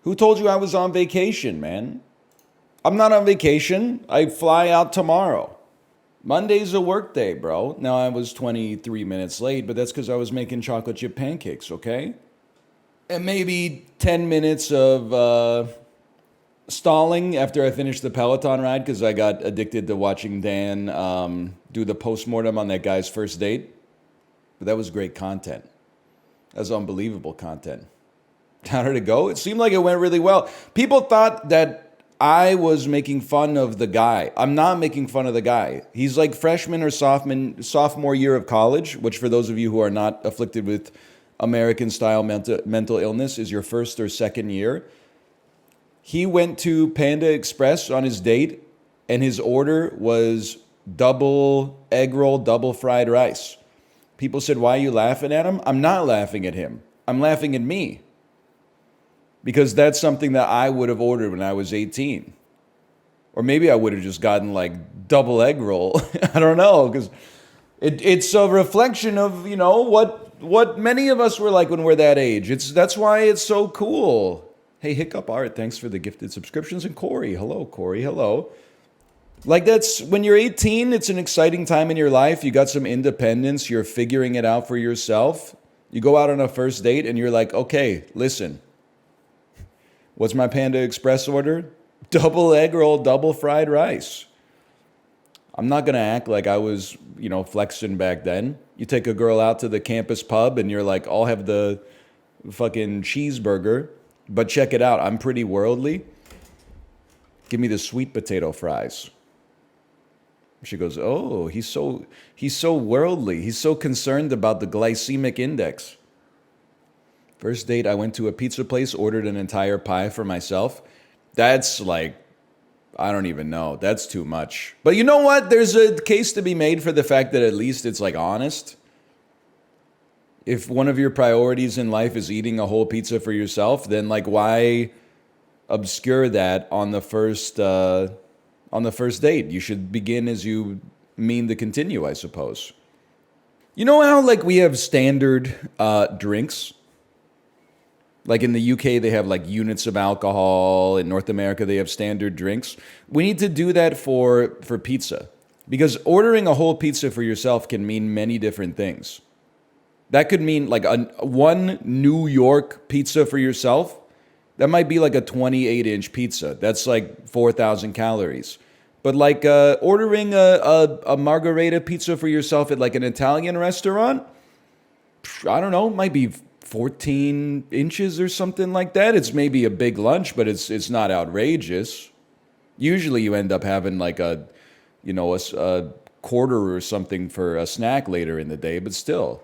Who told you I was on vacation, man? I'm not on vacation. I fly out tomorrow. Monday's a work day, bro. Now, I was 23 minutes late, but that's because I was making chocolate chip pancakes, okay? And maybe 10 minutes of stalling after I finished the Peloton ride because I got addicted to watching Dan do the postmortem on that guy's first date. But that was great content. That was unbelievable content. How did it go? It seemed like it went really well. People thought that I was making fun of the guy. I'm not making fun of the guy. He's like freshman or sophomore year of college, which for those of you who are not afflicted with American-style mental illness is your first or second year. He went to Panda Express on his date, and his order was double egg roll, double fried rice. People said, why are you laughing at him? I'm not laughing at him. I'm laughing at me. Because that's something that I would have ordered when I was 18. Or maybe I would have just gotten like double egg roll. I don't know, because it's a reflection of, you know, what many of us were like when we're that age. That's why it's so cool. Hey, Hiccup Art, thanks for the gifted subscriptions. And Corey, hello, Corey, hello. Like that's, when you're 18, it's an exciting time in your life. You got some independence. You're figuring it out for yourself. You go out on a first date and you're like, okay, listen. What's my Panda Express order? Double egg roll, double fried rice. I'm not going to act like I was, you know, flexing back then. You take a girl out to the campus pub and you're like, I'll have the fucking cheeseburger. But check it out. I'm pretty worldly. Give me the sweet potato fries. She goes, oh, he's so worldly. He's so concerned about the glycemic index. First date, I went to a pizza place, ordered an entire pie for myself. That's like, I don't even know. That's too much. But you know what? There's a case to be made for the fact that at least it's like honest. If one of your priorities in life is eating a whole pizza for yourself, then like why obscure that on the first date? You should begin as you mean to continue, I suppose. You know how like we have standard drinks? Like in the UK, they have like units of alcohol. In North America, they have standard drinks. We need to do that for pizza. Because ordering a whole pizza for yourself can mean many different things. That could mean like one New York pizza for yourself. That might be like a 28-inch pizza. That's like 4,000 calories. But like ordering a margarita pizza for yourself at like an Italian restaurant, I don't know, might be 14 inches or something like that. It's maybe a big lunch, but it's not outrageous. Usually you end up having like a quarter or something for a snack later in the day, but still.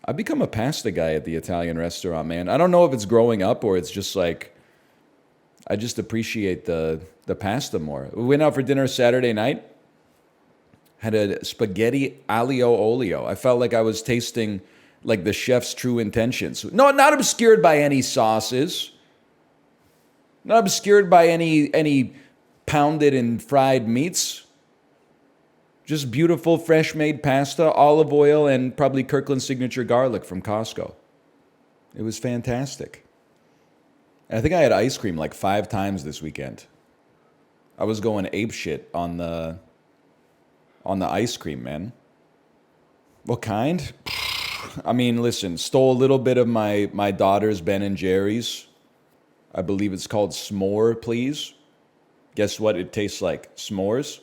I've become a pasta guy at the Italian restaurant, man. I don't know if it's growing up or it's just like, I just appreciate the pasta more. We went out for dinner Saturday night. Had a spaghetti aglio olio. I felt like I was tasting like the chef's true intentions. No, not obscured by any sauces. Not obscured by any pounded and fried meats. Just beautiful, fresh-made pasta, olive oil, and probably Kirkland Signature garlic from Costco. It was fantastic. And I think I had ice cream like 5 times this weekend. I was going apeshit on the ice cream, man. What kind? I mean, listen, stole a little bit of my daughter's Ben & Jerry's. I believe it's called S'more, please. Guess what? It tastes like s'mores.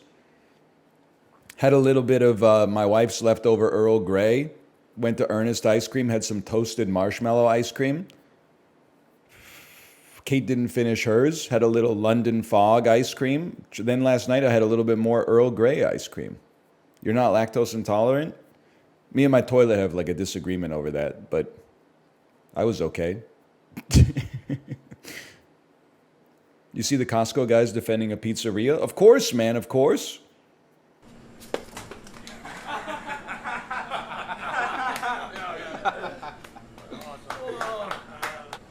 Had a little bit of my wife's leftover Earl Grey. Went to Ernest Ice Cream, had some toasted marshmallow ice cream. Kate didn't finish hers. Had a little London Fog ice cream. Then last night I had a little bit more Earl Grey ice cream. You're not lactose intolerant? Me and my toilet have like a disagreement over that, but I was okay. You see the Costco guys defending a pizzeria? Of course, man, of course.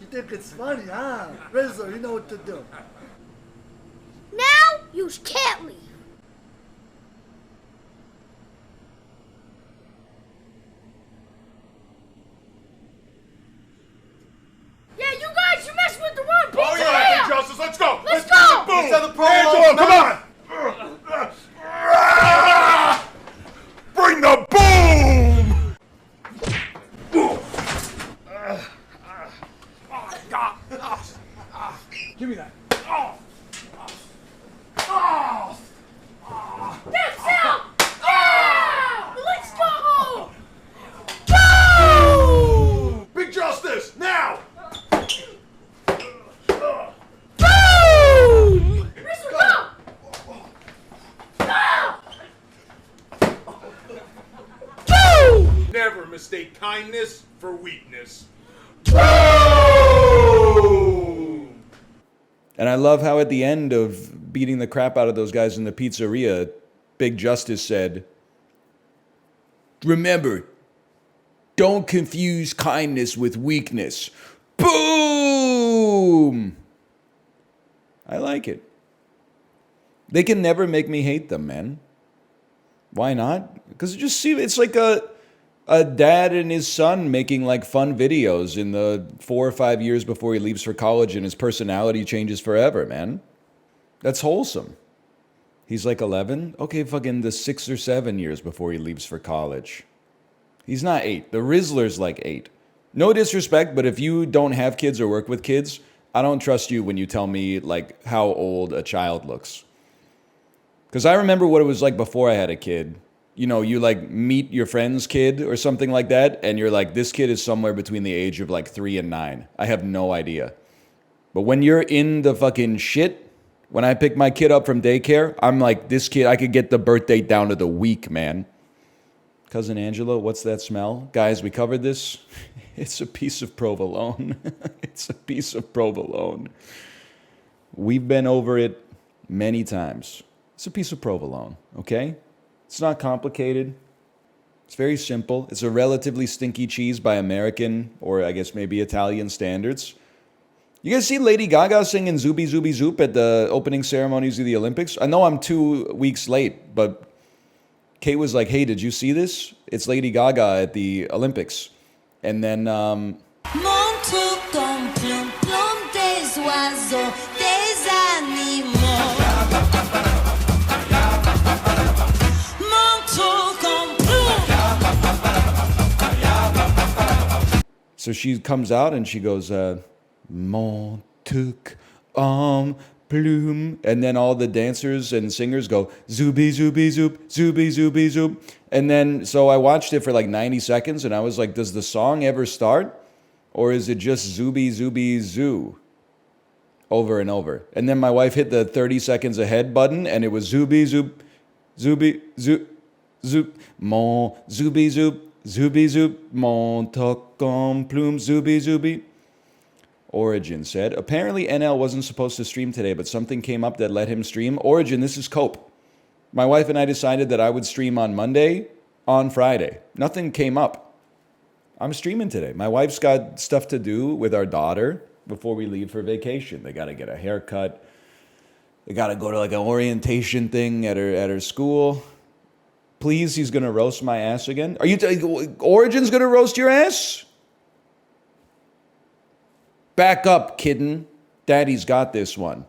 You think it's funny, huh? Rizzo, you know what to do. Now you can't leave. Yeah, you guys, you messed with the wrong are the prologue, come on! Bring the boom! Give me that. That's out! Let's go! Big justice, now! Rizzo, go! Never mistake kindness for weakness. And I love how at the end of beating the crap out of those guys in the pizzeria, Big Justice said, "Remember, don't confuse kindness with weakness." Boom! I like it. They can never make me hate them, man. Why not? Because it's like a dad and his son making like fun videos in the 4 or 5 years before he leaves for college and his personality changes forever, man. That's wholesome. He's like 11? Okay, fucking the 6 or 7 years before he leaves for college. He's not 8. The Rizzler's like 8. No disrespect, but if you don't have kids or work with kids, I don't trust you when you tell me like how old a child looks. Because I remember what it was like before I had a kid. You know, you like meet your friend's kid or something like that, and you're like, this kid is somewhere between the age of like 3 and 9. I have no idea. But when you're in the fucking shit, when I pick my kid up from daycare, I'm like, this kid, I could get the birth date down to the week, man. Cousin Angela, what's that smell? Guys, we covered this. It's a piece of provolone. It's a piece of provolone. We've been over it many times. It's a piece of provolone, okay? It's not complicated. It's very simple. It's a relatively stinky cheese by American, or I guess maybe Italian standards. You guys see Lady Gaga singing Zooby Zooby Zoop at the opening ceremonies of the Olympics? I know I'm 2 weeks late, but Kate was like, hey, did you see this? It's Lady Gaga at the Olympics. And then, Mon tout comme plume, plume des oiseaux, des animaux. Mon tout comme plume. so she comes out and she goes, Mon tout en plume. And then all the dancers and singers go, Zooby Zooby Zoop, Zooby Zooby Zoop. And then, so I watched it for like 90 seconds and I was like, does the song ever start? Or is it just Zooby Zooby Zoo? Over and over. And then my wife hit the 30 seconds ahead button and it was Zooby Zoop, Zooby Zoop, Zoop, Mon Zooby Zoop, Zooby Zoop, Mon toc en plume, Zooby Zooby. Origin said, apparently NL wasn't supposed to stream today, but something came up that let him stream. Origin, this is Cope. My wife and I decided that I would stream on Monday, on Friday. Nothing came up. I'm streaming today. My wife's got stuff to do with our daughter before we leave for vacation. They got to get a haircut. They got to go to like an orientation thing at her school. Please, he's going to roast my ass again. Are you Origin's going to roast your ass? Back up, kitten. Daddy's got this one.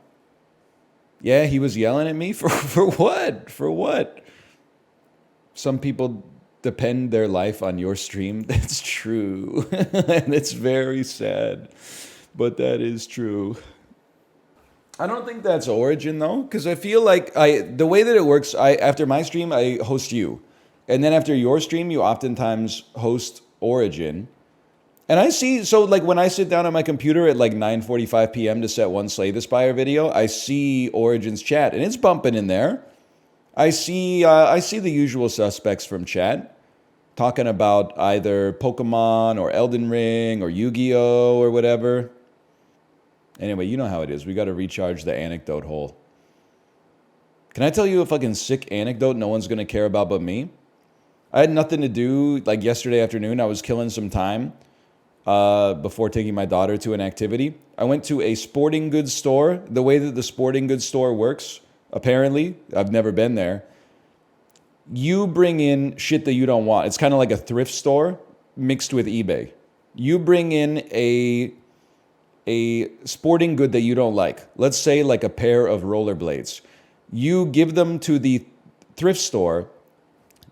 Yeah, he was yelling at me for what? For what? Some people depend their life on your stream. That's true. And it's very sad. But that is true. I don't think that's Origin though, because I feel like the way that it works, after my stream, I host you. And then after your stream, you oftentimes host Origin. And I see, so like when I sit down on my computer at like 9:45 p.m. to set one Slay the Spire video, I see Origin's chat and it's bumping in there. I see the usual suspects from chat talking about either Pokemon or Elden Ring or Yu-Gi-Oh or whatever. Anyway, you know how it is. We got to recharge the anecdote hole. Can I tell you a fucking sick anecdote no one's going to care about but me? I had nothing to do, like yesterday afternoon, I was killing some time before taking my daughter to an activity. I went to a sporting goods store. The way that the sporting goods store works, apparently, I've never been there, you bring in shit that you don't want. It's kind of like a thrift store mixed with eBay. You bring in a a sporting good that you don't like, let's say like a pair of rollerblades, you give them to the thrift store,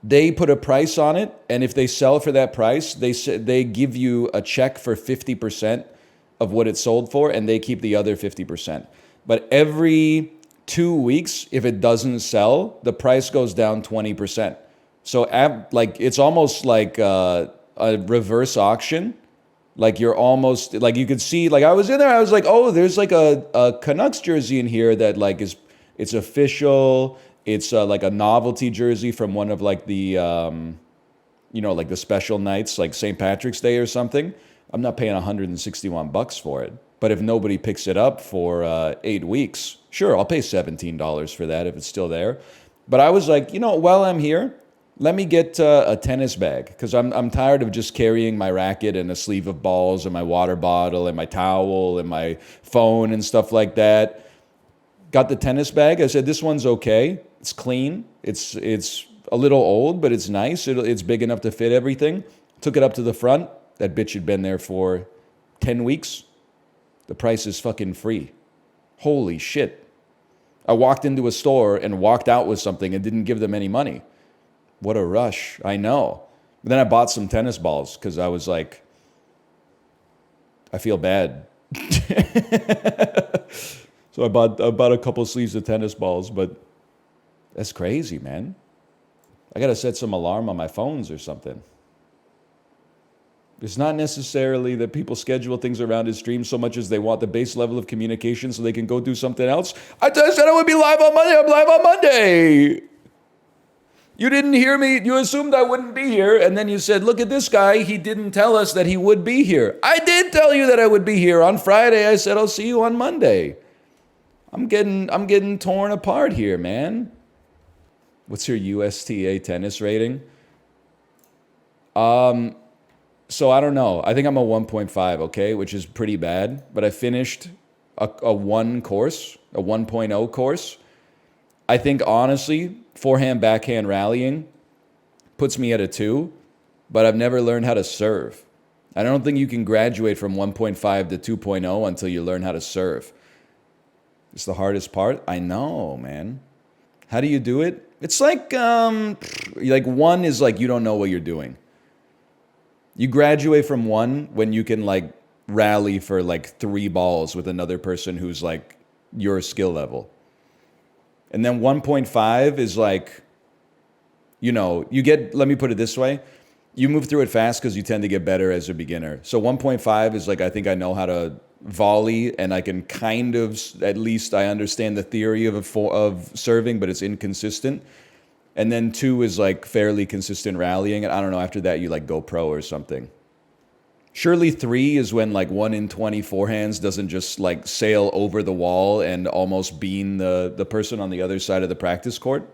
they put a price on it, and if they sell for that price, they give you a check for 50% of what it sold for, and they keep the other 50%. But every 2 weeks, if it doesn't sell, the price goes down 20%. So like it's almost like a reverse auction. Like you're almost like you could see, like I was in there, I was like, oh, there's like a Canucks jersey in here that like it's official. It's like a novelty jersey from one of like the like the special nights, like St. Patrick's Day or something. I'm not paying $161 for it. But if nobody picks it up for 8 weeks, sure, I'll pay $17 for that if it's still there. But I was like, while I'm here, let me get a tennis bag, because I'm tired of just carrying my racket and a sleeve of balls and my water bottle and my towel and my phone and stuff like that. Got the tennis bag. I said, this one's okay. It's clean. It's a little old, but it's nice. It's big enough to fit everything. Took it up to the front. That bitch had been there for 10 weeks. The price is fucking free. Holy shit. I walked into a store and walked out with something and didn't give them any money. What a rush. I know. But then I bought some tennis balls because I was like, I feel bad. So I bought a couple sleeves of tennis balls, but that's crazy, man. I got to set some alarm on my phones or something. It's not necessarily that people schedule things around his stream so much as they want the base level of communication so they can go do something else. I said I would be live on Monday. I'm live on Monday. You didn't hear me. You assumed I wouldn't be here. And then you said, look at this guy. He didn't tell us that he would be here. I did tell you that I would be here. On Friday, I said, I'll see you on Monday. I'm getting torn apart here, man. What's your USTA tennis rating? So I don't know. I think I'm a 1.5, okay, which is pretty bad. But I finished a 1 course, a 1.0 course. I think, honestly, forehand, backhand rallying puts me at a 2, but I've never learned how to serve. I don't think you can graduate from 1.5 to 2.0 until you learn how to serve. It's the hardest part. I know, man. How do you do it? It's like 1 is like you don't know what you're doing. You graduate from 1 when you can like rally for like 3 balls with another person who's like your skill level. And then 1.5 is like, let me put it this way. You move through it fast because you tend to get better as a beginner. So 1.5 is like, I think I know how to volley and I can kind of, at least I understand the theory of serving, but it's inconsistent. And then 2 is like fairly consistent rallying. And I don't know, after that you like go pro or something. Surely 3 is when like 1 in 20 forehands doesn't just like sail over the wall and almost bean the person on the other side of the practice court.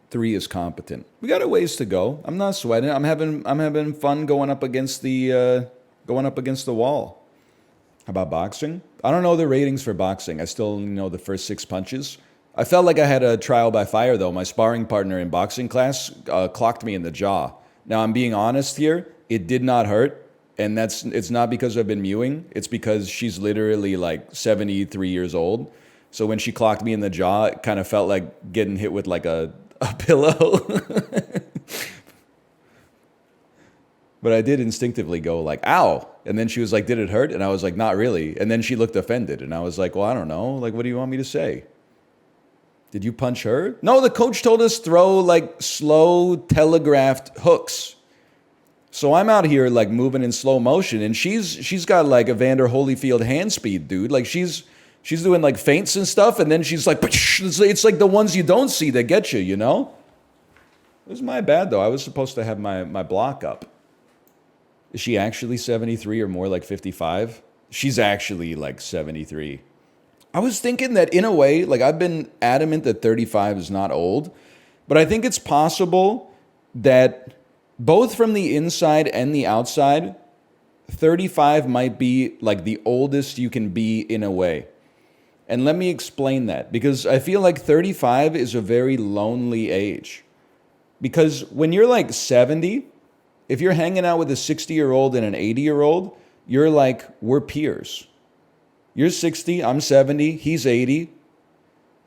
3 is competent. We got a ways to go. I'm not sweating. I'm having fun going up against the wall. How about boxing? I don't know the ratings for boxing. I still only know the first 6 punches. I felt like I had a trial by fire though. My sparring partner in boxing class clocked me in the jaw. Now I'm being honest here. It did not hurt. And it's not because I've been mewing. It's because she's literally like 73 years old. So when she clocked me in the jaw, it kind of felt like getting hit with like a pillow. But I did instinctively go like, ow. And then she was like, did it hurt? And I was like, not really. And then she looked offended. And I was like, well, I don't know. Like, what do you want me to say? Did you punch her? No, the coach told us throw like slow telegraphed hooks. So I'm out here like moving in slow motion, and she's got like Evander Holyfield hand speed, dude. Like she's doing like feints and stuff, and then she's like, it's like the ones you don't see that get you, It was my bad though. I was supposed to have my block up. Is she actually 73 or more like 55? She's actually like 73. I was thinking that in a way, like I've been adamant that 35 is not old, but I think it's possible that both from the inside and the outside, 35 might be like the oldest you can be in a way. And let me explain that, because I feel like 35 is a very lonely age. Because when you're like 70, if you're hanging out with a 60-year-old and an 80-year-old, you're like, we're peers. You're 60, I'm 70, he's 80.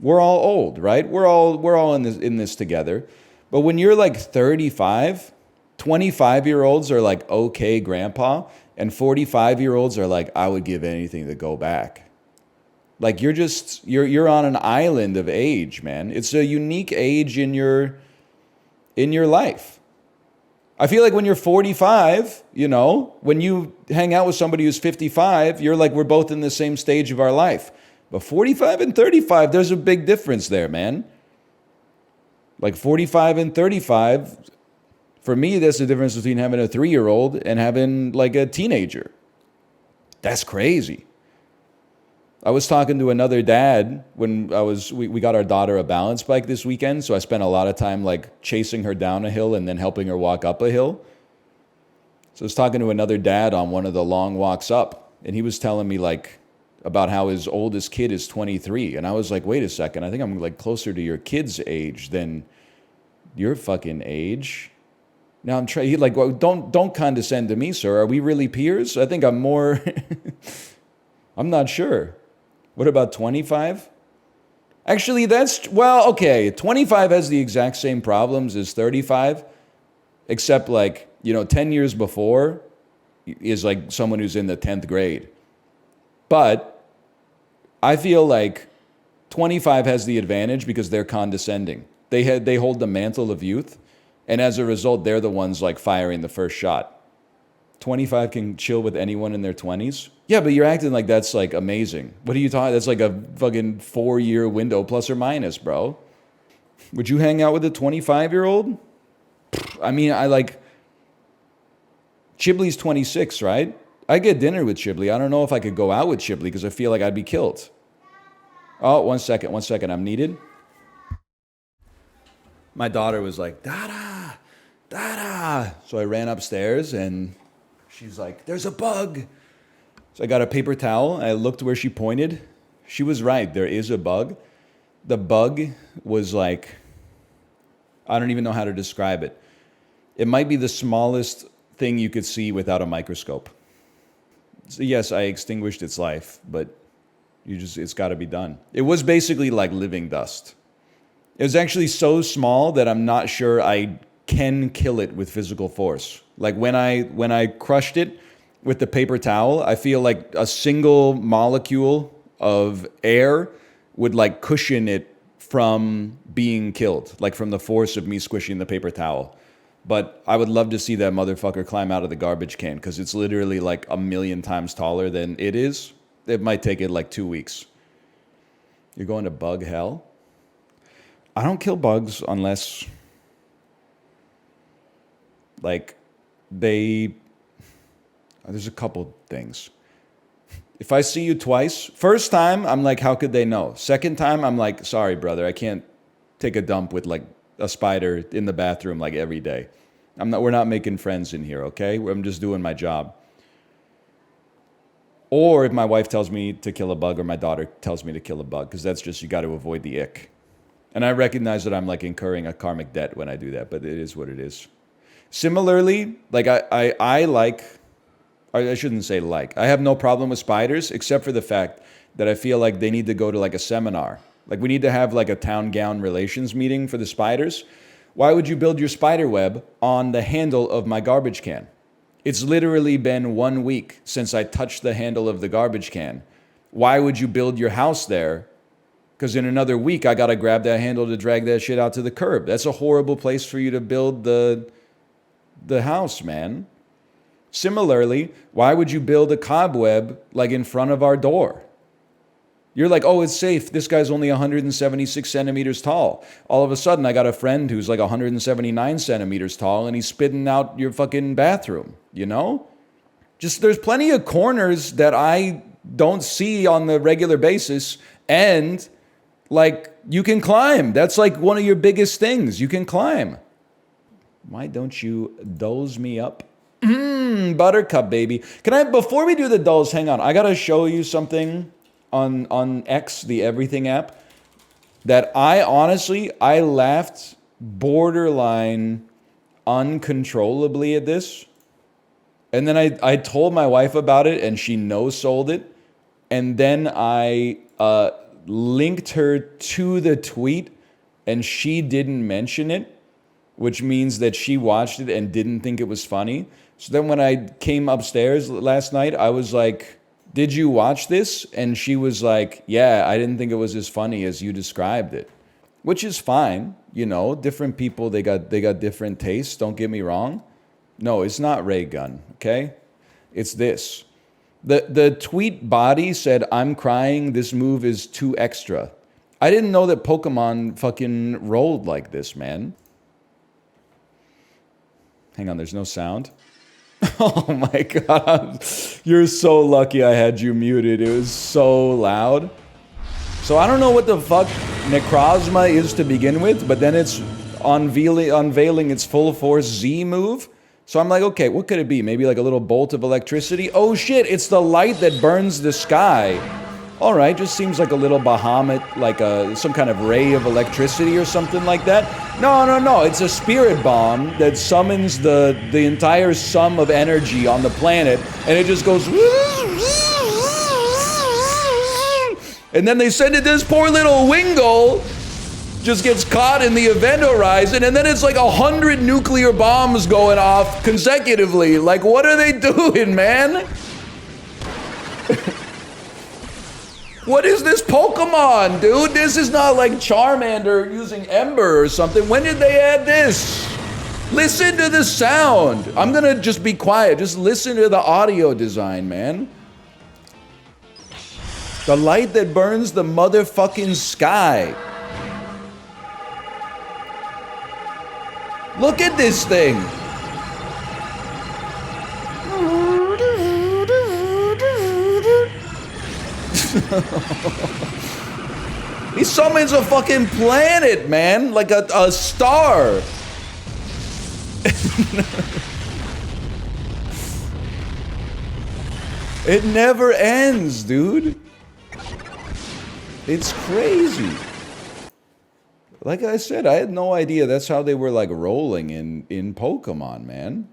We're all old, right? We're all in this together. But when you're like 35, 25-year-olds are like, okay, grandpa, and 45-year-olds are like, I would give anything to go back. Like you're on an island of age, man. It's a unique age in your life. I feel like when you're 45, when you hang out with somebody who's 55, you're like, we're both in the same stage of our life. But 45 and 35, there's a big difference there, man. Like 45 and 35, for me, that's the difference between having a 3-year-old and having like a teenager. That's crazy. I was talking to another dad when we got our daughter a balance bike this weekend, so I spent a lot of time like chasing her down a hill and then helping her walk up a hill. So I was talking to another dad on one of the long walks up, and he was telling me like about how his oldest kid is 23, and I was like, wait a second, I think I'm like closer to your kid's age than your fucking age. Now I'm trying. He like, well, don't condescend to me, sir. Are we really peers? I think I'm more. I'm not sure. What about 25? Actually, okay. 25 has the exact same problems as 35, except like, 10 years before is like someone who's in the 10th grade. But I feel like 25 has the advantage because they're condescending. They hold the mantle of youth, and as a result, they're the ones like firing the first shot. 25 can chill with anyone in their 20s. Yeah, but you're acting like that's like amazing. What are you talking? That's like a fucking 4-year window plus or minus, bro. Would you hang out with a 25-year-old? I mean, Chibley's 26, right? I get dinner with Chibley. I don't know if I could go out with Chibley because I feel like I'd be killed. Oh, one second. I'm needed. My daughter was like, Dada, Dada. So I ran upstairs and she's like, there's a bug. So I got a paper towel. I looked where she pointed. She was right. There is a bug. The bug was like, I don't even know how to describe it. It might be the smallest thing you could see without a microscope. So yes, I extinguished its life, but it's got to be done. It was basically like living dust. It was actually so small that I'm not sure I can kill it with physical force. Like when I crushed it with the paper towel, I feel like a single molecule of air would like cushion it from being killed, like from the force of me squishing the paper towel. But I would love to see that motherfucker climb out of the garbage can because it's literally like 1,000,000 times taller than it is. It might take it like 2 weeks. You're going to bug hell? I don't kill bugs unless like there's a couple things. If I see you twice, first time, I'm like, how could they know? Second time, I'm like, sorry, brother, I can't take a dump with like a spider in the bathroom like every day. We're not making friends in here, okay? I'm just doing my job. Or if my wife tells me to kill a bug or my daughter tells me to kill a bug, because that's just, you got to avoid the ick. And I recognize that I'm like incurring a karmic debt when I do that, but it is what it is. Similarly, like I shouldn't say like, I have no problem with spiders except for the fact that I feel like they need to go to like a seminar. Like we need to have like a town gown relations meeting for the spiders. Why would you build your spider web on the handle of my garbage can? It's literally been 1 week since I touched the handle of the garbage can. Why would you build your house there? Because in another week, I got to grab that handle to drag that shit out to the curb. That's a horrible place for you to build the house, man. Similarly, why would you build a cobweb like in front of our door? You're like, oh, it's safe. This guy's only 176 centimeters tall. All of a sudden, I got a friend who's like 179 centimeters tall, and he's spitting out your fucking bathroom, you know? Just there's plenty of corners that I don't see on the regular basis, and like you can climb. That's like one of your biggest things. You can climb. Why don't you doze me up? Buttercup, baby. Before we do the dulls, hang on. I got to show you something on X, the everything app, that I laughed borderline uncontrollably at this. And then I told my wife about it and she no-sold it. and then I linked her to the tweet, and she didn't mention it, which means that she watched it and didn't think it was funny. So then when I came upstairs last night, I was like, did you watch this? And she was like, yeah, I didn't think it was as funny as you described it. Which is fine, you know, different people, they got different tastes, don't get me wrong. No, it's not ray gun, okay? It's this. The tweet body said, I'm crying, this move is too extra. I didn't know that Pokemon fucking rolled like this, man. Hang on, there's no sound. Oh my god, you're so lucky I had you muted. It was so loud. So I don't know what the fuck Necrozma is to begin with, but then it's unveiling its full force Z move. So I'm like, okay, what could it be? Maybe like a little bolt of electricity? Oh shit, it's the light that burns the sky. All right, just seems like a little Bahamut, like some kind of ray of electricity or something like that. No, it's a spirit bomb that summons the entire sum of energy on the planet, and it just goes... And then they send it to this poor little Wingull, just gets caught in the event horizon, and then it's like 100 nuclear bombs going off consecutively. Like, what are they doing, man? What is this Pokemon, dude? This is not like Charmander using Ember or something. When did they add this? Listen to the sound. I'm gonna just be quiet. Just listen to the audio design, man. The light that burns the motherfucking sky. Look at this thing. He summons a fucking planet, man, like a star. It never ends, dude. It's crazy. Like I said, I had no idea that's how they were like rolling in Pokemon, man.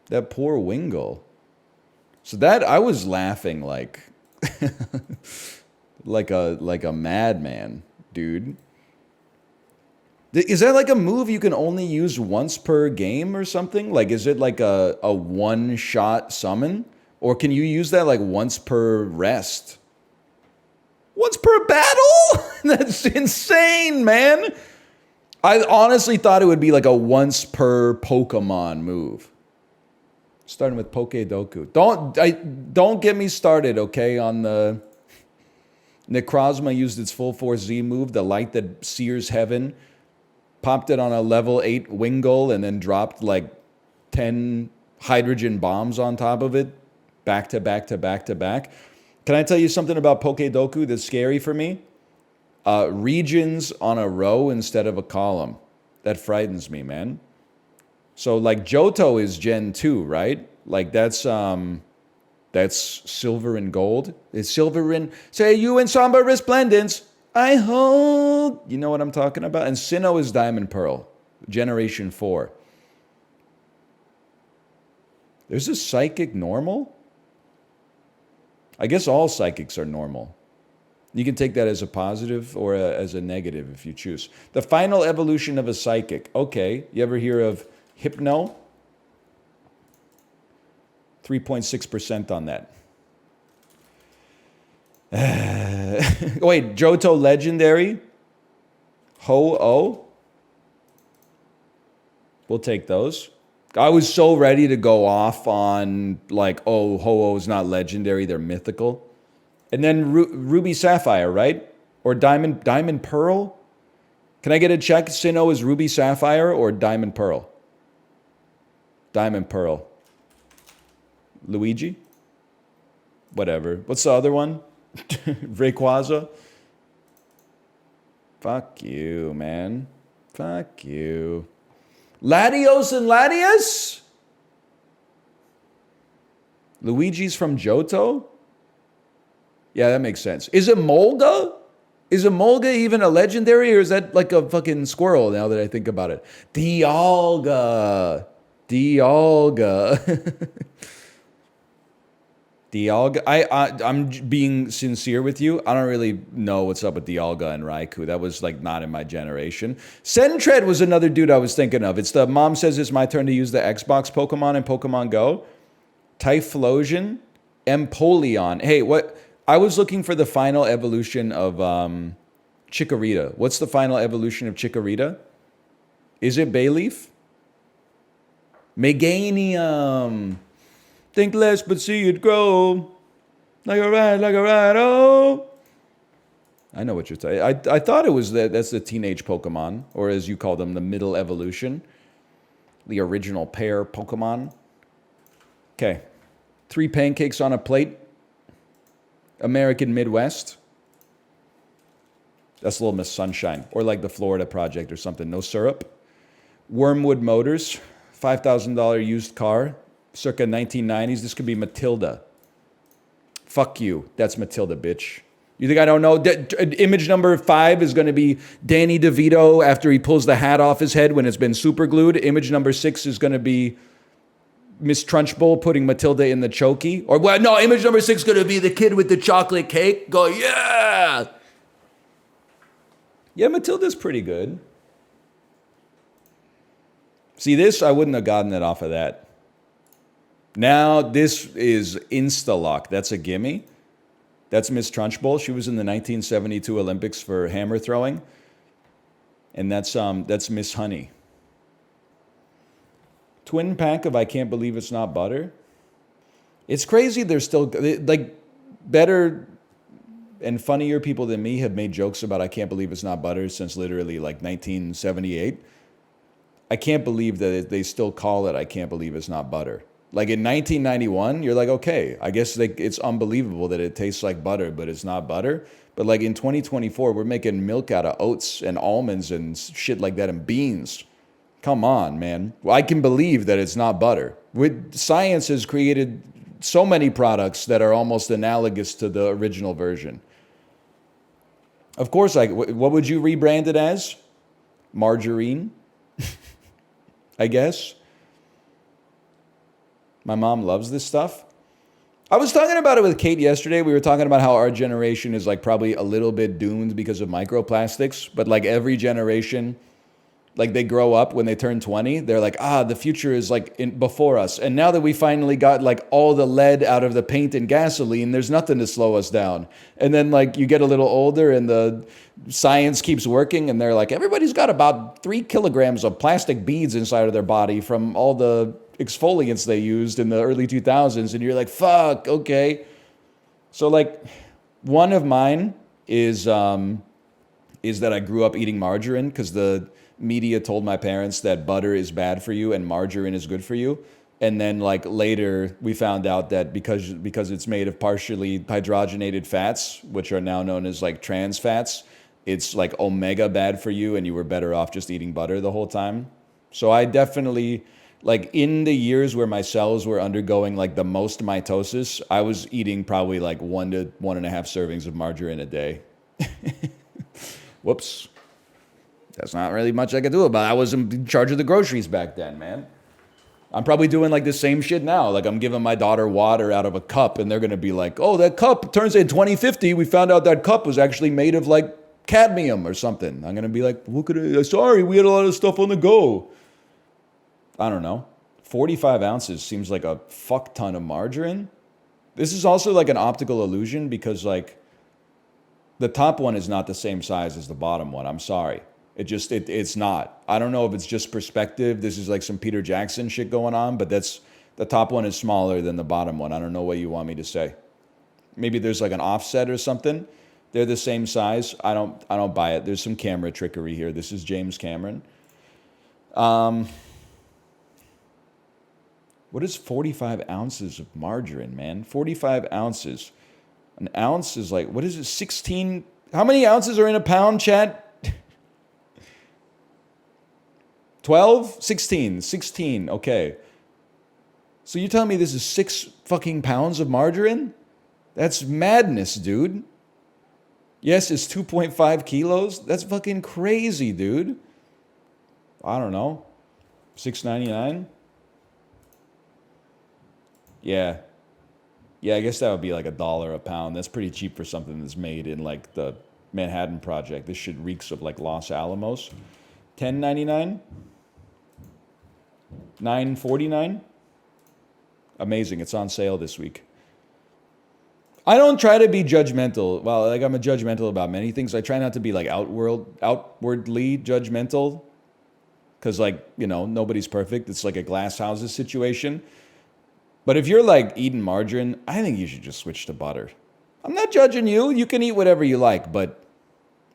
That poor Wingull. So that I was laughing like like a madman, dude. Is that like a move you can only use once per game or something? Like, is it like a one-shot summon? Or can you use that like once per rest? Once per battle? That's insane, man. I honestly thought it would be like a once per Pokemon move. Starting with Pokedoku. Don't get me started, okay, on the... Necrozma used its full force Z move, the light that sears heaven, popped it on a level 8 Wingull, and then dropped like 10 hydrogen bombs on top of it, back to back to back to back. Can I tell you something about Pokedoku that's scary for me? Regions on a row instead of a column. That frightens me, man. So like Johto is Gen 2, right? Like that's silver and gold. It's silver and say you in somber resplendence. I hold. You know what I'm talking about? And Sinnoh is Diamond Pearl, Generation 4. There's a psychic normal? I guess all psychics are normal. You can take that as a positive or as a negative if you choose. The final evolution of a psychic. Okay, you ever hear of Hypno? 3.6% on that. Wait, Johto Legendary? Ho-Oh? We'll take those. I was so ready to go off on, like, oh, Ho-Oh is not legendary, they're mythical. And then Ruby Sapphire, right? Or Diamond Pearl? Can I get a check? Sinnoh is Ruby Sapphire or Diamond Pearl? Diamond Pearl. Luigi? Whatever. What's the other one? Rayquaza? Fuck you, man. Fuck you. Latios and Latias? Luigi's from Johto? Yeah, that makes sense. Is it Molga? Is a Molga even a legendary, or is that like a fucking squirrel now that I think about it? Dialga. Dialga. Dialga. I'm being sincere with you. I don't really know what's up with Dialga and Raikou. That was like not in my generation. Sentred was another dude I was thinking of. It's the mom says it's my turn to use the Xbox Pokemon in Pokemon Go. Typhlosion, Empoleon. Hey, what? I was looking for the final evolution of Chikorita. What's the final evolution of Chikorita? Is it Bayleaf? Meganium. Think less but see it grow. Like a rat, oh. I know what you're saying. I thought it was that's the teenage Pokemon, or as you call them, the middle evolution. The original pair Pokemon. Okay. 3 pancakes on a plate. American Midwest. That's Little Miss Sunshine. Or like the Florida Project or something. No syrup. Wormwood Motors. $5,000 used car. Circa 1990s. This could be Matilda. Fuck you. That's Matilda, bitch. You think I don't know? Image number 5 is going to be Danny DeVito after he pulls the hat off his head when it's been super glued. Image number 6 is going to be Miss Trunchbull putting Matilda in the chokey. Or, well, no, image number 6 is going to be the kid with the chocolate cake. Go, yeah! Yeah, Matilda's pretty good. See, this, I wouldn't have gotten it off of that. Now, this is Insta-lock. That's a gimme. That's Miss Trunchbull. She was in the 1972 Olympics for hammer throwing. And that's Miss Honey. Twin pack of I Can't Believe It's Not Butter. It's crazy they're still, like, better and funnier people than me have made jokes about I Can't Believe It's Not Butter since literally, like, 1978. I can't believe that they still call it I Can't Believe It's Not Butter. Like in 1991, you're like, okay, I guess it's unbelievable that it tastes like butter, but it's not butter. But like in 2024, we're making milk out of oats and almonds and shit like that and beans. Come on, man. Well, I can believe that it's not butter. Science has created so many products that are almost analogous to the original version. Of course, what would you rebrand it as? Margarine, I guess. My mom loves this stuff. I was talking about it with Kate yesterday. We were talking about how our generation is like probably a little bit doomed because of microplastics. But like every generation, like they grow up when they turn 20, they're like, the future is like before us. And now that we finally got like all the lead out of the paint and gasoline, there's nothing to slow us down. And then like you get a little older and the science keeps working and they're like, everybody's got about 3 kilograms of plastic beads inside of their body from all the exfoliants they used in the early 2000s. And you're like, fuck, okay. So like one of mine is that I grew up eating margarine because the media told my parents that butter is bad for you and margarine is good for you. And then like later we found out that because it's made of partially hydrogenated fats, which are now known as like trans fats, it's like omega bad for you and you were better off just eating butter the whole time. So I definitely, like in the years where my cells were undergoing like the most mitosis, I was eating probably like 1 to 1.5 servings of margarine a day. Whoops. That's not really much I could do about it. I was in charge of the groceries back then, man. I'm probably doing like the same shit now. Like I'm giving my daughter water out of a cup and they're going to be like, oh, that cup, turns in 2050, we found out that cup was actually made of like cadmium or something. I'm going to be like, sorry, we had a lot of stuff on the go. I don't know. 45 ounces seems like a fuck ton of margarine. This is also like an optical illusion because like the top one is not the same size as the bottom one. I'm sorry. It's not. I don't know if it's just perspective. This is like some Peter Jackson shit going on, but the top one is smaller than the bottom one. I don't know what you want me to say. Maybe there's like an offset or something. They're the same size. I don't buy it. There's some camera trickery here. This is James Cameron. What is 45 ounces of margarine, man? 45 ounces. An ounce is like, what is it, 16? How many ounces are in a pound, chat? 12? 16. 16, okay. So you're telling me this is 6 fucking pounds of margarine? That's madness, dude. Yes, it's 2.5 kilos. That's fucking crazy, dude. I don't know. $6.99? Yeah. Yeah, I guess that would be like $1 a pound. That's pretty cheap for something that's made in like the Manhattan Project. This shit reeks of like Los Alamos. $10.99? $9.49? Amazing. It's on sale this week. I don't try to be judgmental. Well, like I'm judgmental about many things. I try not to be like outwardly judgmental. Because like, you know, nobody's perfect. It's like a glass houses situation. But if you're like eating margarine, I think you should just switch to butter. I'm not judging you. You can eat whatever you like, but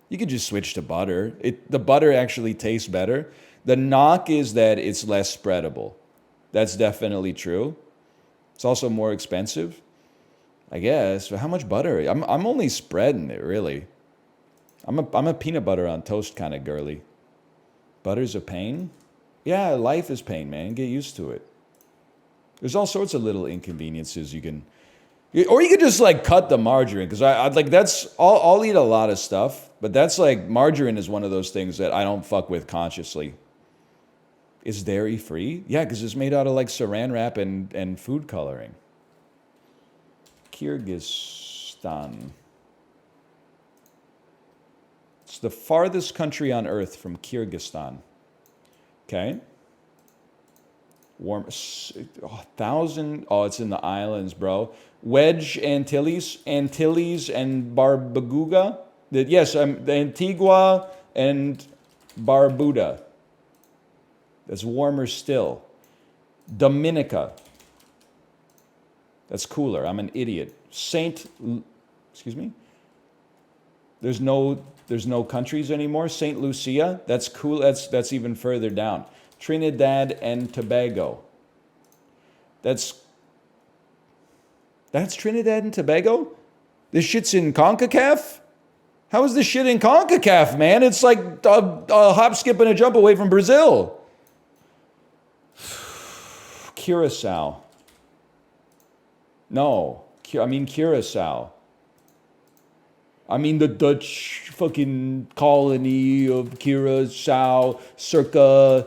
you could just switch to butter. The butter actually tastes better. The knock is that it's less spreadable. That's definitely true. It's also more expensive, I guess. But how much butter? I'm only spreading it, really. I'm a peanut butter on toast kind of girly. Butter's a pain? Yeah, life is pain, man. Get used to it. There's all sorts of little inconveniences you can... Or you could just like cut the margarine, because I'd like I'll eat a lot of stuff, but that's like margarine is one of those things that I don't fuck with consciously. Is dairy free? Yeah, because it's made out of like saran wrap and food coloring. Kyrgyzstan. It's the farthest country on earth from Kyrgyzstan. Okay. Warm, 1,000. Oh, it's in the islands, bro. Wedge Antilles and Barbaguga. Yes, the Antigua and Barbuda. That's warmer still. Dominica. That's cooler. I'm an idiot. Excuse me? There's no countries anymore. Saint Lucia. That's cool. That's even further down. Trinidad and Tobago. That's Trinidad and Tobago? This shit's in CONCACAF? How is this shit in CONCACAF, man? It's like a hop, skip, and a jump away from Brazil. Curacao. No, I mean Curacao. I mean the Dutch fucking colony of Curacao circa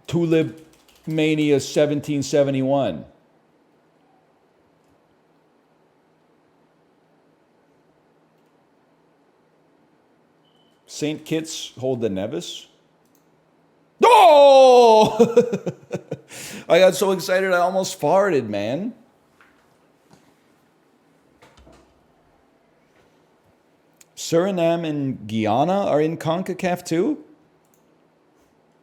Tulip Mania 1771. St. Kitts hold the Nevis. Oh! I got so excited I almost farted, man. Suriname and Guyana are in CONCACAF too?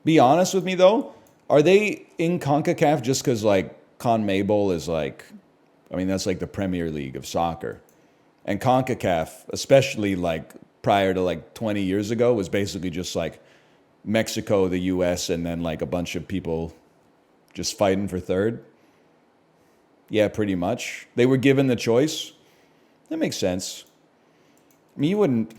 Be honest with me though. Are they in CONCACAF just because like CONMEBOL is like, I mean, that's like the Premier League of soccer. And CONCACAF, especially like prior to like 20 years ago, was basically just like Mexico, the US, and then like a bunch of people just fighting for third. Yeah, pretty much. They were given the choice. That makes sense. I mean, you wouldn't,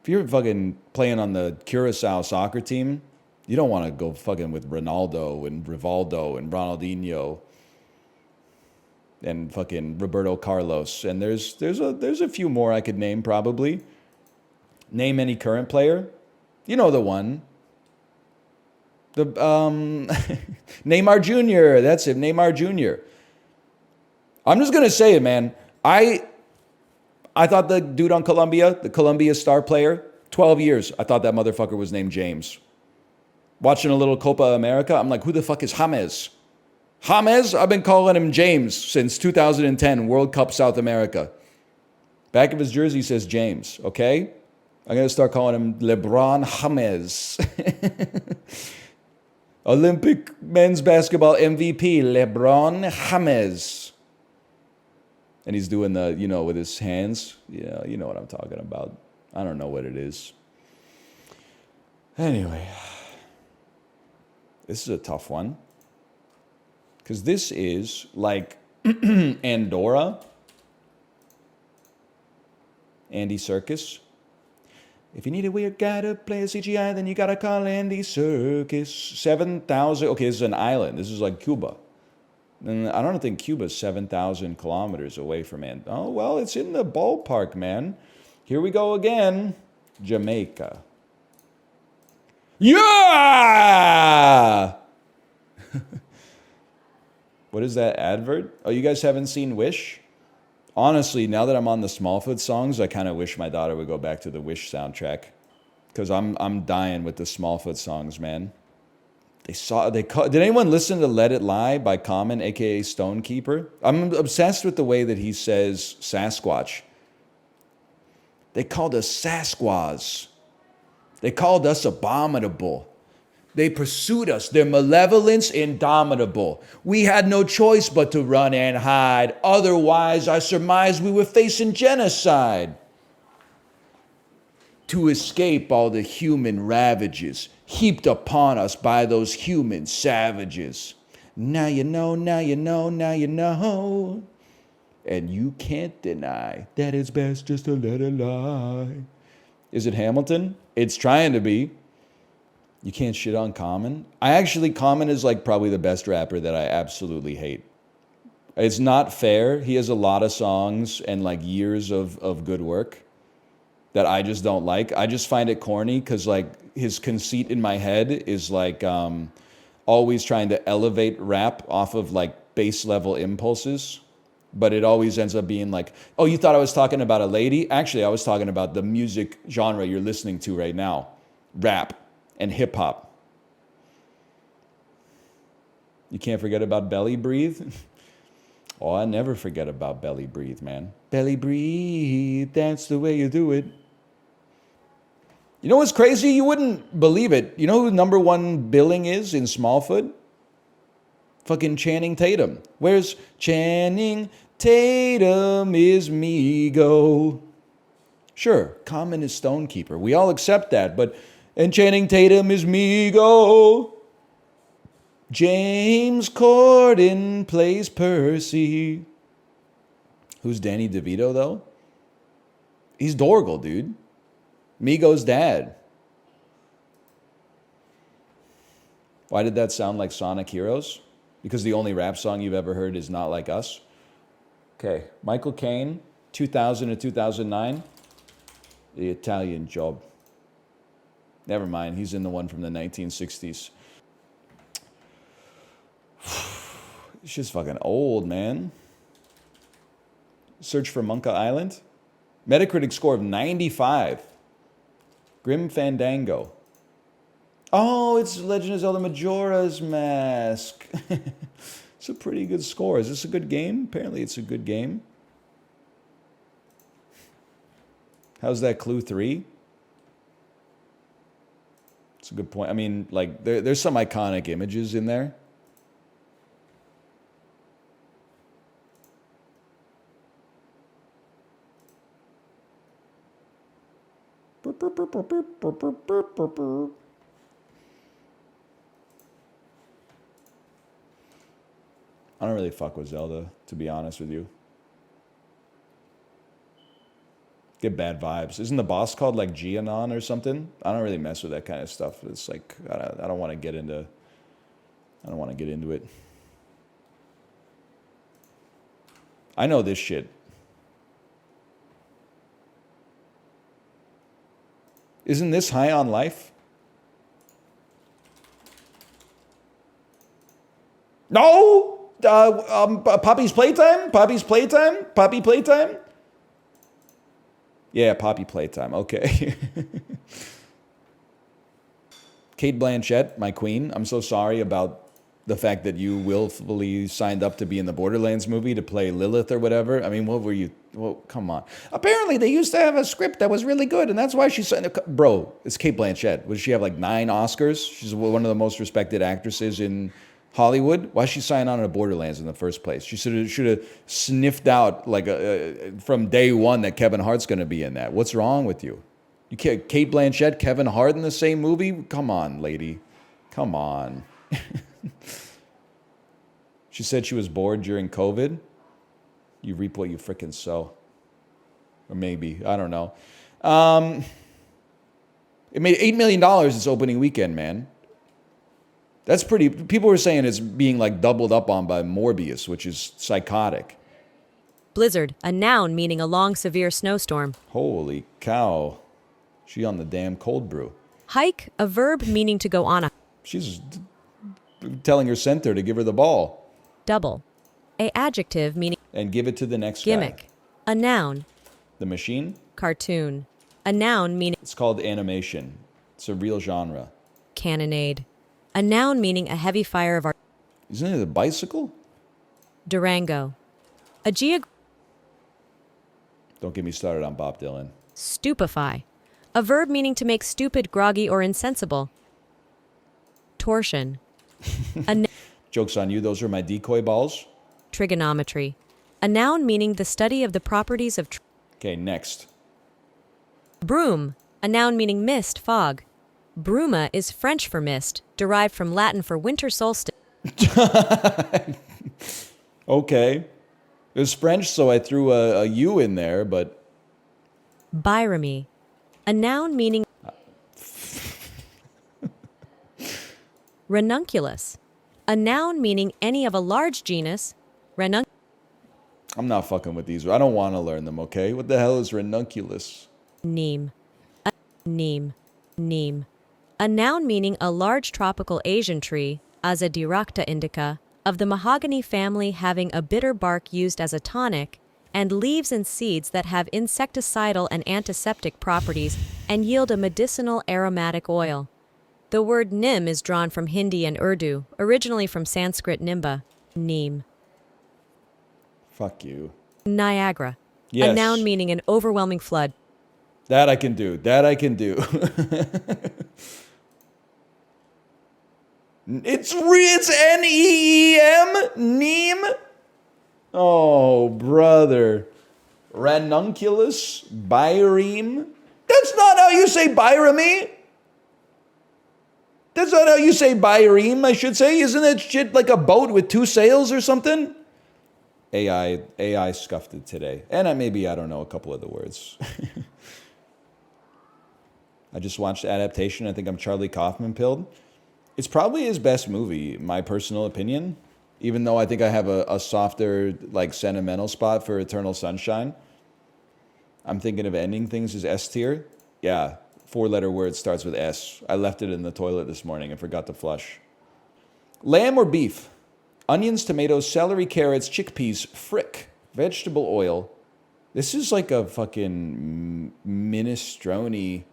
if you're fucking playing on the Curacao soccer team, you don't want to go fucking with Ronaldo and Rivaldo and Ronaldinho and fucking Roberto Carlos. And there's a few more I could name probably. Name any current player. You know the one. The Neymar Jr. That's it, Neymar Jr. I'm just gonna say it, man. I thought the dude on Colombia, the Colombia star player, 12 years, I thought that motherfucker was named James. Watching a little Copa America, I'm like, who the fuck is James? James? I've been calling him James since 2010, World Cup South America. Back of his jersey says James, okay? I'm going to start calling him Lebron Hames. Olympic men's basketball MVP, Lebron Hames. And he's doing the, you know, with his hands. Yeah, you know what I'm talking about. I don't know what it is. Anyway, this is a tough one. Because this is like Andorra, Andy Serkis. If you need a weird guy to play a CGI, then you gotta call Andy Serkis. 7,000. Okay, this is an island. This is like Cuba. And I don't think Cuba's 7,000 kilometers away from Oh, well, it's in the ballpark, man. Here we go again. Jamaica. Yeah! What is that advert? Oh, you guys haven't seen Wish? Honestly, now that I'm on the Smallfoot songs, I kind of wish my daughter would go back to the Wish soundtrack. Because I'm dying with the Smallfoot songs, man. Did anyone listen to Let It Lie by Common, aka Stonekeeper? I'm obsessed with the way that he says Sasquatch. They called us Sasquatch. They called us abominable. They pursued us, their malevolence indomitable. We had no choice but to run and hide. Otherwise, I surmised we were facing genocide. To escape all the human ravages heaped upon us by those human savages. Now you know, now you know, now you know. And you can't deny that it's best just to let it lie. Is it Hamilton? It's trying to be. You can't shit on Common. Common is like probably the best rapper that I absolutely hate. It's not fair. He has a lot of songs and like years of good work that I just don't like. I just find it corny because like his conceit in my head is like always trying to elevate rap off of like base level impulses. But it always ends up being like, oh, you thought I was talking about a lady? Actually, I was talking about the music genre you're listening to right now. Rap and hip hop. You can't forget about Belly Breathe? Oh, I never forget about Belly Breathe, man. Belly Breathe, that's the way you do it. You know what's crazy? You wouldn't believe it. You know who number one billing is in Smallfoot? Fucking Channing Tatum. Where's Channing Tatum is Migo? Sure, Common is Stonekeeper. We all accept that, but and Channing Tatum is Migo. James Corden plays Percy. Who's Danny DeVito, though? He's Dorgle, dude. Migo's dad. Why did that sound like Sonic Heroes? Because the only rap song you've ever heard is Not Like Us. Okay, Michael Caine, 2000 to 2009. The Italian Job. Never mind, he's in the one from the 1960s. It's just fucking old, man. Search for Monka Island. Metacritic score of 95. Grim Fandango. Oh, it's Legend of Zelda Majora's Mask. It's a pretty good score. Is this a good game? Apparently it's a good game. How's that Clue 3? It's a good point. I mean, like, there's some iconic images in there. I don't really fuck with Zelda, to be honest with you. Get bad vibes. Isn't the boss called like G-Anon or something? I don't really mess with that kind of stuff. It's like I don't want to get into. I don't want to get into it. I know this shit. Isn't this High on Life? No! Poppy's Playtime? Poppy's Playtime? Poppy Playtime? Yeah, Poppy Playtime. Okay. Cate Blanchett, my queen, I'm so sorry about the fact that you willfully signed up to be in the Borderlands movie to play Lilith or whatever. I mean, what were you? Well, come on. Apparently, they used to have a script that was really good, and that's why she signed. Bro, it's Cate Blanchett. Does she have like 9 Oscars? She's one of the most respected actresses in Hollywood. Why she sign on to Borderlands in the first place? She should have sniffed out like from day one that Kevin Hart's going to be in that. What's wrong with you? You can't Cate Blanchett, Kevin Hart in the same movie? Come on, lady. Come on. She said she was bored during COVID. You reap what you frickin' sow. Or maybe. I don't know. It made $8 million this opening weekend, man. That's pretty... People were saying it's being like doubled up on by Morbius, which is psychotic. Blizzard, a noun meaning a long, severe snowstorm. Holy cow. She on the damn cold brew. Hike, a verb meaning to go on a... She's telling her center to give her the ball. Double, a adjective meaning... And give it to the next gimmick, guy. A noun, The machine? cartoon. A noun meaning It's called animation. It's a real genre. cannonade. A noun meaning a heavy fire of Isn't it a bicycle? Durango. A Don't get me started on Bob Dylan. stupefy. A verb meaning to make stupid, groggy, or insensible. Torsion. A Joke's on you, those are my decoy balls. trigonometry. A noun meaning the study of the properties of Okay, next. broom. A noun meaning mist, fog. Bruma is French for mist, derived from Latin for winter solstice. Okay. It was French, so I threw a U in there, but Byramy. A noun meaning ranunculus. A noun meaning any of a large genus. I'm not fucking with these. I don't want to learn them, okay? What the hell is ranunculus? Neem. Neem. Neem. A noun meaning a large tropical Asian tree, Azadirachta indica, of the mahogany family having a bitter bark used as a tonic, and leaves and seeds that have insecticidal and antiseptic properties and yield a medicinal aromatic oil. The word nim is drawn from Hindi and Urdu, originally from Sanskrit nimba, neem. Fuck you. Niagara. Yes. A noun meaning an overwhelming flood. That I can do. That I can do. It's Neem? Neem? Oh, brother. Ranunculus? Byreme? That's not how you say byrame. That's not how you say byreme, I should say. Isn't that shit like a boat with two sails or something? AI scuffed it today. And I don't know a couple of the words. I just watched Adaptation. I think I'm Charlie Kaufman pilled. It's probably his best movie, my personal opinion. Even though I think I have a softer, like, sentimental spot for Eternal Sunshine. I'm thinking of ending things as S tier. Yeah, 4-letter word starts with S. I left it in the toilet this morning and forgot to flush. Lamb or beef? Onions, tomatoes, celery, carrots, chickpeas, frick, vegetable oil. This is like a fucking minestrone.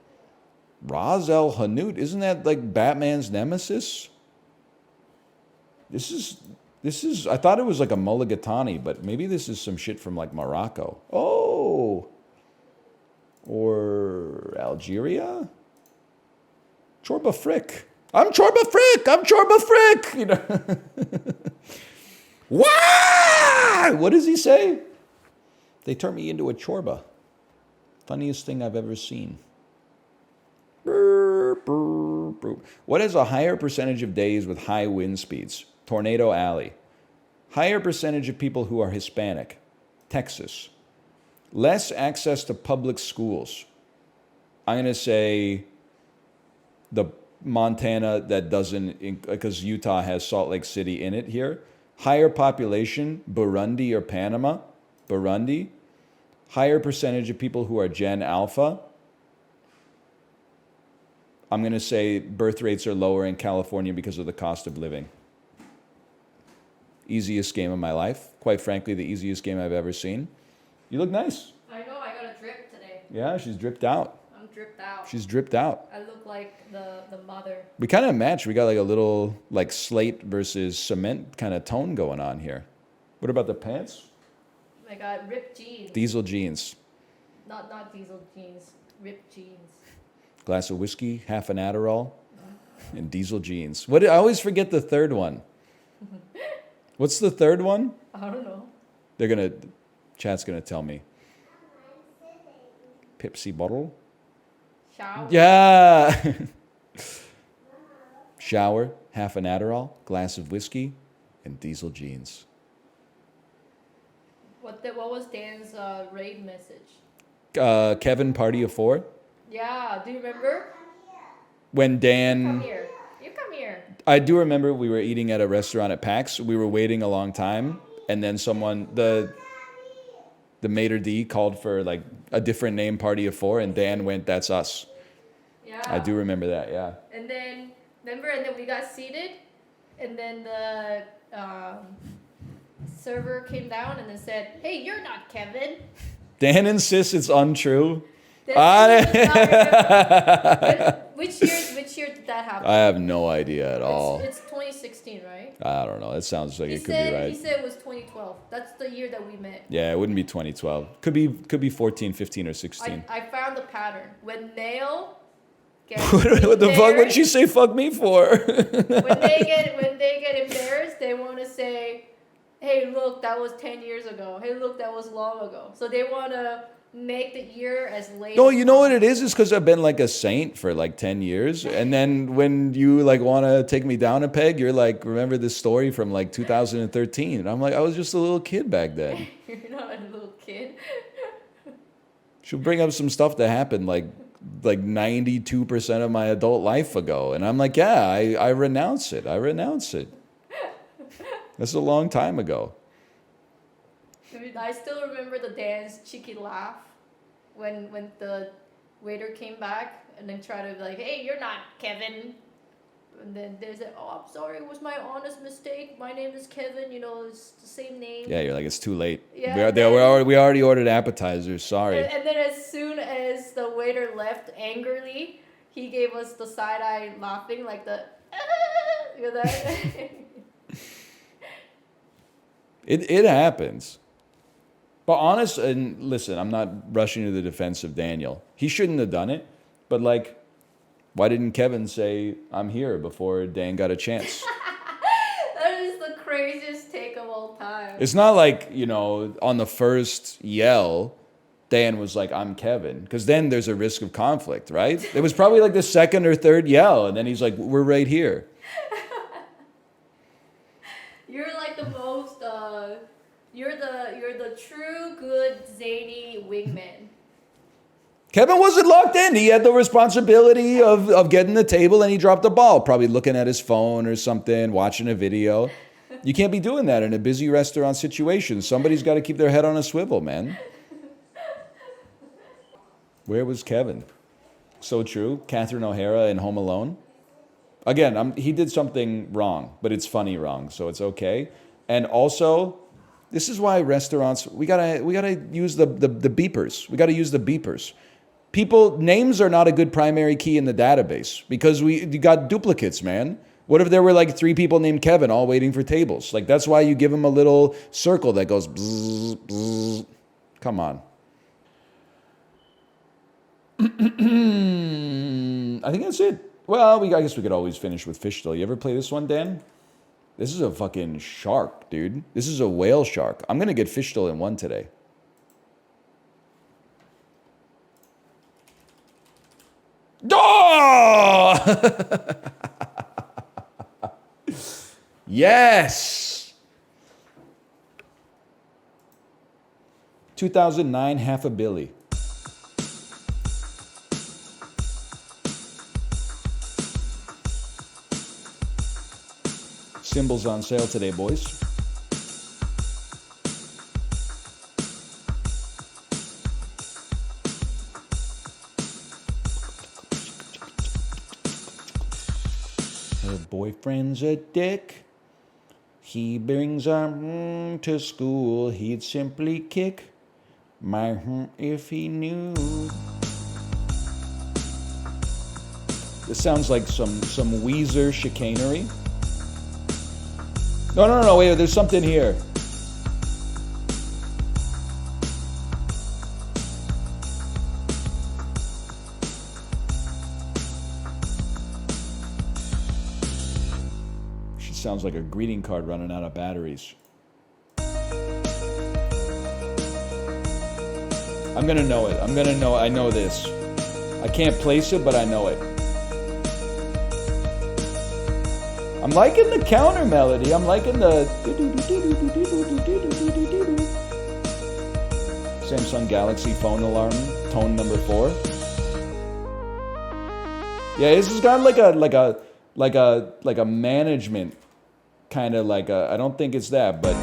Ras El Hanout. Isn't that like Batman's nemesis? This is, I thought it was like a mulligatawny, but maybe this is some shit from like Morocco. Oh. Or Algeria? Chorba Frik. I'm Chorba Frik. I'm Chorba Frik. You know. Wah! What does he say? They turned me into a chorba. Funniest thing I've ever seen. What is a higher percentage of days with high wind speeds? Tornado Alley. Higher percentage of people who are Hispanic. Texas. Less access to public schools. I'm going to say the Montana that doesn't, because Utah has Salt Lake City in it here. Higher population, Burundi or Panama. Burundi. Higher percentage of people who are Gen Alpha. I'm going to say birth rates are lower in California because of the cost of living. Easiest game of my life. Quite frankly, the easiest game I've ever seen. You look nice. I know, I got a drip today. Yeah, she's dripped out. I'm dripped out. She's dripped out. I look like the mother. We kind of match. We got like a little like slate versus cement kind of tone going on here. What about the pants? I got ripped jeans. Diesel jeans. Not diesel jeans. Ripped jeans. Glass of whiskey, half an Adderall, and diesel jeans. What? I always forget the third one. What's the third one? I don't know. Chat's gonna tell me. Pepsi bottle? Shower. Yeah! Shower, half an Adderall, glass of whiskey, and diesel jeans. What was Dan's raid message? Kevin, party of 4? Yeah, do you remember? When Come Dan... here. You come here. I do remember we were eating at a restaurant at PAX. We were waiting a long time, and then someone, the maitre d' called for like a different name, party of 4, and Dan went, "That's us." Yeah. I do remember that, yeah. And then, we got seated, and then the server came down and then said, "Hey, you're not Kevin." Dan insists it's untrue. That's which year did that happen? I have no idea at all. It's 2016, right? I don't know. It sounds like it could be He right. said it was 2012. That's the year that we met. Yeah, it wouldn't be 2012. Could be 14, 15, or 16. I found the pattern. When Nail gets What the fuck would she say fuck me for? when they get embarrassed, they want to say, "Hey, look, that was 10 years ago. Hey, look, that was long ago." So they want to make the year as late. No, as you know what it possible. is because I've been like a saint for like 10 years. And then when you like want to take me down a peg, you're like, remember this story from like 2013. And I'm like, I was just a little kid back then. You're not a little kid. She'll bring up some stuff that happened like 92% of my adult life ago. And I'm like, yeah, I renounce it. I renounce it. That's a long time ago. I still remember the Dan's cheeky laugh when the waiter came back and then tried to be like, "Hey, you're not Kevin." And then they said, "Oh, I'm sorry, it was my honest mistake. My name is Kevin. You know, it's the same name." Yeah, you're like, it's too late. Yeah, We already ordered appetizers. Sorry. And then as soon as the waiter left angrily, he gave us the side eye laughing, like the you know that. It happens. But honest, and listen, I'm not rushing to the defense of Daniel. He shouldn't have done it. But like, why didn't Kevin say, "I'm here," before Dan got a chance? That is the craziest take of all time. It's not like, on the first yell, Dan was like, "I'm Kevin." Because then there's a risk of conflict, right? It was probably like the second or third yell. And then he's like, "We're right here." You're like the most, you're the true good zany wingman. Kevin wasn't locked in. He had the responsibility of getting the table, and he dropped the ball, probably looking at his phone or something, watching a video. You can't be doing that in a busy restaurant situation. Somebody's got to keep their head on a swivel, man. Where was Kevin? So true. Catherine O'Hara in Home Alone. Again, he did something wrong, but it's funny wrong, so it's okay. And also, this is why restaurants, we gotta use the beepers. We gotta use the beepers. Names are not a good primary key in the database because you got duplicates, man. What if there were like 3 people named Kevin all waiting for tables? Like, that's why you give them a little circle that goes bzz, bzz. Come on. I think that's it. Well, I guess we could always finish with Fishdle. You ever play this one, Dan? This is a fucking shark, dude. This is a whale shark. I'm going to get Fishdle in 1 today. Oh! Yes! 2009, half a billy. Symbols on sale today, boys. Her boyfriend's a dick. He brings her to school. He'd simply kick my if he knew. This sounds like some Weezer chicanery. No, wait, there's something here. She sounds like a greeting card running out of batteries. I'm gonna know it. I know this. I can't place it, but I know it. I'm liking the counter melody. I'm liking the Samsung Galaxy phone alarm, tone number 4. Yeah, this has got like a management kind of like a, I don't think it's that, but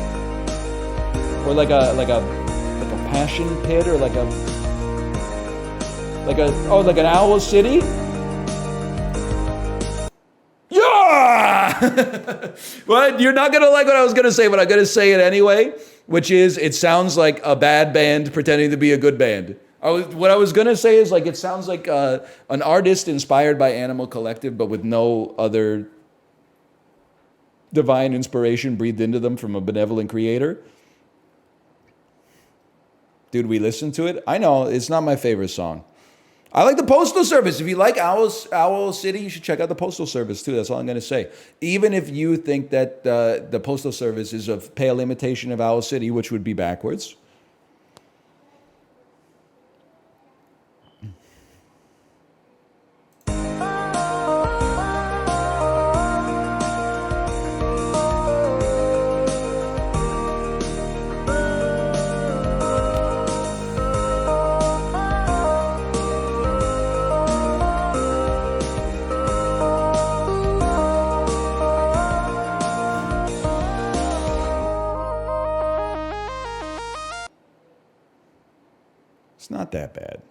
or like a passion pit or like an Owl City. Yeah! What? You're not gonna like what I was gonna say, but I'm gonna say it anyway, which is it sounds like a bad band pretending to be a good band. What I was gonna say is like it sounds like an artist inspired by Animal Collective, but with no other divine inspiration breathed into them from a benevolent creator. Dude, we listened to it. I know it's not my favorite song. I like the Postal Service. If you like Owl City, you should check out the Postal Service too. That's all I'm going to say. Even if you think that the Postal Service is a pale imitation of Owl City, which would be backwards. It's not that bad.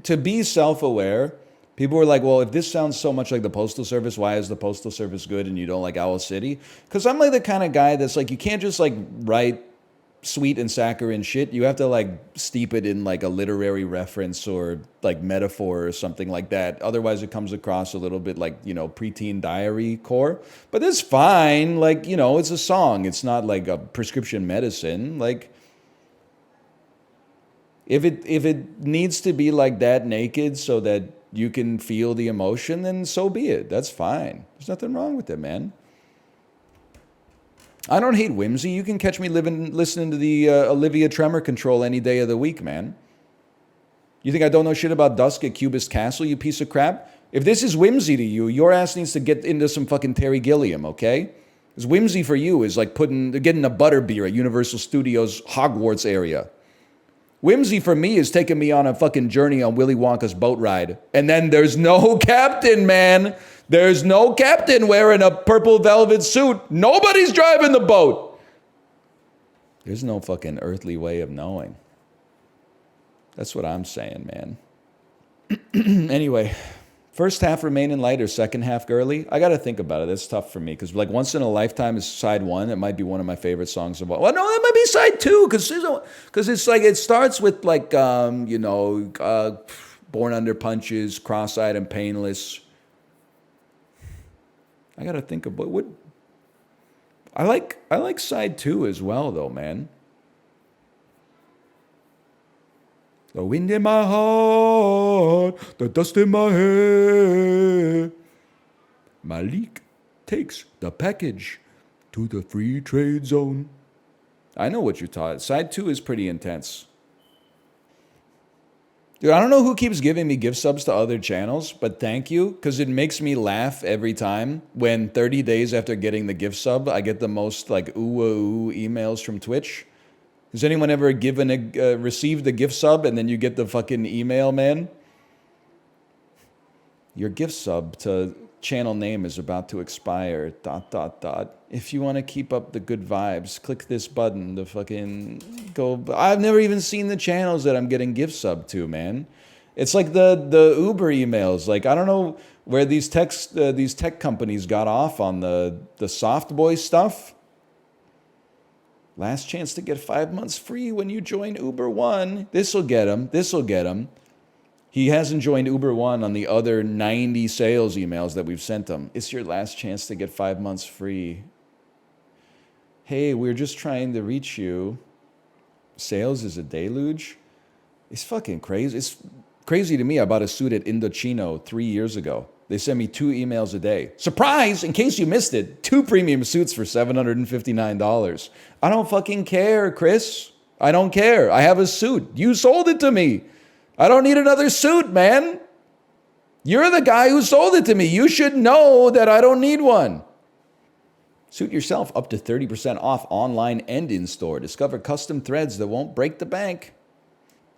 To be self-aware, people were like, well, if this sounds so much like the Postal Service, why is the Postal Service good and you don't like Owl City? Because I'm like the kind of guy that's like, you can't just like write sweet and saccharine shit. You have to like steep it in like a literary reference or like metaphor or something like that. Otherwise it comes across a little bit like, preteen diary core. But it's fine. Like, it's a song. It's not like a prescription medicine. Like, if it needs to be like that naked so that you can feel the emotion, then so be it. That's fine. There's nothing wrong with it, man. I don't hate whimsy. You can catch me listening to the Olivia Tremor Control any day of the week, man. You think I don't know shit about Dusk at Cubist Castle, you piece of crap? If this is whimsy to you, your ass needs to get into some fucking Terry Gilliam, okay? Because whimsy for you is like getting a butterbeer at Universal Studios Hogwarts area. Whimsy for me is taking me on a fucking journey on Willy Wonka's boat ride. And then there's no captain, man. There's no captain wearing a purple velvet suit. Nobody's driving the boat. There's no fucking earthly way of knowing. That's what I'm saying, man. Anyway, first half remaining light or second half girly? I got to think about it. That's tough for me because like Once in a Lifetime is side one. It might be one of my favorite songs of all. Well, no, that might be side two because it's like it starts with like Born Under Punches, Cross-Eyed and Painless. I got to think about what I like side two as well though, man. The wind in my heart, the dust in my hair. Malik takes the package to the free trade zone. I know what you taught. Side two is pretty intense. Dude, I don't know who keeps giving me gift subs to other channels, but thank you, because it makes me laugh every time when 30 days after getting the gift sub, I get the most like ooh emails from Twitch. Has anyone ever received a gift sub and then you get the fucking email, man? Your gift sub to channel name is about to expire, ... If you want to keep up the good vibes, click this button to fucking go. I've never even seen the channels that I'm getting gift sub to, man. It's like the Uber emails. Like, I don't know where these tech companies got off on the soft boy stuff. Last chance to get 5 months free when you join Uber One. This'll get him. He hasn't joined Uber One on the other 90 sales emails that we've sent him. It's your last chance to get 5 months free. Hey, we're just trying to reach you. Sales is a deluge. It's fucking crazy. It's crazy to me. I bought a suit at Indochino 3 years ago. They send me 2 emails a day. Surprise! In case you missed it, 2 premium suits for $759. I don't fucking care, Chris. I don't care. I have a suit. You sold it to me. I don't need another suit, man. You're the guy who sold it to me. You should know that I don't need one. Suit yourself up to 30% off online and in-store. Discover custom threads that won't break the bank.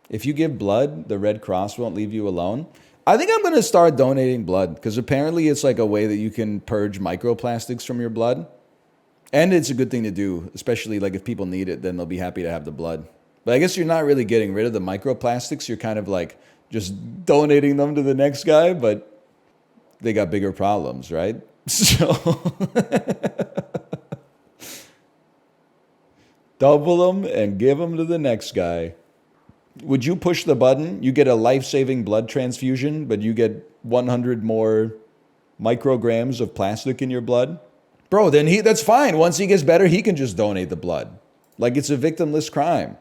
If you give blood, the Red Cross won't leave you alone. I think I'm going to start donating blood because apparently it's like a way that you can purge microplastics from your blood. And it's a good thing to do, especially like if people need it, then they'll be happy to have the blood. But I guess you're not really getting rid of the microplastics. You're kind of like just donating them to the next guy. But they got bigger problems, right? So double them and give them to the next guy. Would you push the button? You get a life-saving blood transfusion, but you get 100 more micrograms of plastic in your blood? Bro, then that's fine. Once he gets better, he can just donate the blood. Like, it's a victimless crime.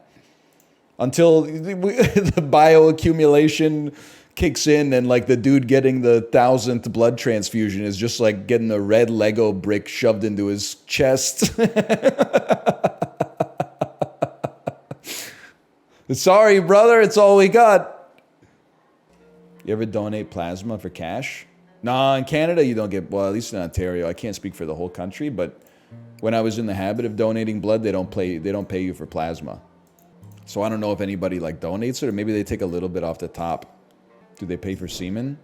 Until the bioaccumulation kicks in and, like, the dude getting the 1,000th blood transfusion is just like getting a red Lego brick shoved into his chest. Sorry, brother, it's all we got. You ever donate plasma for cash? Nah, in Canada you don't get, well, at least in Ontario, I can't speak for the whole country, but when I was in the habit of donating blood, they don't pay you for plasma. So I don't know if anybody like donates it, or maybe they take a little bit off the top. Do they pay for semen?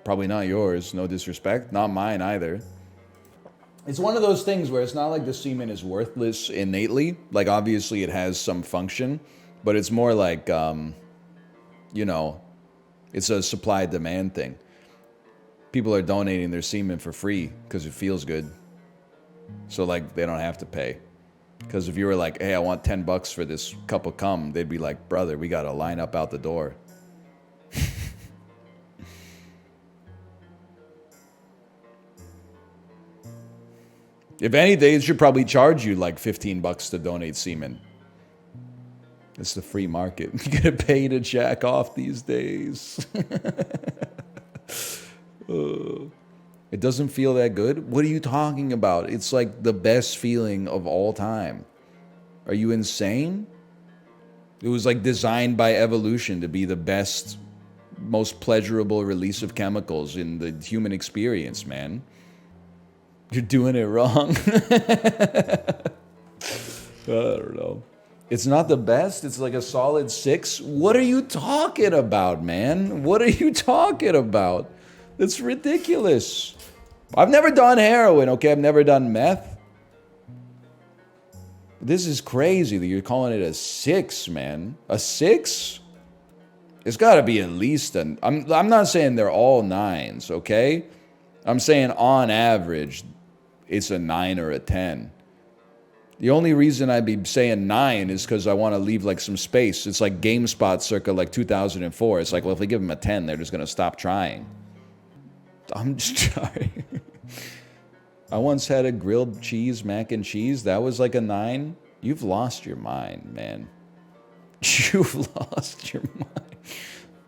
Probably not yours, no disrespect. Not mine either. It's one of those things where it's not like the semen is worthless innately. Like, obviously it has some function, but it's more like, you know, it's a supply-demand thing. People are donating their semen for free because it feels good. So, like, they don't have to pay. Because if you were like, hey, I want $10 for this cup of cum, they'd be like, brother, we got to line up out the door. If anything, it should probably charge you like $15 to donate semen. It's the free market. You gotta pay to jack off these days. It doesn't feel that good? What are you talking about? It's like the best feeling of all time. Are you insane? It was like designed by evolution to be the best, most pleasurable release of chemicals in the human experience, man. You're doing it wrong. I don't know. It's not the best. It's like a solid 6. What are you talking about, man? What are you talking about? It's ridiculous. I've never done heroin, okay? I've never done meth. This is crazy that you're calling it a 6, man. A 6? It's got to be at least an... I'm not saying they're all 9s, okay? I'm saying on average, it's a 9 or a 10. The only reason I'd be saying 9 is because I want to leave like some space. It's like GameSpot circa like 2004. It's like, well, if we give them a 10, they're just going to stop trying. I'm just sorry. I once had a grilled cheese mac and cheese. That was like a 9. You've lost your mind, man. You've lost your mind.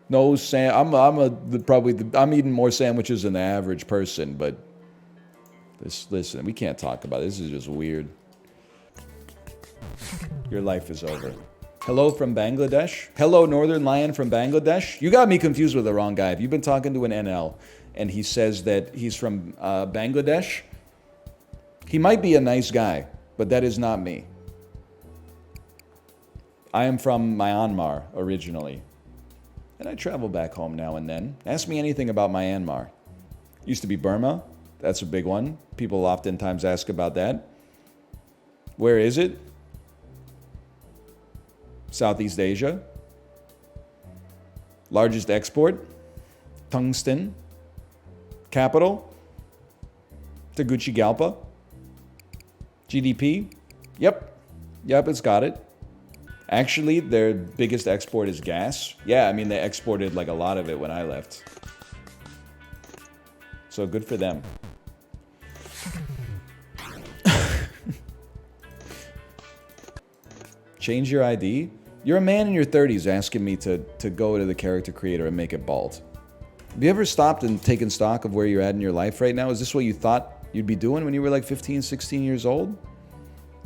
No, I'm eating more sandwiches than the average person, but listen, we can't talk about it. This is just weird. Your life is over. Hello from Bangladesh. Hello, northernlion from Bangladesh. You got me confused with the wrong guy. If you've been talking to an NL and he says that he's from Bangladesh, he might be a nice guy, but that is not me. I am from Myanmar originally, and I travel back home now and then. Ask me anything about Myanmar. Used to be Burma. That's a big one. People oftentimes ask about that. Where is it? Southeast Asia. Largest export? Tungsten. Capital? Tegucigalpa. GDP? Yep, it's got it. Actually, their biggest export is gas. Yeah, I mean, they exported like a lot of it when I left. So good for them. Change your ID? You're a man in your 30s asking me to go to the character creator and make it bald. Have you ever stopped and taken stock of where you're at in your life right now? Is this what you thought you'd be doing when you were like 15, 16 years old?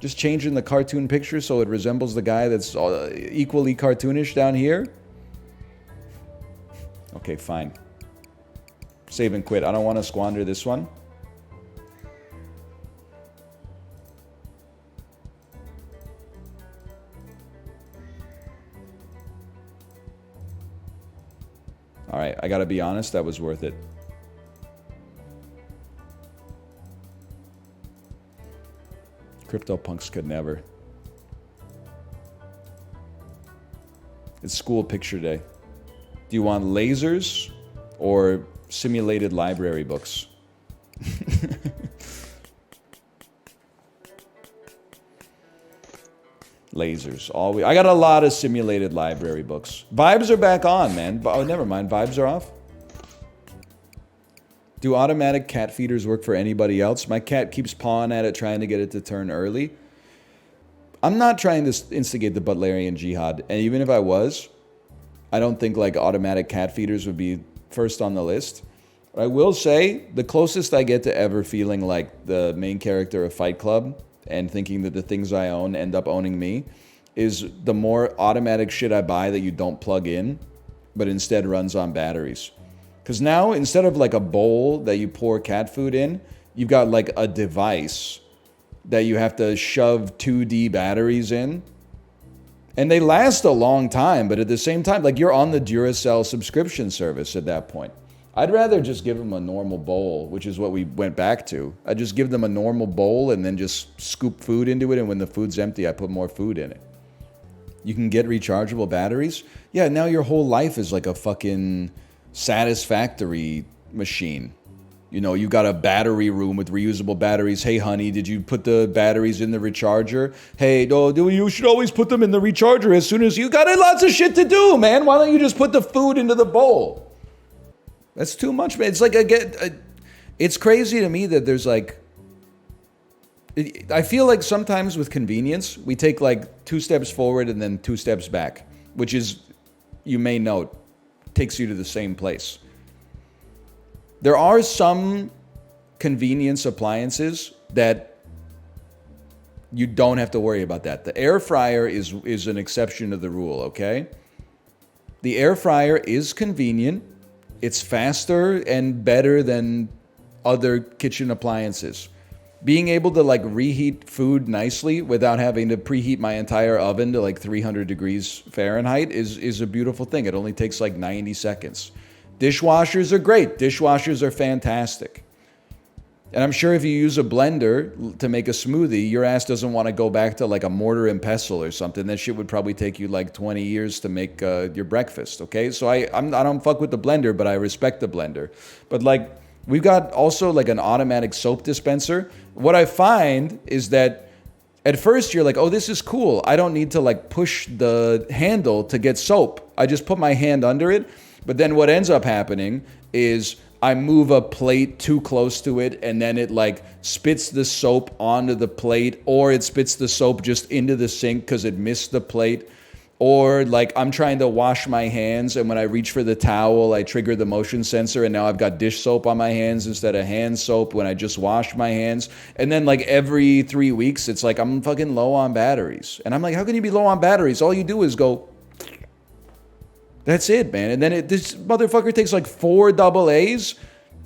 Just changing the cartoon picture so it resembles the guy that's equally cartoonish down here? Okay, fine. Save and quit. I don't want to squander this one. All right, I gotta be honest, that was worth it. CryptoPunks could never. It's school picture day. Do you want lasers or simulated library books. Lasers. Always. I got a lot of simulated library books. Vibes are back on, man. Oh, never mind. Vibes are off. Do automatic cat feeders work for anybody else? My cat keeps pawing at it, trying to get it to turn early. I'm not trying to instigate the Butlerian Jihad. And even if I was, I don't think like automatic cat feeders would be first on the list. I will say the closest I get to ever feeling like the main character of Fight Club and thinking that the things I own end up owning me is the more automatic shit I buy that you don't plug in, but instead runs on batteries. Because now, instead of like a bowl that you pour cat food in, you've got like a device that you have to shove 2D batteries in. And they last a long time, but at the same time, like you're on the Duracell subscription service at that point. I'd rather just give them a normal bowl, which is what we went back to. I just give them a normal bowl and then just scoop food into it, and when the food's empty, I put more food in it. You can get rechargeable batteries? Yeah, now your whole life is like a fucking Satisfactory machine. You know, you got a battery room with reusable batteries. Hey, honey, did you put the batteries in the recharger? Hey, no, you should always put them in the recharger as soon as you got lots of shit to do, man. Why don't you just put the food into the bowl? That's too much, man. It's like, it's crazy to me that there's like, I feel like sometimes with convenience, we take like 2 steps forward and then 2 steps back, which is, you may note, takes you to the same place. There are some convenience appliances that you don't have to worry about that. The air fryer is an exception to the rule, okay? The air fryer is convenient. It's faster and better than other kitchen appliances. Being able to like reheat food nicely without having to preheat my entire oven to like 300 degrees Fahrenheit is a beautiful thing. It only takes like 90 seconds. Dishwashers are great. Dishwashers are fantastic. And I'm sure if you use a blender to make a smoothie, your ass doesn't want to go back to like a mortar and pestle or something. That shit would probably take you like 20 years to make your breakfast, okay? So I don't fuck with the blender, but I respect the blender. But like, we've got also like an automatic soap dispenser. What I find is that at first you're like, oh, this is cool. I don't need to like push the handle to get soap. I just put my hand under it. But then what ends up happening is I move a plate too close to it, and then it like spits the soap onto the plate, or it spits the soap just into the sink because it missed the plate. Or like I'm trying to wash my hands, and when I reach for the towel, I trigger the motion sensor, and now I've got dish soap on my hands instead of hand soap when I just washed my hands. And then like every 3 weeks, it's like I'm fucking low on batteries. And I'm like, how can you be low on batteries? All you do is go... That's it, man. And then this motherfucker takes like 4 AA's,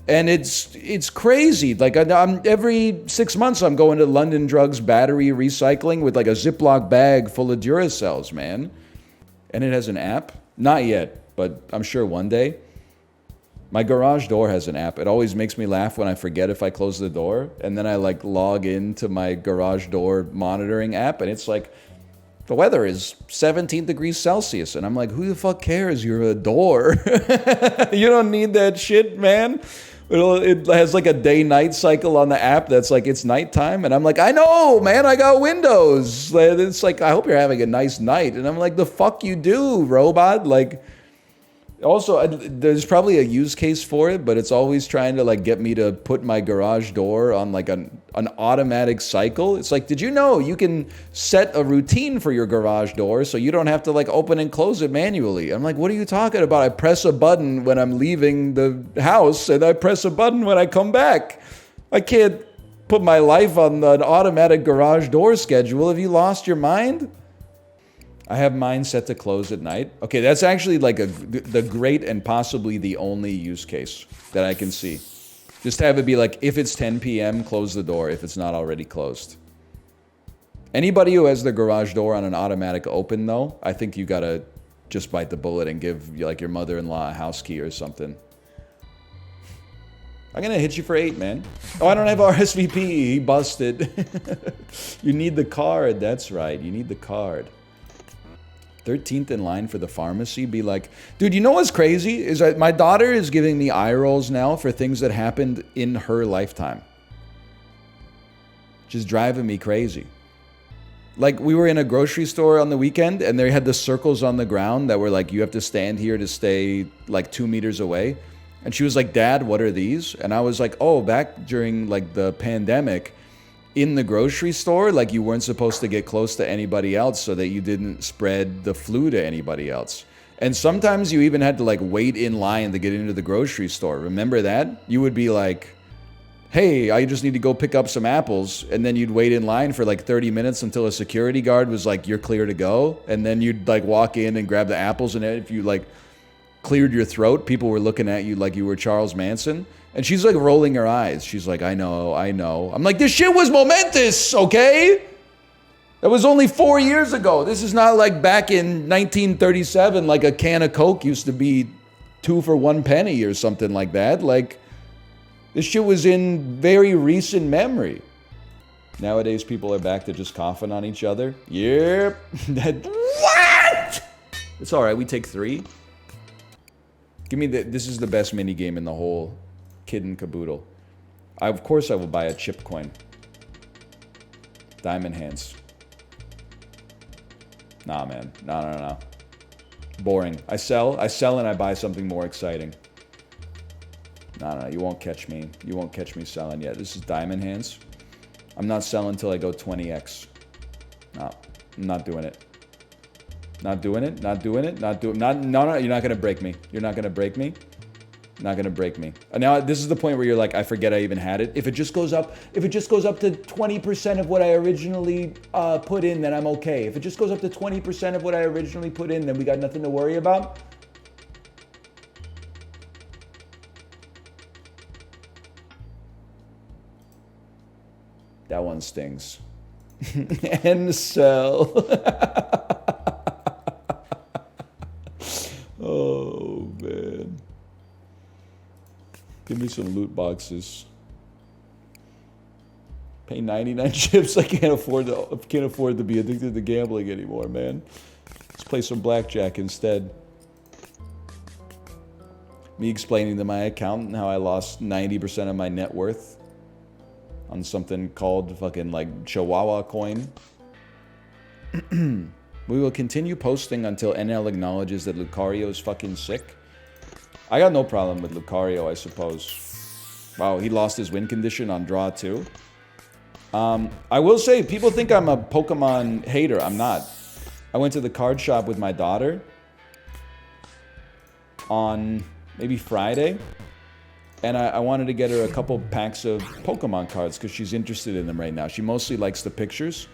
and it's crazy. Like I'm every 6 months, I'm going to London Drugs battery recycling with like a Ziploc bag full of Duracells, man. And it has an app? Not yet, but I'm sure one day. My garage door has an app. It always makes me laugh when I forget if I close the door, and then I like log into my garage door monitoring app, and it's like, the weather is 17 degrees Celsius. And I'm like, who the fuck cares? You're a door. You don't need that shit, man. It has like a day-night cycle on the app that's like, it's nighttime. And I'm like, I know, man, I got Windows. It's like, I hope you're having a nice night. And I'm like, the fuck you do, robot? Like, also, there's probably a use case for it, but it's always trying to like get me to put my garage door on like an automatic cycle. It's like, did you know you can set a routine for your garage door so you don't have to like open and close it manually? I'm like, what are you talking about? I press a button when I'm leaving the house, and I press a button when I come back. I can't put my life on an automatic garage door schedule. Have you lost your mind? I have mine set to close at night. Okay, that's actually like the great and possibly the only use case that I can see. Just have it be like, if it's 10 p.m., close the door if it's not already closed. Anybody who has their garage door on an automatic open, though, I think you gotta just bite the bullet and give like your mother-in-law a house key or something. I'm gonna hit you for 8, man. Oh, I don't have RSVP. He busted. You need the card. That's right. You need the card. 13th in line for the pharmacy, be like, dude, you know what's crazy? Is that my daughter is giving me eye rolls now for things that happened in her lifetime. Just driving me crazy. Like, we were in a grocery store on the weekend, and they had the circles on the ground that were like, you have to stand here to stay like 2 meters away. And she was like, Dad, what are these? And I was like, oh, back during like the pandemic, in the grocery store, like you weren't supposed to get close to anybody else so that you didn't spread the flu to anybody else. And sometimes you even had to like wait in line to get into the grocery store. Remember that? You would be like, hey, I just need to go pick up some apples. And then you'd wait in line for like 30 minutes until a security guard was like, you're clear to go. And then you'd like walk in and grab the apples. And if you like cleared your throat, people were looking at you like you were Charles Manson. And she's like rolling her eyes. She's like, I know. I'm like, this shit was momentous, okay? That was only 4 years ago. This is not like back in 1937, like a can of Coke used to be 2 for 1 penny or something like that. Like, this shit was in very recent memory. Nowadays, people are back to just coughing on each other. Yep. What? It's all right. We take 3. Give me this is the best mini game in the whole kid and caboodle. Of course I will buy a chip coin. Diamond hands. Nah, man. No. Boring. I sell and I buy something more exciting. No, you won't catch me. You won't catch me selling yet. This is diamond hands. I'm not selling until I go 20x. No, I'm not doing it. No, you're not gonna break me. You're not gonna break me. Not gonna break me. And now this is the point where you're like, I forget I even had it. If it just goes up to 20% of what I originally put in, then I'm okay. If it just goes up to 20% of what I originally put in, then we got nothing to worry about. That one stings. And sell. Oh man. Give me some loot boxes. Pay 99 chips. I can't afford to be addicted to gambling anymore, man. Let's play some blackjack instead. Me explaining to my accountant how I lost 90% of my net worth on something called fucking like Chihuahua coin. We will continue posting until NL acknowledges that Lucario is fucking sick. I got no problem with Lucario, I suppose. Wow, he lost his win condition on draw 2. I will say, people think I'm a Pokemon hater. I'm not. I went to the card shop with my daughter on maybe Friday. And I wanted to get her a couple packs of Pokemon cards because she's interested in them right now. She mostly likes the pictures.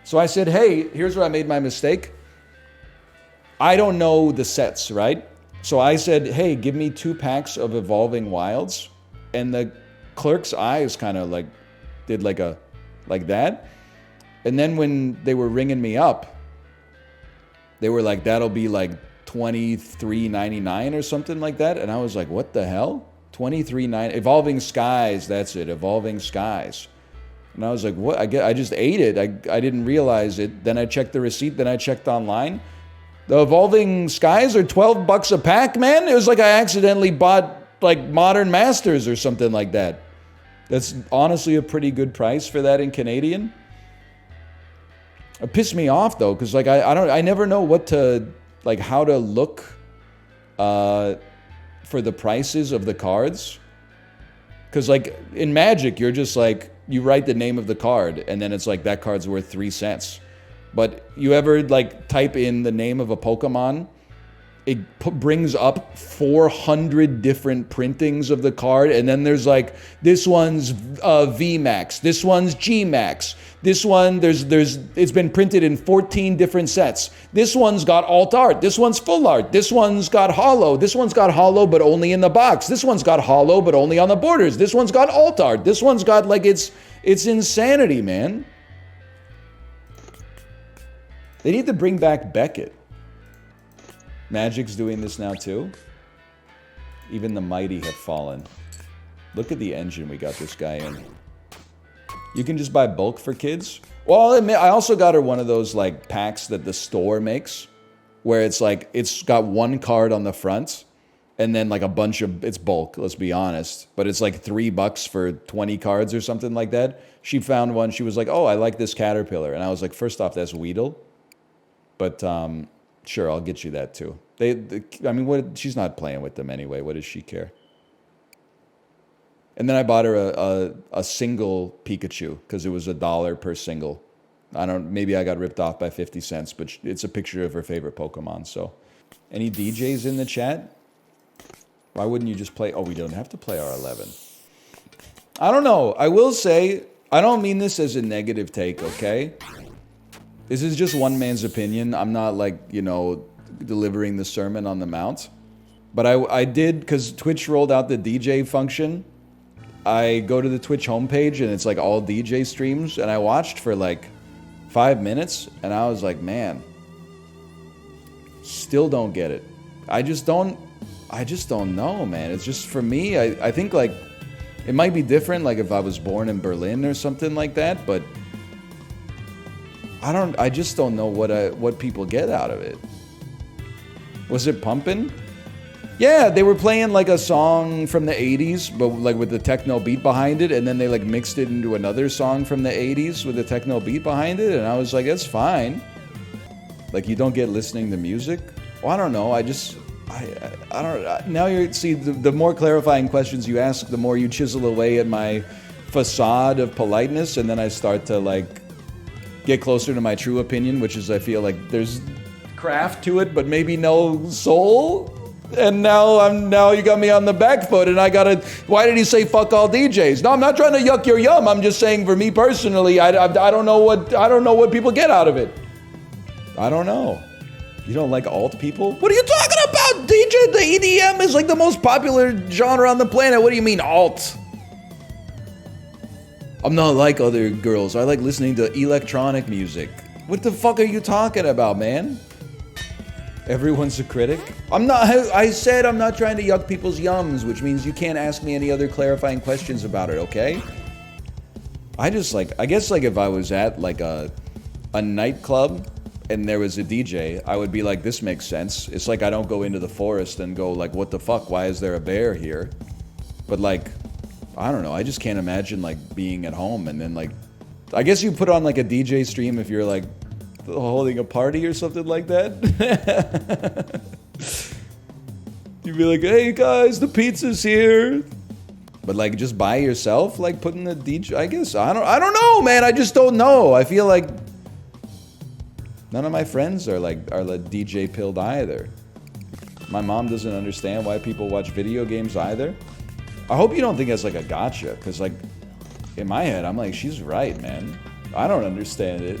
So I said, hey, here's where I made my mistake. I don't know the sets, right? So I said, hey, give me 2 packs of Evolving Wilds. And the clerk's eyes kind of like did like that. And then when they were ringing me up, they were like, that'll be like $23.99 or something like that. And I was like, what the hell? $23.99. Evolving Skies, that's it. Evolving Skies. And I was like, what? I just ate it. I didn't realize it. Then I checked the receipt. Then I checked online. The Evolving Skies are $12 a pack, man. It was like I accidentally bought like Modern Masters or something like that. That's honestly a pretty good price for that in Canadian. It pissed me off though, because like I never know what to like how to look for the prices of the cards. Because like in Magic, you're just like you write the name of the card and then it's like that card's worth 3 cents. But you ever like type in the name of a Pokemon, it brings up 400 different printings of the card, and then there's like this one's VMAX, this one's GMAX, this one it's been printed in 14 different sets. This one's got alt art, this one's full art, this one's got hollow, this one's got hollow but only in the box, this one's got hollow but only on the borders, this one's got alt art, this one's got like it's insanity, man. They need to bring back Beckett. Magic's doing this now too. Even the mighty have fallen. Look at the engine we got this guy in. You can just buy bulk for kids. Well, I also got her one of those like packs that the store makes. where it's like, it's got one card on the front and then like a bunch of, it's bulk, let's be honest, but it's like $3 for 20 cards or something like that. She found one. She was like, oh, I like this caterpillar. And I was like, first off, that's Weedle. But sure, I'll get you that too. I mean, what? She's not playing with them anyway. What does she care? And then I bought her a single Pikachu because it was $1 per single. Maybe I got ripped off by 50 cents, but it's a picture of her favorite Pokemon. So, any DJs in the chat? Why wouldn't you just play? Oh, we don't have to play R11. I don't know. I will say, I don't mean this as a negative take, okay? This is just one man's opinion. I'm not like, you know, delivering the Sermon on the Mount. But I did, because Twitch rolled out the DJ function. I go to the Twitch homepage and it's like all DJ streams. And I watched for like 5 minutes and I was like, man, still don't get it. I just don't know, man. It's just, for me, I think like, it might be different like if I was born in Berlin or something like that, but I just don't know what people get out of it. Was it pumping? Yeah, they were playing like a song from the 80s, but like with the techno beat behind it, and then they like mixed it into another song from the 80s with the techno beat behind it, and I was like, that's fine. Like, you don't get listening to music? Well, I don't know, I don't, now the more clarifying questions you ask, the more you chisel away at my facade of politeness, and then I start to like get closer to my true opinion, which is I feel like there's craft to it, but maybe no soul. And now you got me on the back foot, and why did he say fuck all DJs? No, I'm not trying to yuck your yum. I'm just saying, for me personally, I don't know what people get out of it. I don't know. You don't like alt people? What are you talking about? DJ, the EDM is like the most popular genre on the planet. What do you mean alt? I'm not like other girls. I like listening to electronic music. What the fuck are you talking about, man? Everyone's a critic? I said I'm not trying to yuck people's yums, which means you can't ask me any other clarifying questions about it, okay? I guess like if I was at like a nightclub and there was a DJ, I would be like, this makes sense. It's like I don't go into the forest and go like, what the fuck, why is there a bear here? But like, I don't know, I just can't imagine like being at home and then like, I guess you put on like a DJ stream if you're like holding a party or something like that. You'd be like, hey guys, the pizza's here. But like just by yourself, like putting the DJ, I guess, I don't know, man, I just don't know. I feel like none of my friends are DJ pilled either. My mom doesn't understand why people watch video games either. I hope you don't think that's like a gotcha, because like in my head, I'm like, she's right, man. I don't understand it.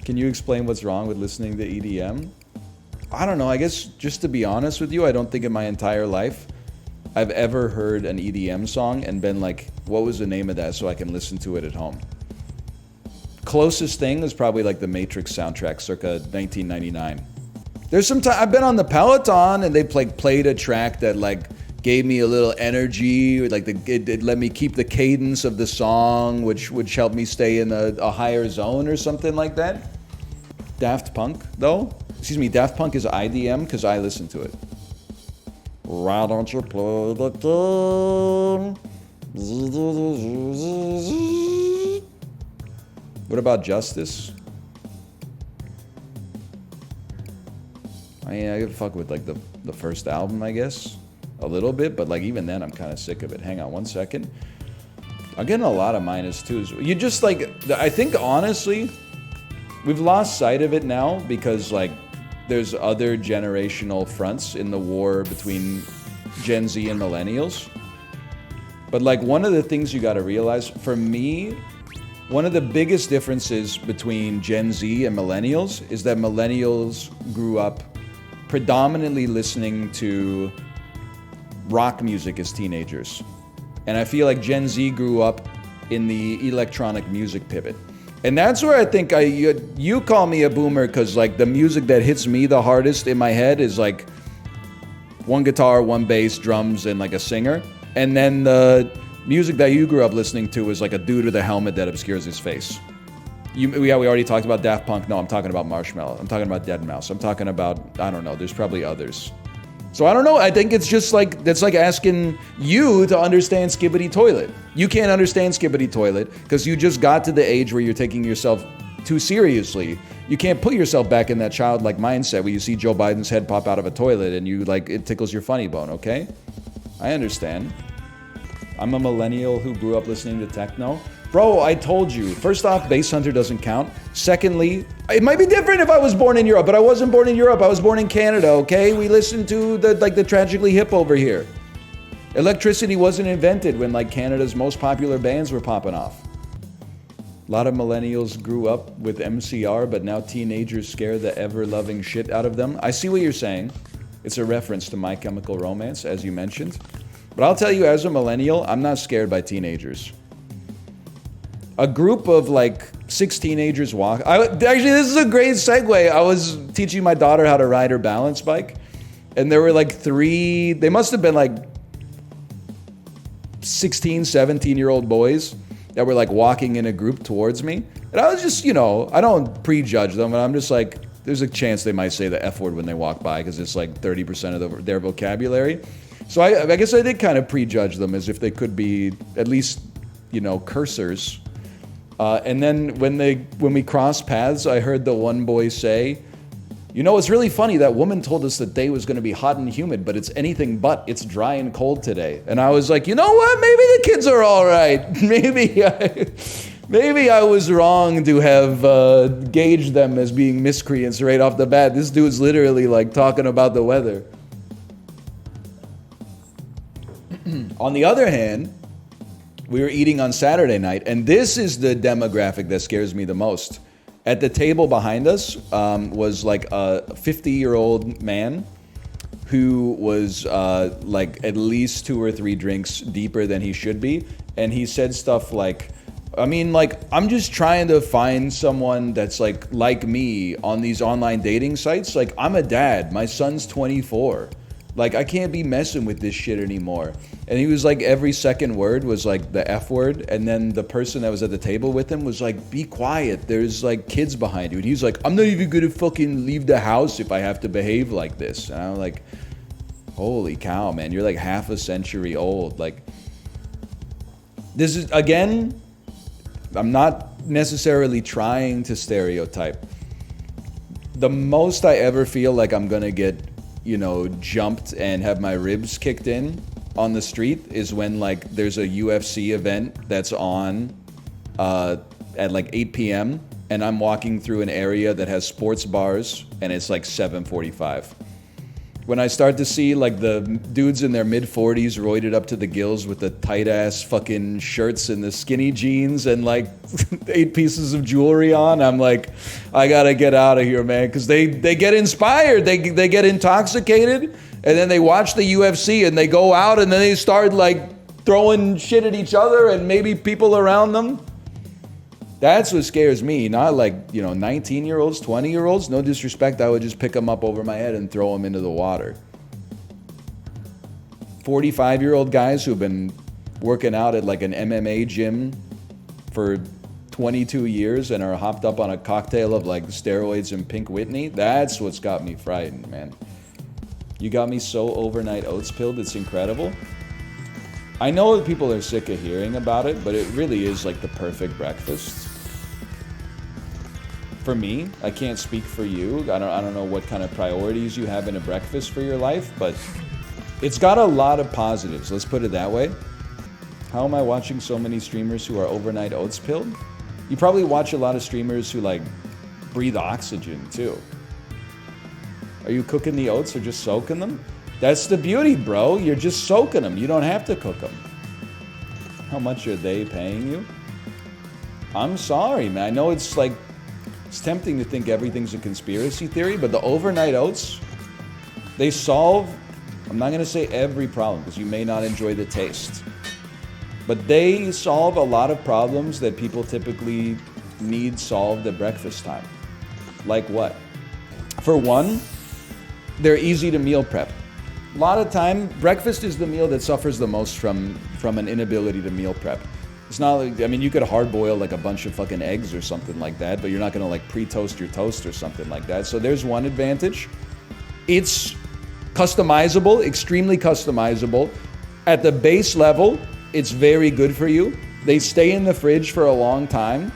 Can you explain what's wrong with listening to EDM? I don't know, I guess just to be honest with you, I don't think in my entire life I've ever heard an EDM song and been like, what was the name of that so I can listen to it at home? Closest thing is probably like the Matrix soundtrack circa 1999. There's some time, I've been on the Peloton and they played a track that like gave me a little energy, like it let me keep the cadence of the song, which helped me stay in a higher zone or something like that. Daft Punk, though? Excuse me, Daft Punk is IDM because I listen to it. Why don't you play the game? What about Justice? I mean, I could fuck with like the first album, I guess. A little bit, but like even then I'm kind of sick of it. Hang on one second. I'm getting a lot of -2s. You just like, I think honestly, we've lost sight of it now because like there's other generational fronts in the war between Gen Z and millennials. But like one of the things you gotta realize, for me, one of the biggest differences between Gen Z and millennials is that millennials grew up predominantly listening to rock music as teenagers. And I feel like Gen Z grew up in the electronic music pivot. And that's where I think you call me a boomer because like the music that hits me the hardest in my head is like one guitar, one bass, drums, and like a singer. And then the music that you grew up listening to is like a dude with a helmet that obscures his face. Yeah, we already talked about Daft Punk. No, I'm talking about Marshmello. I'm talking about deadmau5. I'm talking about, I don't know, there's probably others. So I don't know, I think it's just like, that's like asking you to understand Skibidi Toilet. You can't understand Skibidi Toilet because you just got to the age where you're taking yourself too seriously. You can't put yourself back in that childlike mindset where you see Joe Biden's head pop out of a toilet and you like, it tickles your funny bone, okay? I understand. I'm a millennial who grew up listening to techno. Bro, I told you. First off, Bass Hunter doesn't count. Secondly, it might be different if I was born in Europe, but I wasn't born in Europe. I was born in Canada, okay? We listened to the Tragically Hip over here. Electricity wasn't invented when like Canada's most popular bands were popping off. A lot of millennials grew up with MCR, but now teenagers scare the ever-loving shit out of them. I see what you're saying. It's a reference to My Chemical Romance, as you mentioned. But I'll tell you, as a millennial, I'm not scared by teenagers. A group of like 6 teenagers actually, this is a great segue. I was teaching my daughter how to ride her balance bike, and there were like 3, they must have been like 16, 17-year-old boys that were like walking in a group towards me. And I was just, you know, I don't prejudge them, but I'm just like, there's a chance they might say the F word when they walk by because it's like 30% of their vocabulary. So I guess I did kind of prejudge them as if they could be at least, you know, cursors. And then when we crossed paths, I heard the one boy say, you know, it's really funny, that woman told us the day was going to be hot and humid, but it's anything but. It's dry and cold today. And I was like, you know what? Maybe the kids are all right. Maybe I was wrong to have gauged them as being miscreants right off the bat. This dude's literally like talking about the weather. On the other hand, we were eating on Saturday night, and this is the demographic that scares me the most. At the table behind us was like a 50-year-old man who was like at least 2 or 3 drinks deeper than he should be. And he said stuff like, I mean, like, I'm just trying to find someone that's like me on these online dating sites. Like, I'm a dad. My son's 24. Like, I can't be messing with this shit anymore. And he was like, every second word was like the F word. And then the person that was at the table with him was like, be quiet. There's like kids behind you. And he's like, I'm not even gonna fucking leave the house if I have to behave like this. And I'm like, holy cow, man. You're like half a century old. Like, this is, again, I'm not necessarily trying to stereotype. The most I ever feel like I'm gonna get, you know, jumped and have my ribs kicked in on the street is when like there's a UFC event that's on at like 8 p.m. and I'm walking through an area that has sports bars and it's like 7:45. When I start to see like the dudes in their mid-40s roided up to the gills with the tight-ass fucking shirts and the skinny jeans and like 8 pieces of jewelry on, I'm like, I gotta get out of here, man, because they get inspired, they get intoxicated, and then they watch the UFC and they go out and then they start like throwing shit at each other and maybe people around them. That's what scares me, not like, you know, 19-year-olds, 20-year-olds. No disrespect, I would just pick them up over my head and throw them into the water. 45-year-old guys who've been working out at like an MMA gym for 22 years and are hopped up on a cocktail of like steroids and Pink Whitney. That's what's got me frightened, man. You got me so overnight oats pilled, it's incredible. I know that people are sick of hearing about it, but it really is like the perfect breakfast. For me, I can't speak for you. I don't know what kind of priorities you have in a breakfast for your life, but it's got a lot of positives. Let's put it that way. How am I watching so many streamers who are overnight oats pilled? You probably watch a lot of streamers who like breathe oxygen too. Are you cooking the oats or just soaking them? That's the beauty, bro. You're just soaking them. You don't have to cook them. How much are they paying you? I'm sorry, man. I know it's like, it's tempting to think everything's a conspiracy theory, but the overnight oats, they solve, I'm not going to say every problem because you may not enjoy the taste, but they solve a lot of problems that people typically need solved at breakfast time. Like what? For one, they're easy to meal prep. A lot of time, breakfast is the meal that suffers the most from an inability to meal prep. It's not like, I mean, you could hard boil like a bunch of fucking eggs or something like that, but you're not gonna like pre-toast your toast or something like that. So there's one advantage. It's customizable, extremely customizable. At the base level, it's very good for you. They stay in the fridge for a long time.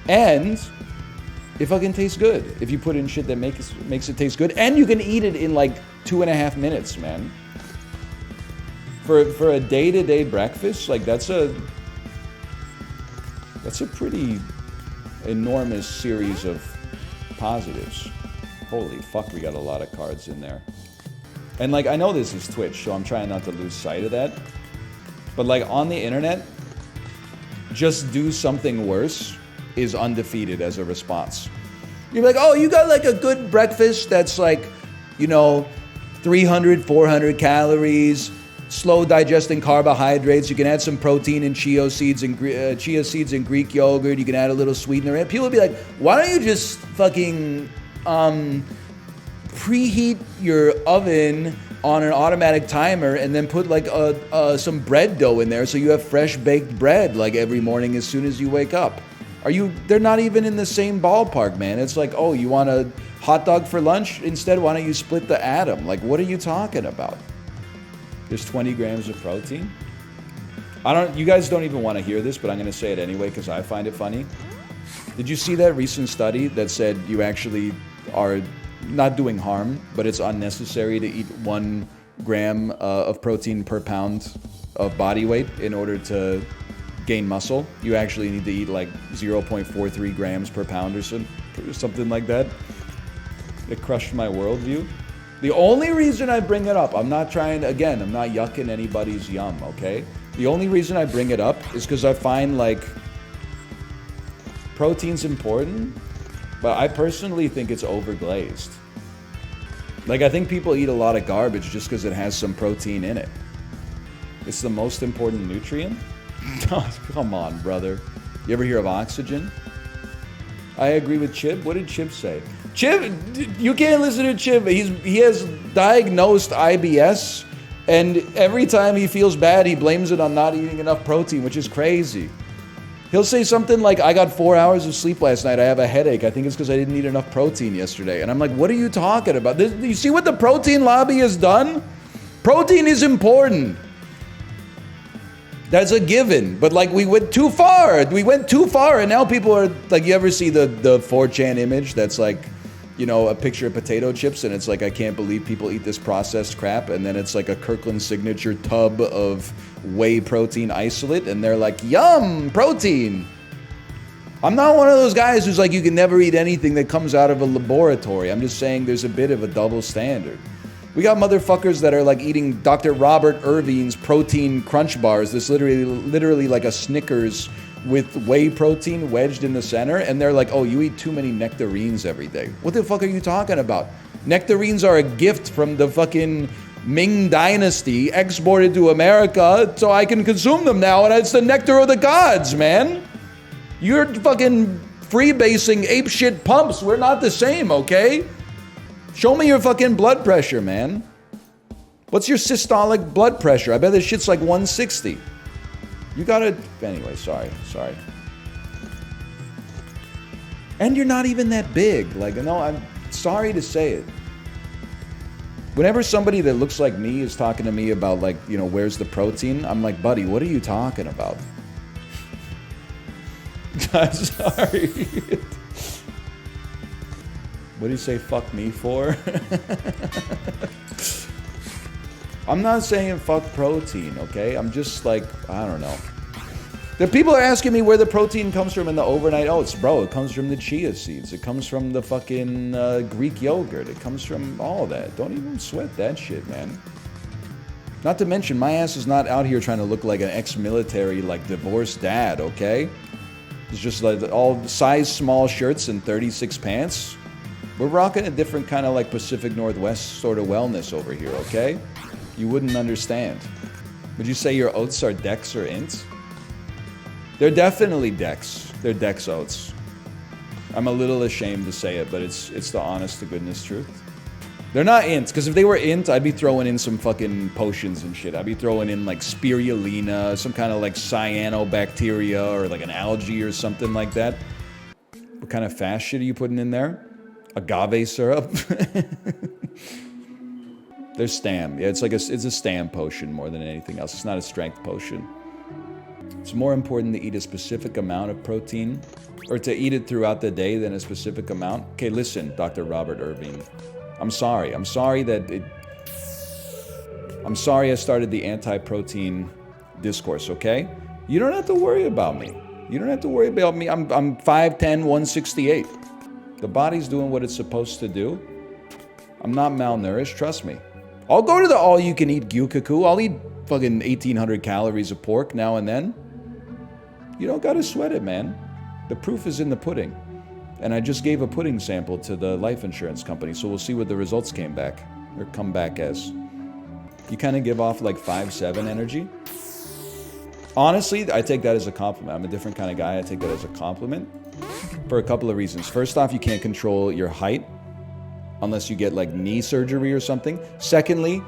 And it fucking tastes good if you put in shit that makes it taste good. And you can eat it in like 2.5 minutes, man. For a day-to-day breakfast, like that's a pretty enormous series of positives. Holy fuck, we got a lot of cards in there. And like, I know this is Twitch, so I'm trying not to lose sight of that. But like on the internet, just do something worse is undefeated as a response. You're like, oh, you got like a good breakfast that's like, you know, 300, 400 calories, slow digesting carbohydrates. You can add some protein and chia seeds and Greek yogurt. You can add a little sweetener. People would be like, why don't you just fucking preheat your oven on an automatic timer and then put like some bread dough in there so you have fresh baked bread like every morning as soon as you wake up. They're not even in the same ballpark, man. It's like, oh, you want a hot dog for lunch? Instead, why don't you split the atom? Like, what are you talking about? There's 20 grams of protein. You guys don't even want to hear this, but I'm going to say it anyway because I find it funny. Did you see that recent study that said you actually are not doing harm, but it's unnecessary to eat 1 gram of protein per pound of body weight in order to gain muscle? You actually need to eat like 0.43 grams per pound or something like that. It crushed my worldview. The only reason I bring it up, I'm not yucking anybody's yum, okay? The only reason I bring it up is because I find like protein's important, but I personally think it's overglazed. Like, I think people eat a lot of garbage just because it has some protein in it. It's the most important nutrient? Come on, brother. You ever hear of oxygen? I agree with Chib. What did Chib say? Chib, you can't listen to Chib. He has diagnosed IBS, and every time he feels bad, he blames it on not eating enough protein, which is crazy. He'll say something like, I got 4 hours of sleep last night. I have a headache. I think it's because I didn't eat enough protein yesterday. And I'm like, what are you talking about? You see what the protein lobby has done? Protein is important. That's a given. But like, we went too far. We went too far. And now people are like, you ever see the 4chan image that's like, you know, a picture of potato chips, and it's like, I can't believe people eat this processed crap, and then it's like a Kirkland signature tub of whey protein isolate, and they're like, yum, protein. I'm not one of those guys who's like, you can never eat anything that comes out of a laboratory. I'm just saying there's a bit of a double standard. We got motherfuckers that are like eating Dr. Robert Irving's protein crunch bars. This literally like a Snickers with whey protein wedged in the center, and they're like, oh, you eat too many nectarines every day. What the fuck are you talking about? Nectarines are a gift from the fucking Ming Dynasty, exported to America so I can consume them now, and it's the nectar of the gods, man. You're fucking freebasing apeshit pumps. We're not the same, okay? Show me your fucking blood pressure, man. What's your systolic blood pressure? I bet this shit's like 160. You gotta... Anyway, sorry. And you're not even that big. Like, no, I'm sorry to say it. Whenever somebody that looks like me is talking to me about, like, you know, where's the protein? I'm like, buddy, what are you talking about? I'm sorry. What do you say fuck me for? I'm not saying fuck protein, okay? I'm just like, I don't know. The people are asking me where the protein comes from in the overnight oats. Bro, it comes from the chia seeds. It comes from the fucking Greek yogurt. It comes from all that. Don't even sweat that shit, man. Not to mention, my ass is not out here trying to look like an ex-military, like, divorced dad, okay? It's just like all size small shirts and 36 pants. We're rocking a different kind of like Pacific Northwest sort of wellness over here, okay? You wouldn't understand. Would you say your oats are Dex or Ints? They're definitely Dex. They're Dex oats. I'm a little ashamed to say it, but it's the honest to goodness truth. They're not ints, because if they were int, I'd be throwing in some fucking potions and shit. I'd be throwing in like spirulina, some kind of like cyanobacteria or like an algae or something like that. What kind of fast shit are you putting in there? Agave syrup? There's stam. Yeah, it's a stam potion more than anything else. It's not a strength potion. It's more important to eat a specific amount of protein, or to eat it throughout the day than a specific amount. Okay, listen, Dr. Robert Irving. I'm sorry. I'm sorry I started the anti-protein discourse, okay? You don't have to worry about me. You don't have to worry about me. I'm 5'10", 168. The body's doing what it's supposed to do. I'm not malnourished, trust me. I'll go to the all-you-can-eat gyukaku. I'll eat fucking 1,800 calories of pork now and then. You don't gotta sweat it, man. The proof is in the pudding. And I just gave a pudding sample to the life insurance company, so we'll see what the results come back as. You kind of give off like 5'7" energy. Honestly, I take that as a compliment. I'm a different kind of guy. I take that as a compliment for a couple of reasons. First off, you can't control your height unless you get like knee surgery or something. Secondly,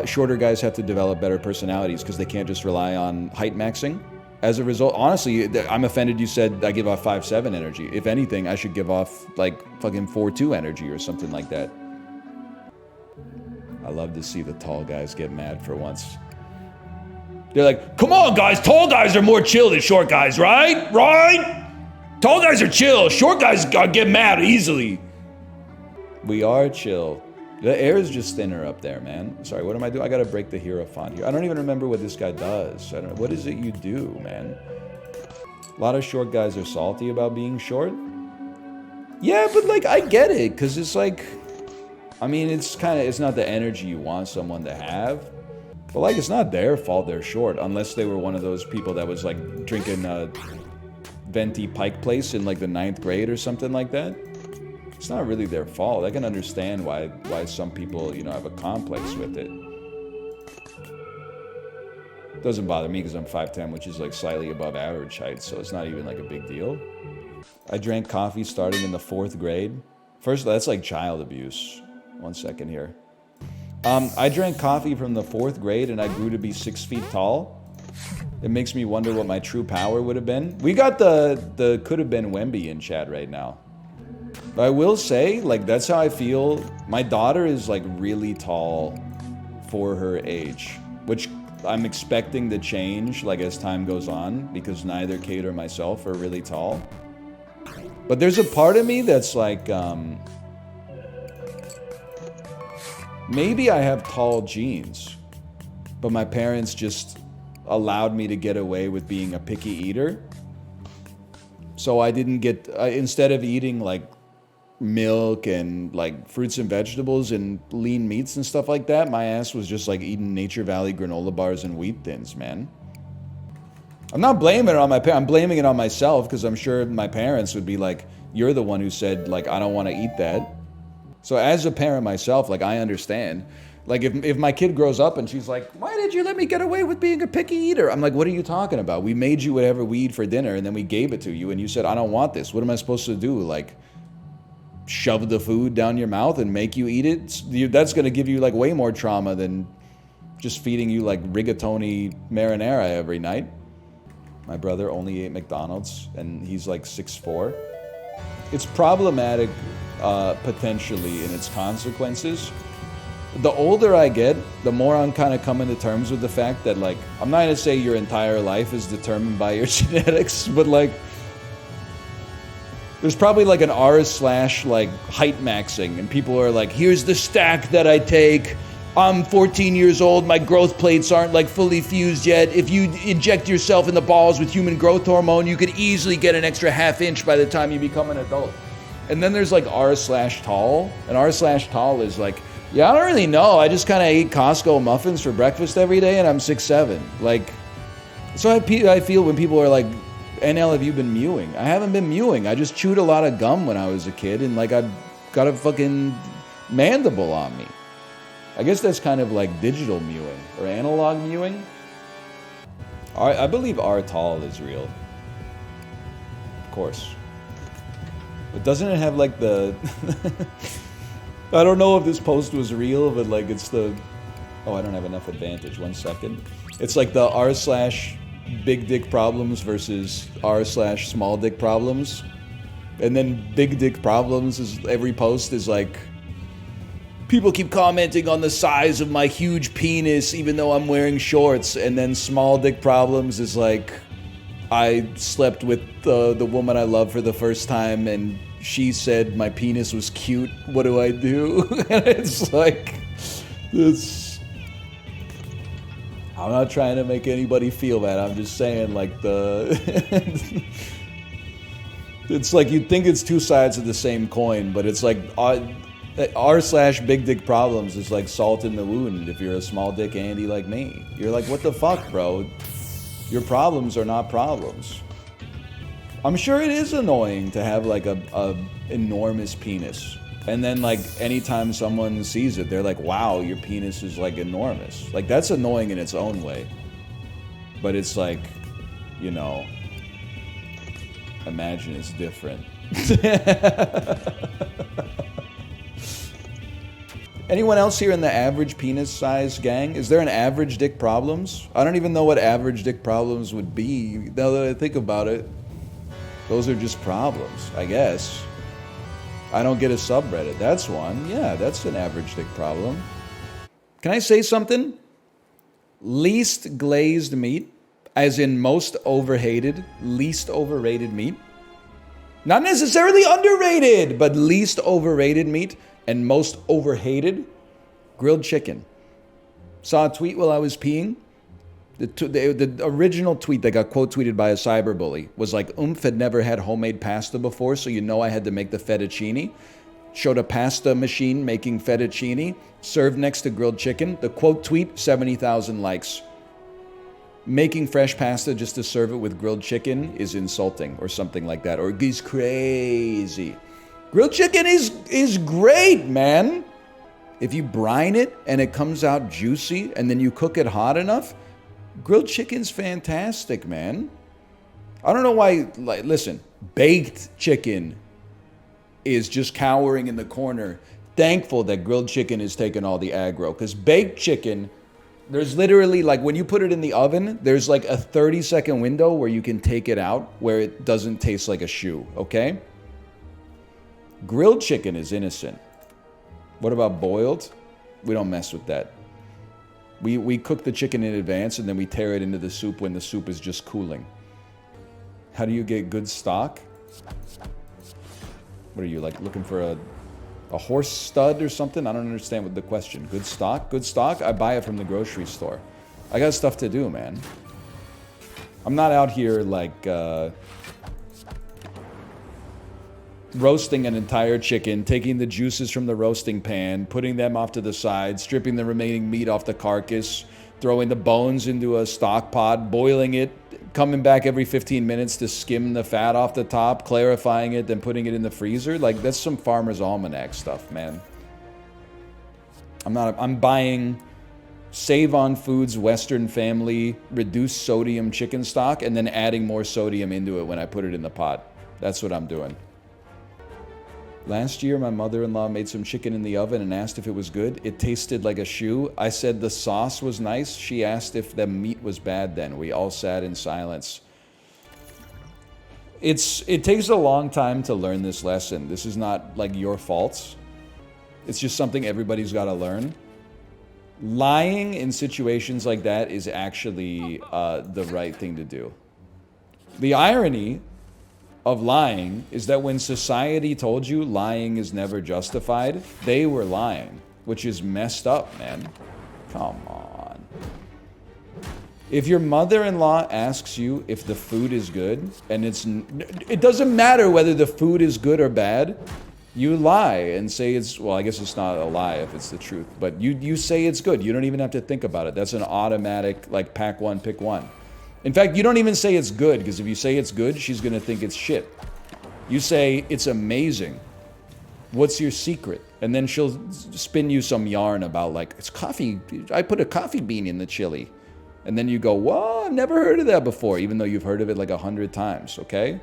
shorter guys have to develop better personalities because they can't just rely on height maxing. As a result, honestly, I'm offended you said I give off 5'7" energy. If anything, I should give off like fucking 4'2" energy or something like that. I love to see the tall guys get mad for once. They're like, come on guys, tall guys are more chill than short guys, right? Right? Tall guys are chill, short guys get mad easily. We are chill. The air is just thinner up there, man. Sorry, what am I doing? I gotta break the hero font here. I don't even remember what this guy does. What is it you do, man? A lot of short guys are salty about being short. Yeah, but like, I get it, because it's like, I mean, it's not the energy you want someone to have. But like, it's not their fault they're short, unless they were one of those people that was like drinking venti Pike Place in like the 9th grade or something like that. It's not really their fault. I can understand why some people, you know, have a complex with it. Doesn't bother me because I'm 5'10", which is like slightly above average height, so it's not even like a big deal. I drank coffee starting in the 4th grade. First, that's like child abuse. 1 second here. I drank coffee from the 4th grade and I grew to be 6 feet tall. It makes me wonder what my true power would have been. We got the could have been Wemby in chat right now. But I will say, like, that's how I feel. My daughter is, like, really tall for her age, which I'm expecting to change, like, as time goes on, because neither Kate or myself are really tall. But there's a part of me that's like, maybe I have tall genes, but my parents just allowed me to get away with being a picky eater. So I didn't get, instead of eating, like, milk and like fruits and vegetables and lean meats and stuff like that, my ass was just like eating Nature Valley granola bars and wheat thins, man. I'm not blaming it on my parents. I'm blaming it on myself because I'm sure my parents would be like, you're the one who said, like, I don't want to eat that. So as a parent myself, like, I understand. Like, if my kid grows up and she's like, why did you let me get away with being a picky eater? I'm like, what are you talking about? We made you whatever we eat for dinner and then we gave it to you and you said, I don't want this. What am I supposed to do? Like, shove the food down your mouth and make you eat it? That's going to give you like way more trauma than just feeding you like rigatoni marinara every night. My brother only ate McDonald's and he's like 6'4". It's problematic potentially in its consequences. The older I get, the more I'm kind of coming to terms with the fact that, like, I'm not going to say your entire life is determined by your genetics, but like, there's probably like an r/like height maxing, and people are like, here's the stack that I take. I'm 14 years old, my growth plates aren't like fully fused yet. If you inject yourself in the balls with human growth hormone, you could easily get an extra ½ inch by the time you become an adult. And then there's like r/tall, and r/tall is like, yeah, I don't really know. I just kind of eat Costco muffins for breakfast every day, and I'm 6'7". Like, so I feel when people are like, NL, have you been mewing? I haven't been mewing. I just chewed a lot of gum when I was a kid, and like, I've got a fucking mandible on me. I guess that's kind of like digital mewing or analog mewing. I believe r/tall is real. Of course. But doesn't it have like the I don't know if this post was real, but like it's the... Oh, I don't have enough advantage. 1 second. It's like the r slash big dick problems versus r slash small dick problems. And then big dick problems is every post is like... People keep commenting on the size of my huge penis even though I'm wearing shorts. And then small dick problems is like... I slept with the woman I love for the first time and she said my penis was cute. What do I do? And it's like... I'm not trying to make anybody feel bad. I'm just saying, like, it's like you'd think it's two sides of the same coin, but it's like r slash big dick problems is like salt in the wound if you're a small dick Andy like me. You're like, what the fuck, bro? Your problems are not problems. I'm sure it is annoying to have like a enormous penis. And then like anytime someone sees it, they're like, wow, your penis is like enormous. Like that's annoying in its own way. But it's like, you know, imagine it's different. Anyone else here in the average penis size gang? Is there an average dick problems? I don't even know what average dick problems would be. Now that I think about it, those are just problems, I guess. I don't get a subreddit. That's one. Yeah, that's an average dick problem. Can I say something? Least glazed meat, as in most overhated, least overrated meat. Not necessarily underrated, but least overrated meat and most overhated, grilled chicken. Saw a tweet while I was peeing. The original tweet that got quote tweeted by a cyberbully was like, had never had homemade pasta before, so you know I had to make the fettuccine. Showed a pasta machine making fettuccine, served next to grilled chicken. The quote tweet, 70,000 likes. Making fresh pasta just to serve it with grilled chicken is insulting, or something like that, or is crazy. Grilled chicken is great, man. If you brine it and it comes out juicy and then you cook it hot enough, grilled chicken's fantastic, man. I don't know why, like, listen, baked chicken is just cowering in the corner, thankful that grilled chicken is taking all the aggro. Because baked chicken, there's literally, like, when you put it in the oven, there's like a 30-second window where you can take it out where it doesn't taste like a shoe, okay? Grilled chicken is innocent. What about boiled? We don't mess with that. We cook the chicken in advance and then we tear it into the soup when the soup is just cooling. How do you get good stock? What are you, like, looking for a horse stud or something? I don't understand what the question. Good stock? Good stock? I buy it from the grocery store. I got stuff to do, man. I'm not out here, like, roasting an entire chicken, taking the juices from the roasting pan, putting them off to the side, stripping the remaining meat off the carcass, throwing the bones into a stock pot, boiling it, coming back every 15 minutes to skim the fat off the top, clarifying it, then putting it in the freezer. Like, that's some Farmer's Almanac stuff, man. I'm buying Save on Foods Western Family reduced sodium chicken stock and then adding more sodium into it when I put it in the pot. That's what I'm doing. Last year, my mother-in-law made some chicken in the oven and asked if it was good. It tasted like a shoe. I said the sauce was nice. She asked if the meat was bad then. We all sat in silence. It takes a long time to learn this lesson. This is not like your fault. It's just something everybody's got to learn. Lying in situations like that is actually the right thing to do. The irony of lying is that when society told you lying is never justified, they were lying, which is messed up, man. Come on. If your mother-in-law asks you if the food is good, and it doesn't matter whether the food is good or bad, you lie and say it's, well, I guess it's not a lie if it's the truth, but you say it's good. You don't even have to think about it. That's an automatic, like, pack one, pick one. In fact, you don't even say it's good, because if you say it's good, she's going to think it's shit. You say, it's amazing. What's your secret? And then she'll spin you some yarn about, like, it's coffee. I put a coffee bean in the chili. And then you go, whoa, I've never heard of that before, even though you've heard of it like 100 times, okay?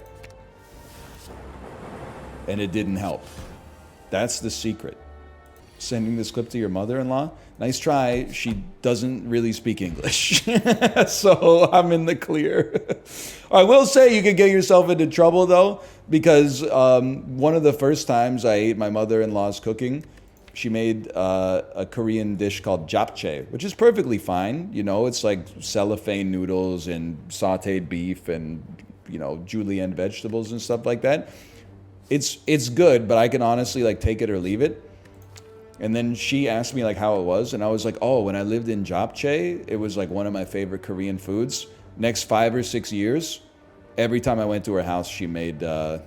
And it didn't help. That's the secret. Sending this clip to your mother-in-law. Nice try. She doesn't really speak English. So I'm in the clear. I will say you could get yourself into trouble, though, because one of the first times I ate my mother-in-law's cooking, she made a Korean dish called Japchae, which is perfectly fine. You know, it's like cellophane noodles and sauteed beef and, you know, julienne vegetables and stuff like that. It's good, but I can honestly like take it or leave it. And then she asked me like how it was, and I was like, oh, when I lived in Japchae, it was like one of my favorite Korean foods. Next 5 or 6 years, every time I went to her house, she made Japchae.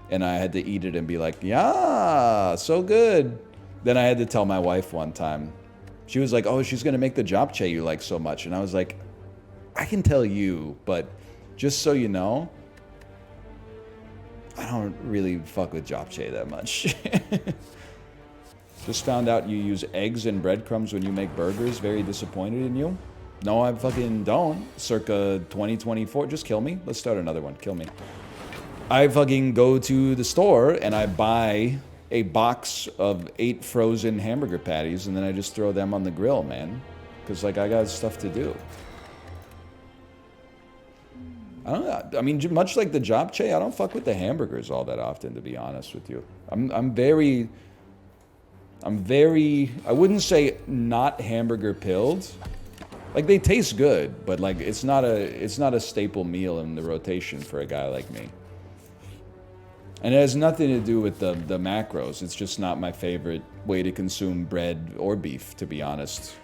And I had to eat it and be like, yeah, so good. Then I had to tell my wife one time. She was like, oh, she's going to make the Japchae you like so much. And I was like, I can tell you, but just so you know, I don't really fuck with Japchae that much. Just found out you use eggs and breadcrumbs when you make burgers. Very disappointed in you. No, I fucking don't. Circa 2024. Just kill me. Let's start another one. Kill me. I fucking go to the store and I buy a box of 8 frozen hamburger patties and then I just throw them on the grill, man. Because, like, I got stuff to do. I don't know. I mean, much like the Japchae, I don't fuck with the hamburgers all that often, to be honest with you. I'm very, I wouldn't say not hamburger pilled. Like, they taste good, but like it's not a staple meal in the rotation for a guy like me. And it has nothing to do with the macros. It's just not my favorite way to consume bread or beef, to be honest.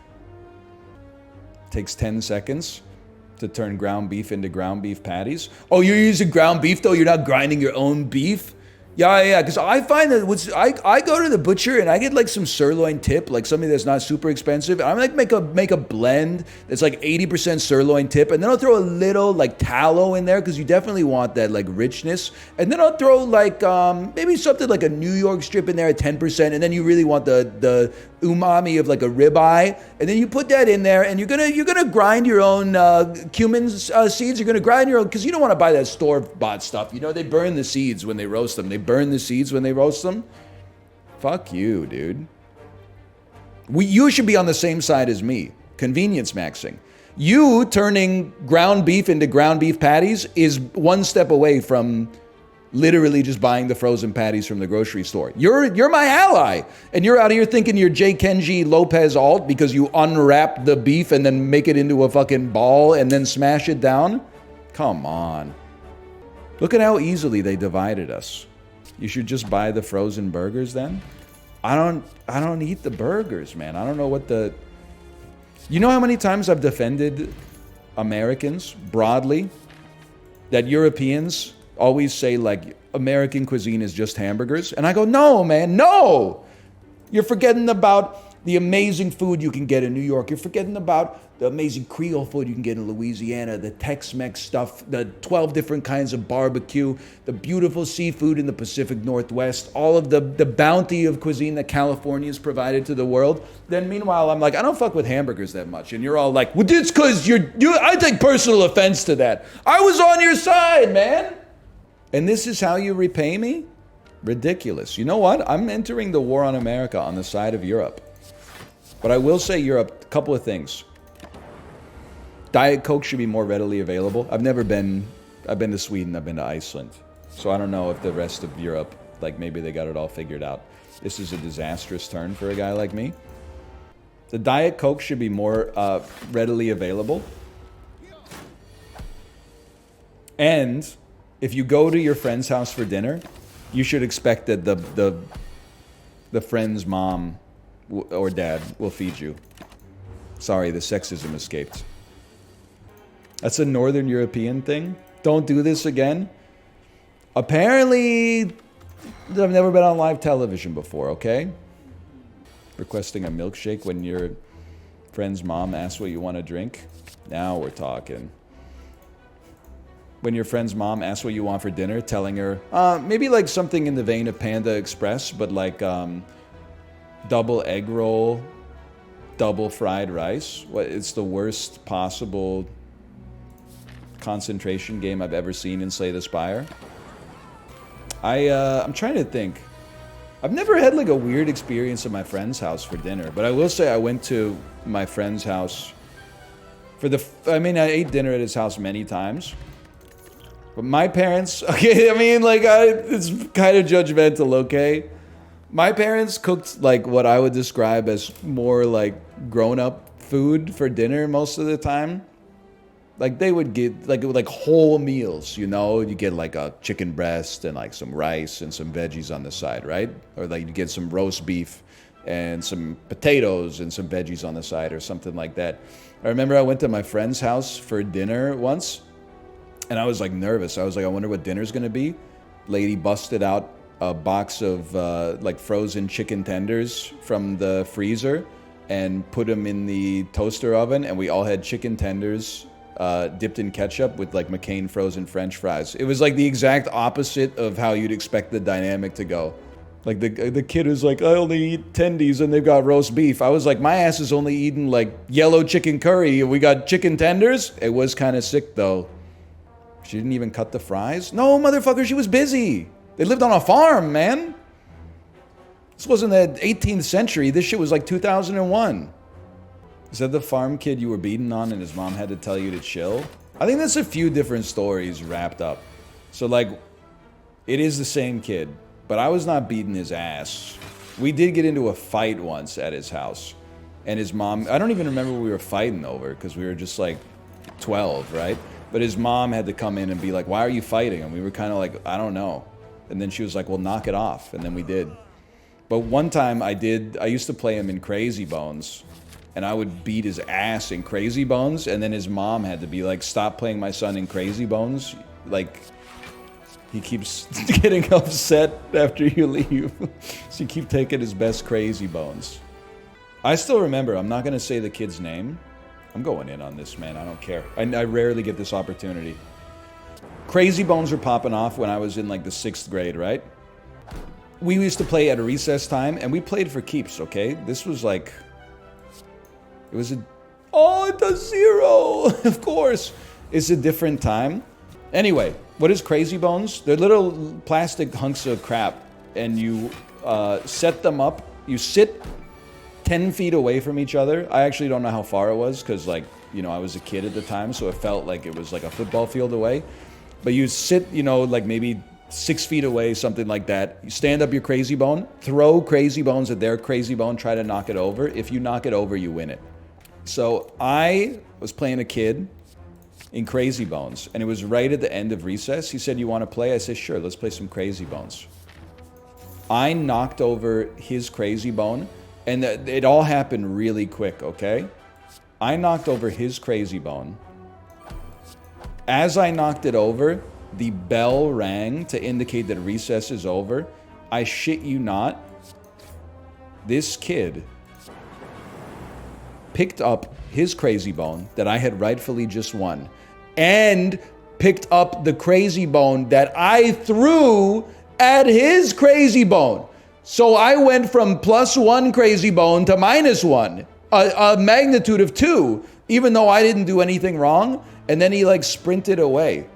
Takes 10 seconds to turn ground beef into ground beef patties. Oh, you're using ground beef though? You're not grinding your own beef? Yeah, because I find that I go to the butcher and I get like some sirloin tip, like something that's not super expensive. And I'm like make a blend that's like 80% sirloin tip, and then I'll throw a little like tallow in there because you definitely want that like richness. And then I'll throw like maybe something like a New York strip in there at 10%, and then you really want the umami of like a ribeye, and then you put that in there, and you're gonna grind your own cumin seeds. You're gonna grind your own because you don't want to buy that store-bought stuff. You know they burn the seeds when they roast them. They burn the seeds when they roast them. Fuck you, dude. You should be on the same side as me. Convenience maxing. You turning ground beef into ground beef patties is one step away from literally just buying the frozen patties from the grocery store. You're my ally. And you're out here thinking you're J. Kenji Lopez alt because you unwrap the beef and then make it into a fucking ball and then smash it down? Come on. Look at how easily they divided us. You should just buy the frozen burgers then? I don't eat the burgers, man. I don't know what the... You know how many times I've defended Americans broadly? That Europeans always say like American cuisine is just hamburgers. And I go, no, man, no! You're forgetting about the amazing food you can get in New York. You're forgetting about the amazing Creole food you can get in Louisiana, the Tex-Mex stuff, the 12 different kinds of barbecue, the beautiful seafood in the Pacific Northwest, all of the bounty of cuisine that California has provided to the world. Then meanwhile, I'm like, I don't fuck with hamburgers that much. And you're all like, well, it's because I take personal offense to that. I was on your side, man. And this is how you repay me? Ridiculous. You know what? I'm entering the war on America on the side of Europe. But I will say Europe, a couple of things. Diet Coke should be more readily available. I've been to Sweden, I've been to Iceland. So I don't know if the rest of Europe, like maybe they got it all figured out. This is a disastrous turn for a guy like me. The Diet Coke should be more readily available. And if you go to your friend's house for dinner, you should expect that the friend's mom or dad will feed you. Sorry, the sexism escaped. That's a Northern European thing. Don't do this again. Apparently, I've never been on live television before, okay? Requesting a milkshake when your friend's mom asks what you want to drink. Now we're talking. When your friend's mom asks what you want for dinner, telling her, maybe like something in the vein of Panda Express, but like double egg roll, double fried rice. It's the worst possible concentration game I've ever seen in Slay the Spire. I'm trying to think. I've never had like a weird experience at my friend's house for dinner, but I will say I went to my friend's house for I ate dinner at his house many times. But my parents, okay, I mean, like, it's kind of judgmental, okay? My parents cooked like what I would describe as more like grown-up food for dinner most of the time. Like they would get like whole meals, you know. You get like a chicken breast and like some rice and some veggies on the side, right? Or like you get some roast beef and some potatoes and some veggies on the side or something like that. I remember I went to my friend's house for dinner once, and I was like nervous. I was like, I wonder what dinner's gonna be. Lady busted out a box of like frozen chicken tenders from the freezer and put them in the toaster oven, and we all had chicken tenders dipped in ketchup with like McCain frozen French fries. It was like the exact opposite of how you'd expect the dynamic to go. Like the kid was like, I only eat tendies and they've got roast beef. I was like, my ass is only eating like yellow chicken curry and we got chicken tenders. It was kind of sick though. She didn't even cut the fries. No, motherfucker, she was busy. They lived on a farm, man. This wasn't the 18th century. This shit was like 2001. Is that the farm kid you were beating on and his mom had to tell you to chill? I think that's a few different stories wrapped up. So like, it is the same kid, but I was not beating his ass. We did get into a fight once at his house. And his mom, I don't even remember what we were fighting over because we were just like 12, right? But his mom had to come in and be like, why are you fighting? And we were kind of like, I don't know. And then she was like, well, knock it off. And then we did. But one time I used to play him in Crazy Bones. And I would beat his ass in Crazy Bones, and then his mom had to be like, stop playing my son in Crazy Bones. Like, he keeps getting upset after you leave. So you keep taking his best Crazy Bones. I still remember, I'm not going to say the kid's name. I'm going in on this, man. I don't care. I rarely get this opportunity. Crazy Bones were popping off when I was in like the 6th grade, right? We used to play at a recess time, and we played for keeps, okay? This was like... It was it's a 0! Of course. It's a different time. Anyway, what is Crazy Bones? They're little plastic hunks of crap, and you set them up. You sit 10 feet away from each other. I actually don't know how far it was, because, like, you know, I was a kid at the time, so it felt like it was like a football field away. But you sit, you know, like maybe 6 feet away, something like that. You stand up your Crazy Bone, throw Crazy Bones at their Crazy Bone, try to knock it over. If you knock it over, you win it. So I was playing a kid in Crazy Bones, and it was right at the end of recess. He said, you want to play? I said, sure, let's play some Crazy Bones. I knocked over his Crazy Bone, and it all happened really quick, okay? I knocked over his Crazy Bone. As I knocked it over, the bell rang to indicate that recess is over. I shit you not, this kid picked up his Crazy Bone that I had rightfully just won, and picked up the Crazy Bone that I threw at his Crazy Bone. So I went from +1 Crazy Bone to -1, a magnitude of 2, even though I didn't do anything wrong. And then he like sprinted away.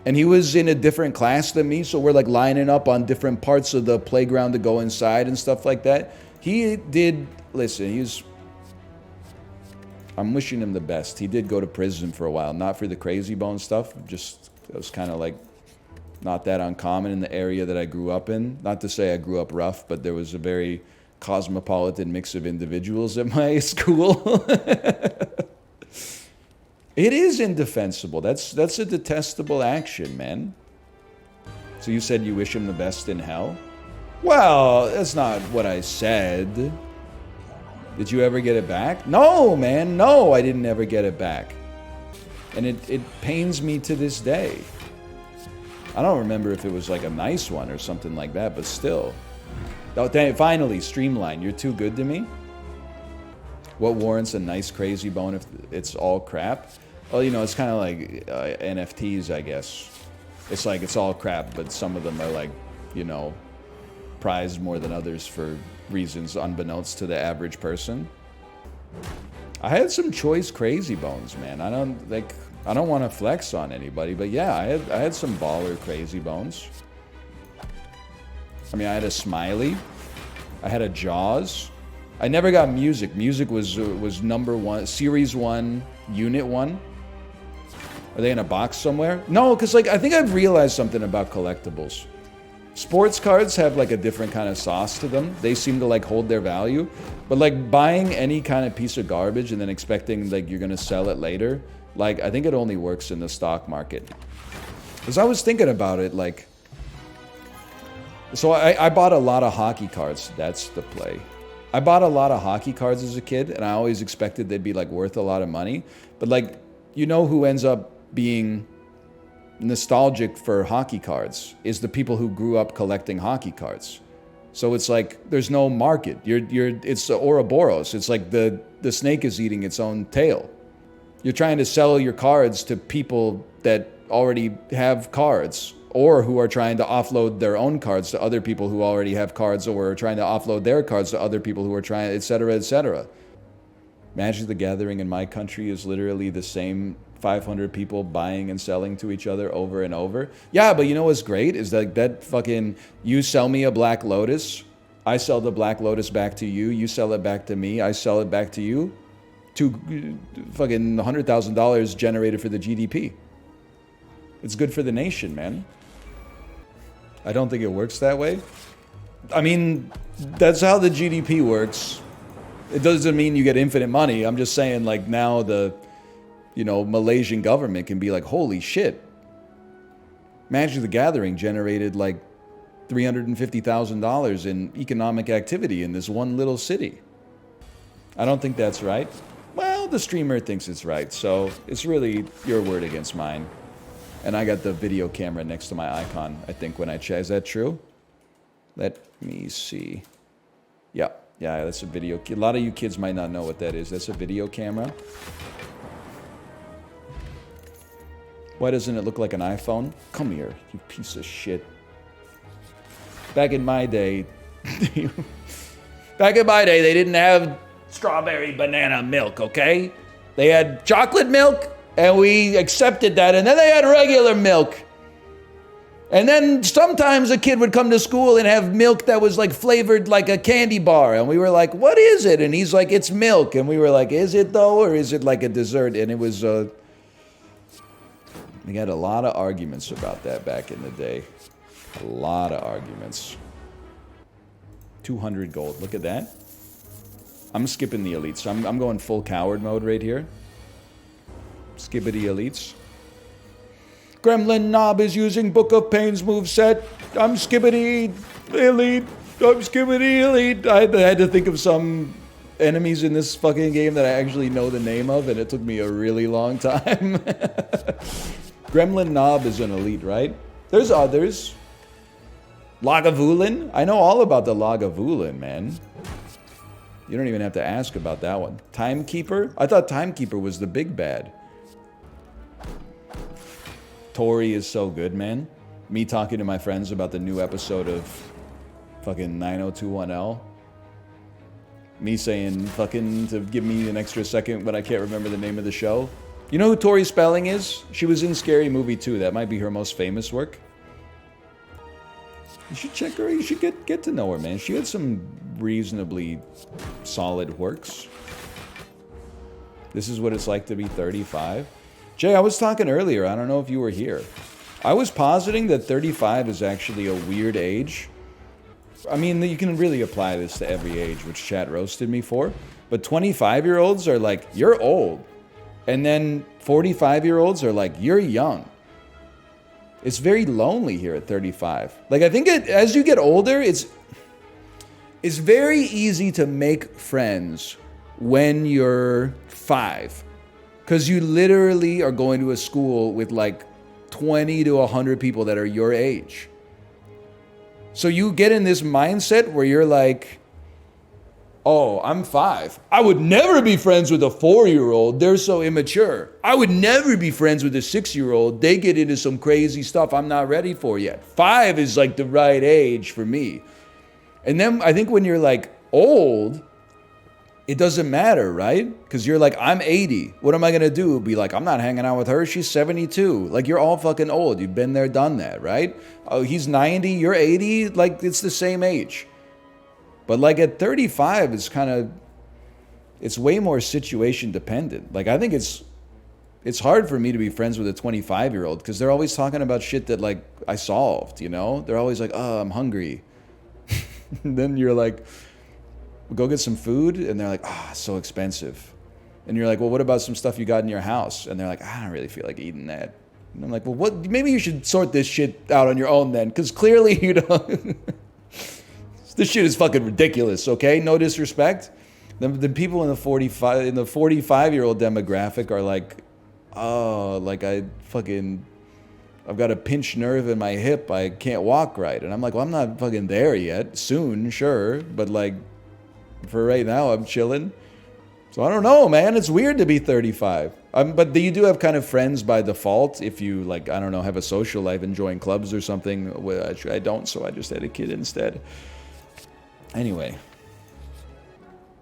And he was in a different class than me, so we're like lining up on different parts of the playground to go inside and stuff like that. He did, listen, I'm wishing him the best. He did go to prison for a while, not for the Crazy Bone stuff, just, it was kind of like not that uncommon in the area that I grew up in. Not to say I grew up rough, but there was a very cosmopolitan mix of individuals at my school. It is indefensible. That's a detestable action, man. So you said you wish him the best in hell? Well, that's not what I said. Did you ever get it back? No, man, no, I didn't ever get it back. And it pains me to this day. I don't remember if it was like a nice one or something like that, but still. Oh, finally, Streamline, you're too good to me? What warrants a nice Crazy Bone if it's all crap? Well, you know, it's kind of like NFTs, I guess. It's like it's all crap, but some of them are like, you know, prized more than others for reasons unbeknownst to the average person. I had some choice Crazy Bones, man. I don't want to flex on anybody, but yeah, I had some baller Crazy Bones. I mean, I had a Smiley. I had a Jaws. I never got music. Music was number 1, series 1, unit 1. Are they in a box somewhere? No, because like I think I've realized something about collectibles. Sports cards have like a different kind of sauce to them. They seem to like hold their value. But like buying any kind of piece of garbage and then expecting like you're gonna sell it later, like I think it only works in the stock market. Because I was thinking about it, like, so I bought a lot of hockey cards. That's the play. I bought a lot of hockey cards as a kid, and I always expected they'd be like worth a lot of money. But like, you know who ends up being nostalgic for hockey cards is the people who grew up collecting hockey cards. So it's like there's no market. It's Ouroboros. It's like the snake is eating its own tail. You're trying to sell your cards to people that already have cards, or who are trying to offload their own cards to other people who already have cards, or are trying to offload their cards to other people who are trying, etc., etc. Magic the Gathering in my country is literally the same 500 people buying and selling to each other over and over. Yeah, but you know what's great is that fucking, you sell me a Black Lotus, I sell the Black Lotus back to you, you sell it back to me, I sell it back to you. Fucking $100,000 generated for the GDP. It's good for the nation, man. I don't think it works that way. I mean, that's how the GDP works. It doesn't mean you get infinite money. I'm just saying, like, now the, you know, Malaysian government can be like, holy shit. Magic the Gathering generated like $350,000 in economic activity in this one little city. I don't think that's right. Well, the streamer thinks it's right, so it's really your word against mine. And I got the video camera next to my icon, I think, when I check. Is that true? Let me see. Yeah, that's a video. A lot of you kids might not know what that is. That's a video camera. Why doesn't it look like an iPhone? Come here, you piece of shit. Back in my day, they didn't have strawberry banana milk, okay? They had chocolate milk, and we accepted that, and then they had regular milk. And then sometimes a kid would come to school and have milk that was like flavored like a candy bar, and we were like, what is it? And he's like, it's milk. And we were like, is it though, or is it like a dessert? And it was, we had a lot of arguments about that back in the day. A lot of arguments. 200 gold, look at that. I'm skipping the elites. I'm going full coward mode right here. Skibidi Elites. Gremlin Knob is using Book of Pain's moveset. I'm Skibidi Elite. I'm Skibidi Elite. I had to think of some enemies in this fucking game that I actually know the name of, and it took me a really long time. Gremlin Knob is an elite, right? There's others. Lagavulin? I know all about the Lagavulin, man. You don't even have to ask about that one. Timekeeper? I thought Timekeeper was the big bad. Tori is so good, man. Me talking to my friends about the new episode of fucking 9021L. Me saying fucking to give me an extra second, but I can't remember the name of the show. You know who Tori Spelling is? She was in Scary Movie 2. That might be her most famous work. You should check her. You should get to know her, man. She had some reasonably solid works. This is what it's like to be 35. Jay, I was talking earlier. I don't know if you were here. I was positing that 35 is actually a weird age. I mean, you can really apply this to every age, which chat roasted me for. But 25-year-olds are like, you're old. And then 45-year-olds are like, you're young. It's very lonely here at 35. Like, I think as you get older, it's very easy to make friends when you're 5. Because you literally are going to a school with like 20 to 100 people that are your age. So you get in this mindset where you're like, oh, I'm 5. I would never be friends with a 4-year-old. They're so immature. I would never be friends with a 6-year-old. They get into some crazy stuff I'm not ready for yet. 5 is like the right age for me. And then I think when you're like old, it doesn't matter, right? Because you're like, I'm 80. What am I going to do? Be like, I'm not hanging out with her. She's 72. Like, you're all fucking old. You've been there, done that, right? Oh, he's 90. You're 80. Like, it's the same age. But like at 35, it's way more situation dependent. Like I think it's hard for me to be friends with a 25-year-old because they're always talking about shit that like I solved, you know? They're always like, oh, I'm hungry. And then you're like, go get some food, and they're like, ah, oh, so expensive. And you're like, well, what about some stuff you got in your house? And they're like, I don't really feel like eating that. And I'm like, well, what? Maybe you should sort this shit out on your own then, because clearly you don't. This shit is fucking ridiculous, okay? No disrespect. The people in the 45-year-old demographic are like, oh, like I've got a pinched nerve in my hip. I can't walk right. And I'm like, well, I'm not fucking there yet. Soon, sure. But like, for right now, I'm chilling. So I don't know, man. It's weird to be 35. But you do have kind of friends by default if you, like, I don't know, have a social life, enjoying clubs or something. Well, I don't, so I just had a kid instead. Anyway.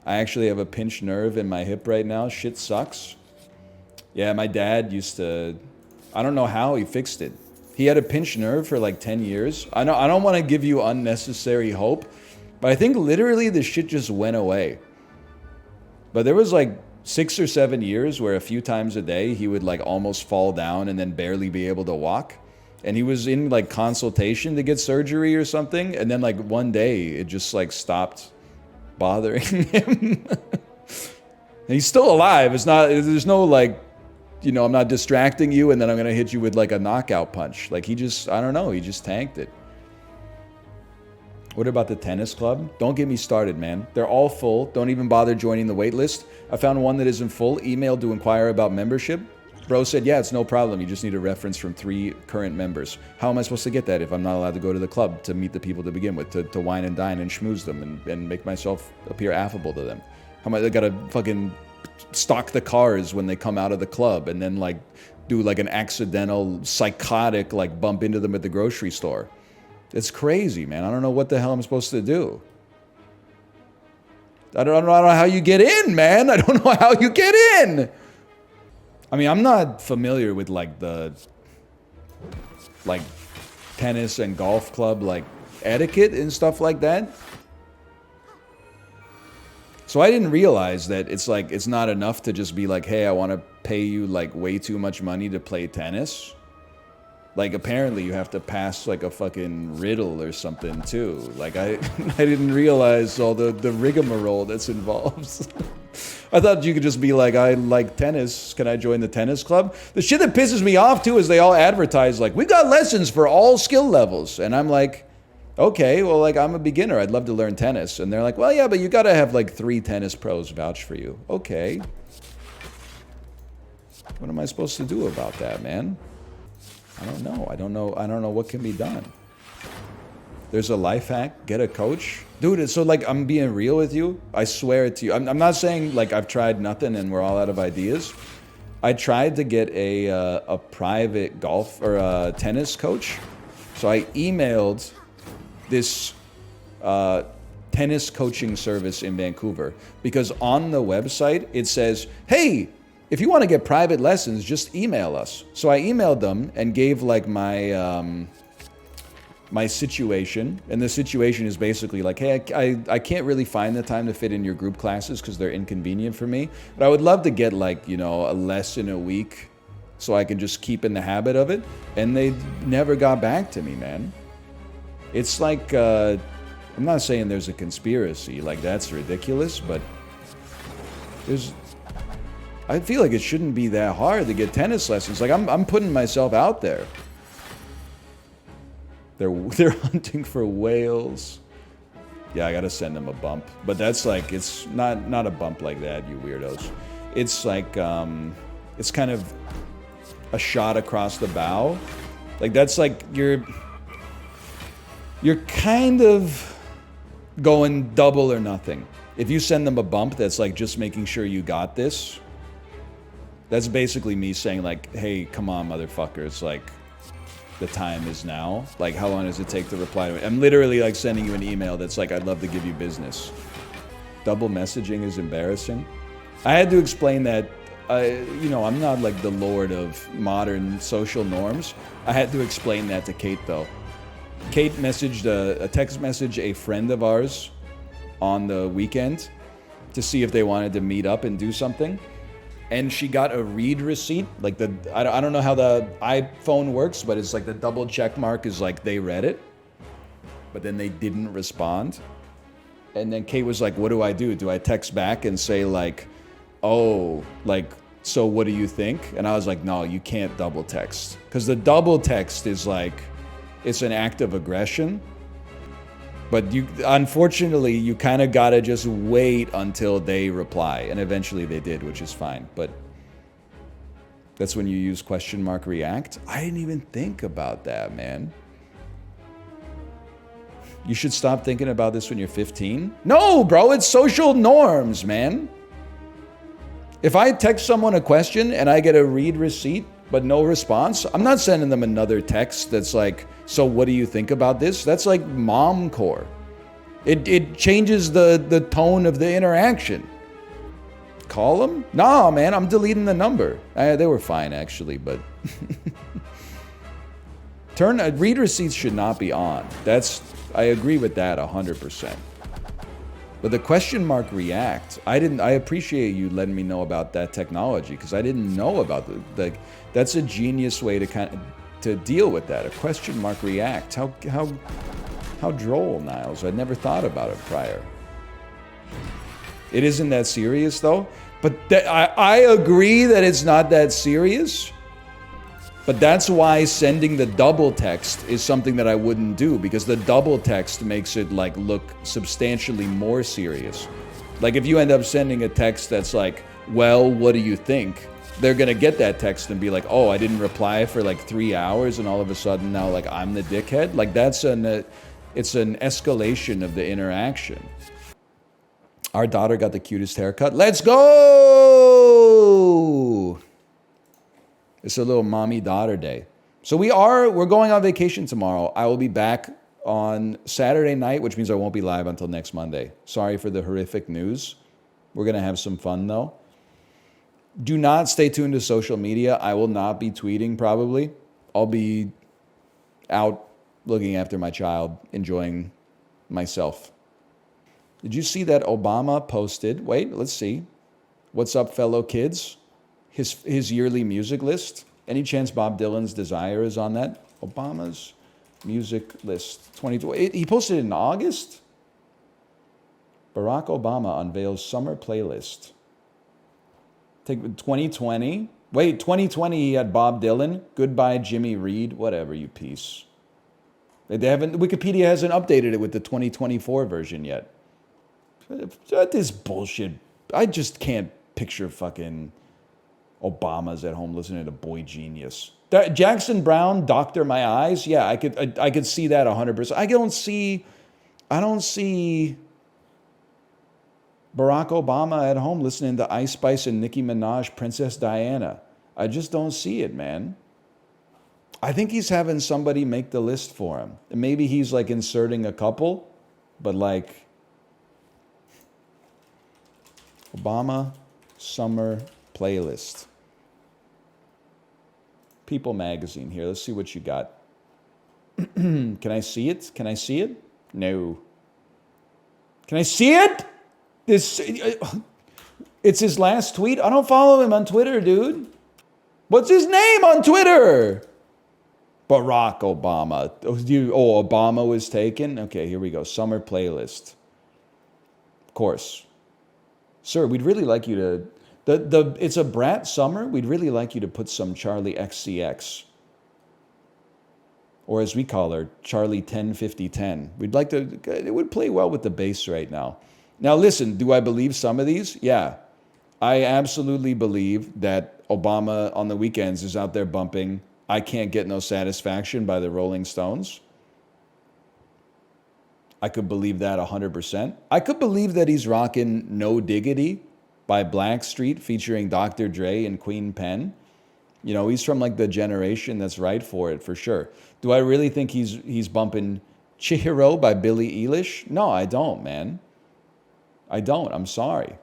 I actually have a pinched nerve in my hip right now. Shit sucks. Yeah, my dad used to... I don't know how he fixed it. He had a pinched nerve for like 10 years. I don't want to give you unnecessary hope, but I think literally the shit just went away. But there was like 6 or 7 years where a few times a day he would like almost fall down and then barely be able to walk. And he was in like consultation to get surgery or something. And then like one day it just like stopped bothering him. And he's still alive. There's no like, you know, I'm not distracting you and then I'm going to hit you with like a knockout punch. Like he just, I don't know, he just tanked it. What about the tennis club? Don't get me started, man. They're all full. Don't even bother joining the wait list. I found one that isn't full. Emailed to inquire about membership. Bro said, yeah, it's no problem. You just need a reference from 3 current members. How am I supposed to get that if I'm not allowed to go to the club to meet the people to begin with, to wine and dine and schmooze them and make myself appear affable to them? How am I gotta fucking stock the cars when they come out of the club and then like do like an accidental psychotic like bump into them at the grocery store? It's crazy, man. I don't know what the hell I'm supposed to do. I don't know how you get in, man. I don't know how you get in. I mean, I'm not familiar with like the tennis and golf club like etiquette and stuff like that. So I didn't realize that it's not enough to just be like, hey, I want to pay you like way too much money to play tennis. Like apparently you have to pass like a fucking riddle or something too. Like I didn't realize all the rigmarole that's involved. I thought you could just be like, I like tennis. Can I join the tennis club? The shit that pisses me off too is they all advertise like, we've got lessons for all skill levels. And I'm like, okay, well, like I'm a beginner. I'd love to learn tennis. And they're like, well, yeah, but you got to have like 3 tennis pros vouch for you. Okay. What am I supposed to do about that, man? I don't know. I don't know what can be done. There's a life hack. Get a coach. Dude, so like I'm being real with you. I swear it to you. I'm not saying like I've tried nothing and we're all out of ideas. I tried to get a private golf or a tennis coach. So I emailed this tennis coaching service in Vancouver because on the website it says, hey, if you want to get private lessons, just email us. So I emailed them and gave like my my situation, and the situation is basically like, hey, I can't really find the time to fit in your group classes because they're inconvenient for me, but I would love to get like, you know, a lesson a week so I can just keep in the habit of it. And they never got back to me, man. It's like, I'm not saying there's a conspiracy, like that's ridiculous, but I feel like it shouldn't be that hard to get tennis lessons. Like I'm putting myself out there. They're hunting for whales. Yeah, I gotta send them a bump. But that's like, it's not a bump like that, you weirdos. It's like, it's kind of a shot across the bow. Like that's like, you're kind of going double or nothing. If you send them a bump that's like just making sure you got this, that's basically me saying like, hey, come on, motherfucker. It's like, the time is now. Like, how long does it take to reply to it? I'm literally like sending you an email that's like, I'd love to give you business. Double messaging is embarrassing. I had to explain that, you know, I'm not like the lord of modern social norms. I had to explain that to Kate though. Kate messaged a text message a friend of ours on the weekend to see if they wanted to meet up and do something. And she got a read receipt. Like I don't know how the iPhone works, but it's like the double check mark is like they read it. But then they didn't respond. And then Kate was like, what do I do? Do I text back and say like, oh, like, so what do you think? And I was like, no, you can't double text. Because the double text is like, it's an act of aggression. But unfortunately, you kind of got to just wait until they reply. And eventually they did, which is fine. But that's when you use question mark react. I didn't even think about that, man. You should stop thinking about this when you're 15? No, bro, it's social norms, man. If I text someone a question and I get a read receipt but no response, I'm not sending them another text that's like, so what do you think about this? That's like momcore. It changes the tone of the interaction. Call them? Nah, man, I'm deleting the number. They were fine, actually, but... read receipts should not be on. I agree with that 100%. But the question mark react, I appreciate you letting me know about that technology because I didn't know about that's a genius way to deal with that. A question mark react. How droll, Niles. I'd never thought about it prior. It isn't that serious though. But I agree that it's not that serious. But that's why sending the double text is something that I wouldn't do because the double text makes it like look substantially more serious. Like if you end up sending a text that's like, well, what do you think? They're going to get that text and be like, oh, I didn't reply for like 3 hours and all of a sudden now like I'm the dickhead. Like it's an escalation of the interaction. Our daughter got the cutest haircut. Let's go! It's a little mommy-daughter day. So we're going on vacation tomorrow. I will be back on Saturday night, which means I won't be live until next Monday. Sorry for the horrific news. We're going to have some fun, though. Do not stay tuned to social media. I will not be tweeting, probably. I'll be out looking after my child, enjoying myself. Did you see that Obama posted? Wait, let's see. What's up, fellow kids? His yearly music list. Any chance Bob Dylan's Desire is on that? Obama's music list 2020. He posted it in August. Barack Obama unveils summer playlist. Take 2020. Wait, 2020 he had Bob Dylan. Goodbye Jimmy Reed. Whatever, you piece. Wikipedia hasn't updated it with the 2024 version yet. That is bullshit. I just can't picture fucking Obama's at home listening to Boy Genius. Jackson Brown, Doctor My Eyes. Yeah, I could see that 100%. I don't see Barack Obama at home listening to Ice Spice and Nicki Minaj, Princess Diana. I just don't see it, man. I think he's having somebody make the list for him. Maybe he's like inserting a couple, but like Obama summer playlist. People magazine here. Let's see what you got. Can I see it? Can I see it? No. Can I see it? It's his last tweet. I don't follow him on Twitter, dude. What's his name on Twitter? Barack Obama. Oh, Obama was taken? Okay, here we go. Summer playlist. Of course. Sir, we'd really like you to... It's a brat summer. We'd really like you to put some Charlie XCX. Or as we call her, Charlie 105010. We'd like to... It would play well with the bass right now. Now listen, do I believe some of these? Yeah. I absolutely believe that Obama on the weekends is out there bumping I Can't Get No Satisfaction by the Rolling Stones. I could believe that 100%. I could believe that he's rocking No Diggity by Blackstreet featuring Dr. Dre and Queen Pen. You know, he's from like the generation that's right for it, for sure. Do I really think he's bumping Chihiro by Billie Eilish? No, I don't, man. I don't. I'm sorry.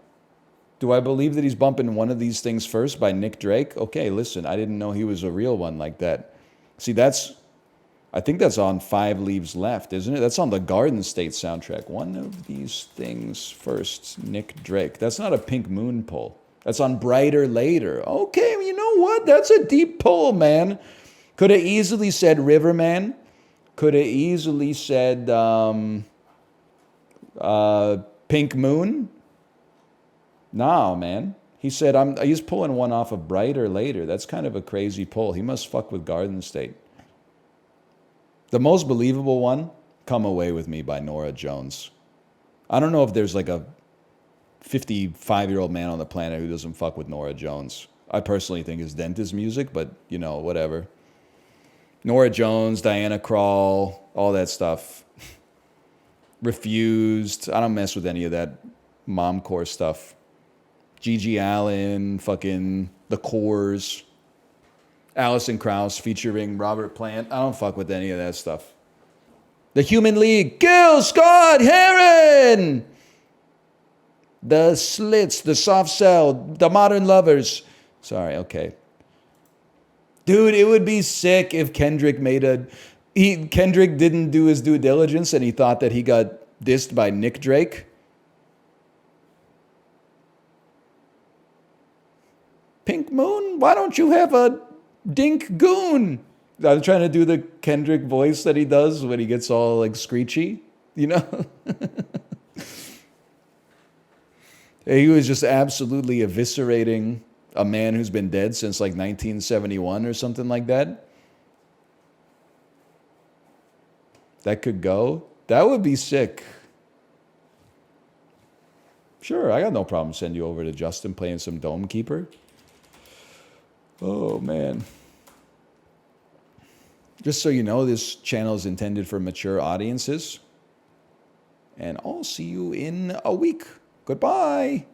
Do I believe that he's bumping one of these things first by Nick Drake? Okay, listen, I didn't know he was a real one like that. See, that's I think that's on 5 Leaves Left, isn't it? That's on the Garden State soundtrack. One of these things first, Nick Drake. That's not a Pink Moon pull. That's on Brighter Later. Okay, you know what? That's a deep pull, man. Could have easily said Riverman. Could have easily said Pink Moon. Nah, man. He said, he's pulling one off of Brighter Later. That's kind of a crazy pull. He must fuck with Garden State. The most believable one, Come Away With Me by Norah Jones. I don't know if there's like a 55-year-old man on the planet who doesn't fuck with Norah Jones. I personally think it's dentist music, but, you know, whatever. Norah Jones, Diana Krall, all that stuff. Refused. I don't mess with any of that momcore stuff. Gigi Allen, fucking The Cores. Alison Krauss featuring Robert Plant. I don't fuck with any of that stuff. The Human League. Gil Scott Heron! The Slits, The Soft Cell, The Modern Lovers. Sorry, okay. Dude, it would be sick if Kendrick Kendrick didn't do his due diligence and he thought that he got dissed by Nick Drake. Pink Moon, why don't you have a Dink Goon? I'm trying to do the Kendrick voice that he does when he gets all like screechy, you know? He was just absolutely eviscerating a man who's been dead since like 1971 or something like that. That could go. That would be sick. Sure, I got no problem sending you over to Justin playing some Dome Keeper. Oh, man. Just so you know, this channel is intended for mature audiences. And I'll see you in a week. Goodbye.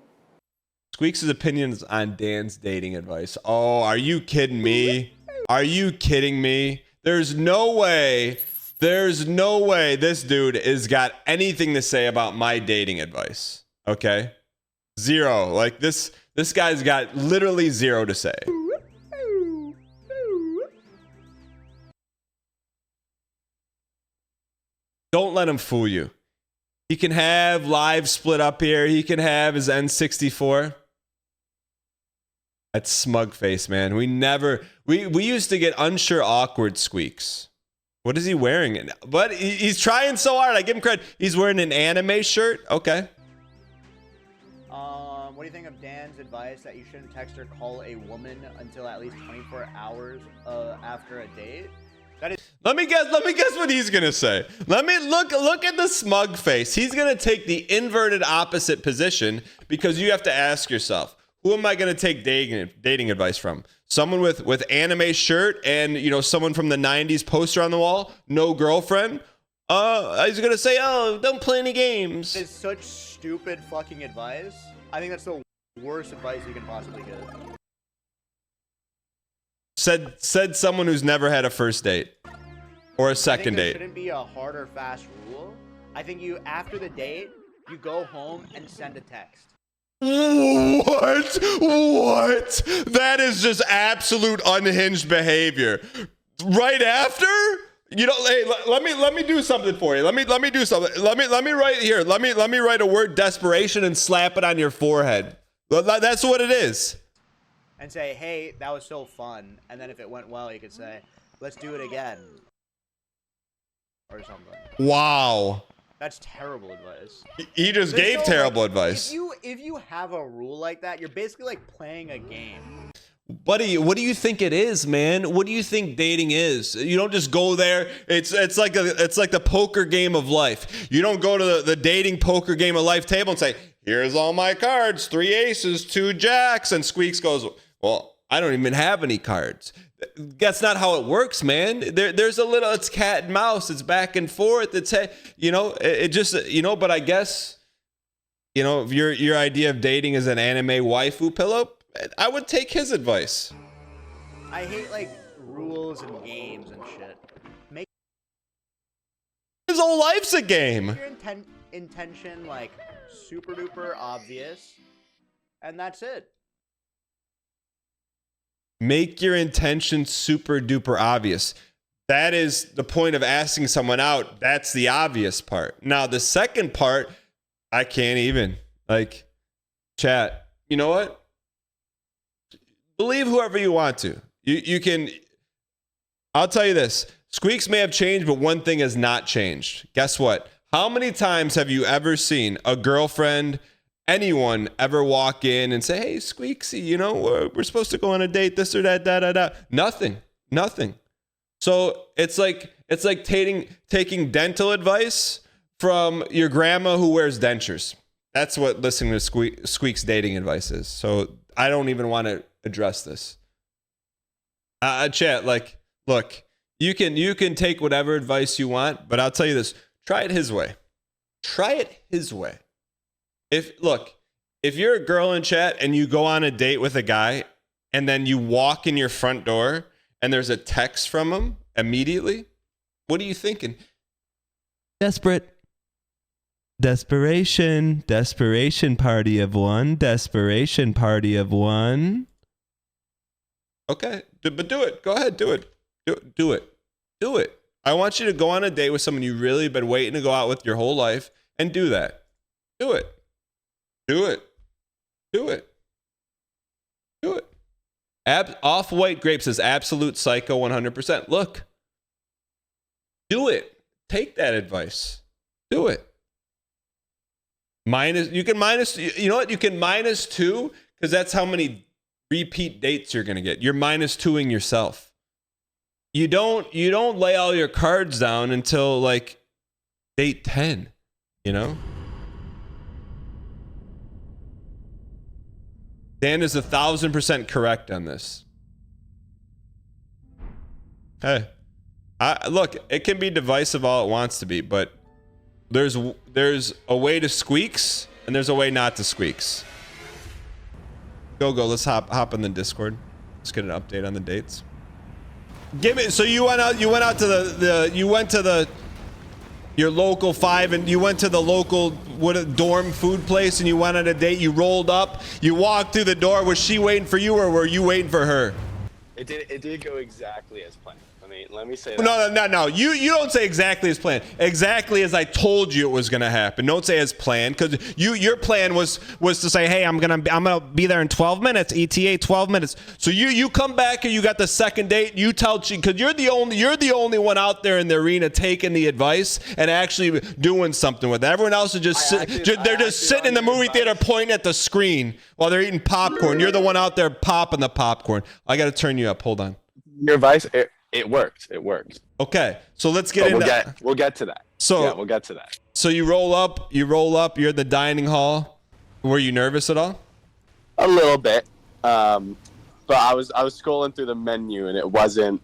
Squeaks' opinions on Dan's dating advice. Oh, are you kidding me? Are you kidding me? There's no way this dude has got anything to say about my dating advice. Okay? Zero. Like this guy's got literally zero to say. Don't let him fool you. He can have live split up here. He can have his N64. That's smug face, man. We used to get unsure awkward Squeaks. What is he wearing? But he's trying so hard. I give him credit. He's wearing an anime shirt. Okay. What do you think of Dan's advice that you shouldn't text or call a woman until at least 24 hours after a date? Let me guess what he's gonna say. Let me look at the smug face. He's gonna take the inverted opposite position because you have to ask yourself, who am I gonna take dating advice from? Someone with anime shirt and, you know, someone from the 90s poster on the wall, no girlfriend? He's gonna say, oh, don't play any games. It's such stupid fucking advice. I think that's the worst advice you can possibly give. Said someone who's never had a first date or a second date. Shouldn't be a hard or fast rule. I think you, after the date, you go home and send a text. What? That is just absolute unhinged behavior. Right after? You know, hey, let me do something for you. Let me do something. Let me write here. Let me write a word desperation and slap it on your forehead. That's what it is. And say, hey, that was so fun. And then if it went well, you could say, let's do it again. Or something. Wow. That's terrible advice. He just gave terrible advice. If you have a rule like that, you're basically like playing a game. Buddy, what do you think it is, man? What do you think dating is? You don't just go there. It's like the poker game of life. You don't go to the dating poker game of life table and say, here's all my cards, 3 aces, 2 jacks, and Squeaks goes, well, I don't even have any cards. That's not how it works, man. There's a little, it's cat and mouse. It's back and forth. It's, you know, it just, you know, but I guess, you know, if your idea of dating is an anime waifu pillow, I would take his advice. I hate like rules and games and shit. His whole life's a game. Make your intention like super duper obvious, and that's it. Make your intention super duper obvious. That is the point of asking someone out. That's the obvious part. Now, the second part, I can't even. Like, chat, you know what? Believe whoever you want to. You can. I'll tell you this. Squeaks may have changed, but one thing has not changed. Guess what? How many times have you ever seen a girlfriend, anyone ever walk in and say, hey, Squeaksy, you know, we're supposed to go on a date, this or that, da. Nothing. So it's like taking dental advice from your grandma who wears dentures. That's what listening to Squeak's dating advice is. So I don't even want to address this. Chat, like, look, you can take whatever advice you want, but I'll tell you this: try it his way. Try it his way. If you're a girl in chat and you go on a date with a guy, and then you walk in your front door and there's a text from him immediately, what are you thinking? Desperation, party of one, desperation party of one. Okay, but do it. Go ahead, do it. Do it. I want you to go on a date with someone you really been waiting to go out with your whole life and do that. Do it. Off-White Grape says absolute psycho 100%. Look. Do it. Take that advice. Do it. You can minus -2 because that's how many repeat dates you're gonna get. You're -2ing yourself. You don't lay all your cards down until like date 10, you know? Dan is 1,000% correct on this. Hey, look, it can be divisive all it wants to be, but there's a way to Squeaks and there's a way not to Squeaks. Go. Let's hop in the Discord. Let's get an update on the dates. So you went out to your local 5 and you went to the local dorm food place and you went on a date. You rolled up. You walked through the door. Was she waiting for you or were you waiting for her? It did go exactly as planned. Let me say that. No. You don't say exactly as planned. Exactly as I told you it was gonna happen. Don't say as planned, because your plan was to say, hey, I'm gonna be there in 12 minutes. ETA 12 minutes. So you come back and you got the second date. You tell because you're the only one out there in the arena taking the advice and actually doing something with it. Everyone else is just sitting in the movie theater pointing at the screen while they're eating popcorn. You're the one out there popping the popcorn. I got to turn you up. Hold on. Your advice. It worked. Okay, so let's get into. We'll get to that. We'll get to that. So you roll up. You're in the dining hall. Were you nervous at all? A little bit, but I was scrolling through the menu and it wasn't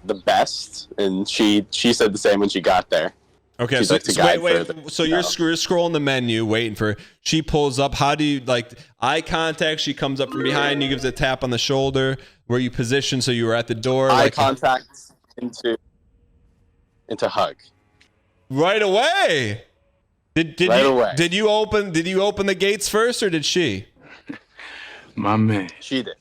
the best. And she said the same when she got there. Okay, She's so like to guide wait. further. So you're scrolling the menu, waiting for her. She pulls up. How do you like eye contact? She comes up from behind you, gives a tap on the shoulder. Were you positioned so you were at the door? Eye contact into hug. Right away. Away. Did you open the gates first or did she? My man. She did.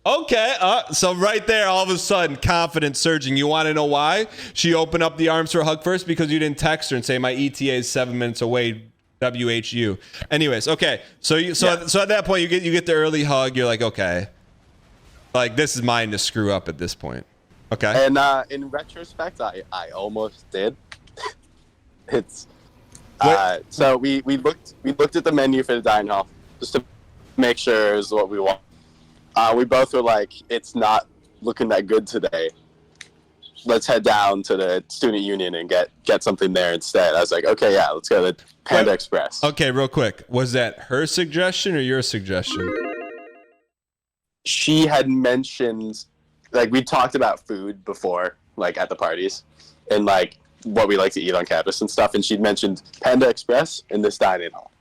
Okay, so right there, all of a sudden, confidence surging. You want to know why? She opened up the arms for a hug first because you didn't text her and say, my ETA is 7 minutes away, WHU. Anyways, okay, so at that point, you get the early hug. You're like, okay, like this is mine to screw up at this point. Okay. And in retrospect, I almost did. It's so we looked at the menu for the dining hall just to make sure it was what we want. We both were like, it's not looking that good today. Let's head down to the student union and get something there instead. I was like, okay, yeah, let's go to the Panda Express. Okay, real quick. Was that her suggestion or your suggestion? She had mentioned, like, we talked about food before, like, at the parties, and, like, what we like to eat on campus and stuff, and she'd mentioned Panda Express in this dining hall.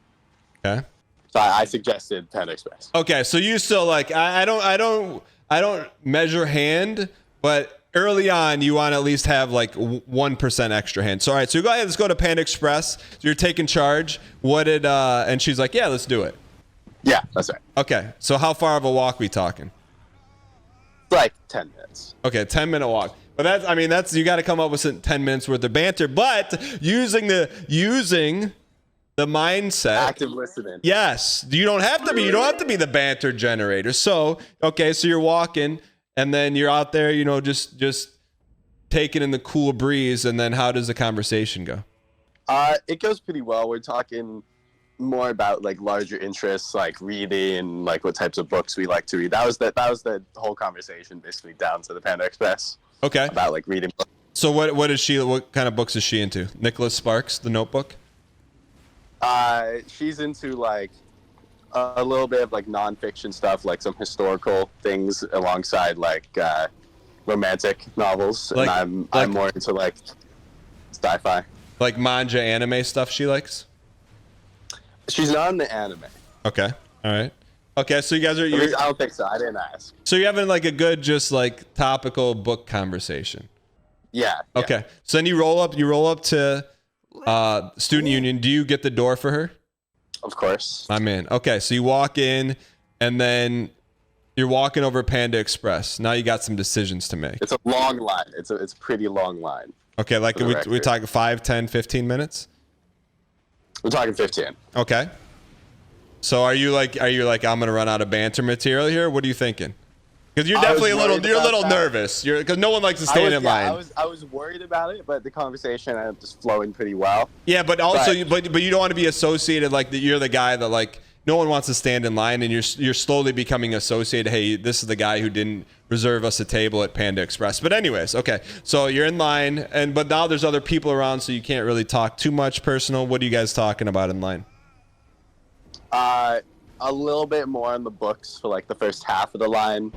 Okay. So I suggested Panda Express. Okay, so you still like I don't measure hand, but early on you want to at least have like 1% extra hand. So all right, so go ahead, let's go to Panda Express. So you're taking charge. What did and she's like, yeah, let's do it. Yeah, that's right. Okay, so how far of a walk we talking? Like 10 minutes. Okay, 10-minute walk. But that's you got to come up with 10 minutes worth of banter, but using the mindset. Active listening. Yes, you don't have to be the banter generator. So, okay, so you're walking and then you're out there, just taking in the cool breeze, and then how does the conversation go? It goes pretty well. We're talking more about like larger interests, like reading, like what types of books we like to read. That was the whole conversation, basically down to the Panda Express. Okay. About like reading books. So what kind of books is she into? Nicholas Sparks, The Notebook? She's into like a little bit of like nonfiction stuff, like some historical things alongside like romantic novels, and I'm more into like sci-fi. Like manga anime stuff she likes? She's not in the anime. Okay. All right. Okay, so you guys are... At least I don't think so. I didn't ask. So you're having like a good, just like topical book conversation. Yeah. Okay. So then you roll up to Student Union. Do you get the door for her? Of course. I'm in. Okay, so you walk in, and then you're walking over Panda Express. Now you got some decisions to make. It's a long line. It's a pretty long line. Okay, like we're talking 5, 10, 15 minutes? We're talking 15. Okay. So are you like I'm gonna run out of banter material here? What are you thinking? Because you're definitely a little nervous. Because no one likes to stand in line. I was worried about it, but the conversation ended up just flowing pretty well. Yeah, but also, but you don't want to be associated like that. You're the guy that like no one wants to stand in line, and you're slowly becoming associated. Hey, this is the guy who didn't reserve us a table at Panda Express. But anyways, okay. So you're in line, but now there's other people around, so you can't really talk too much personal. What are you guys talking about in line? A little bit more on the books for like the first half of the line.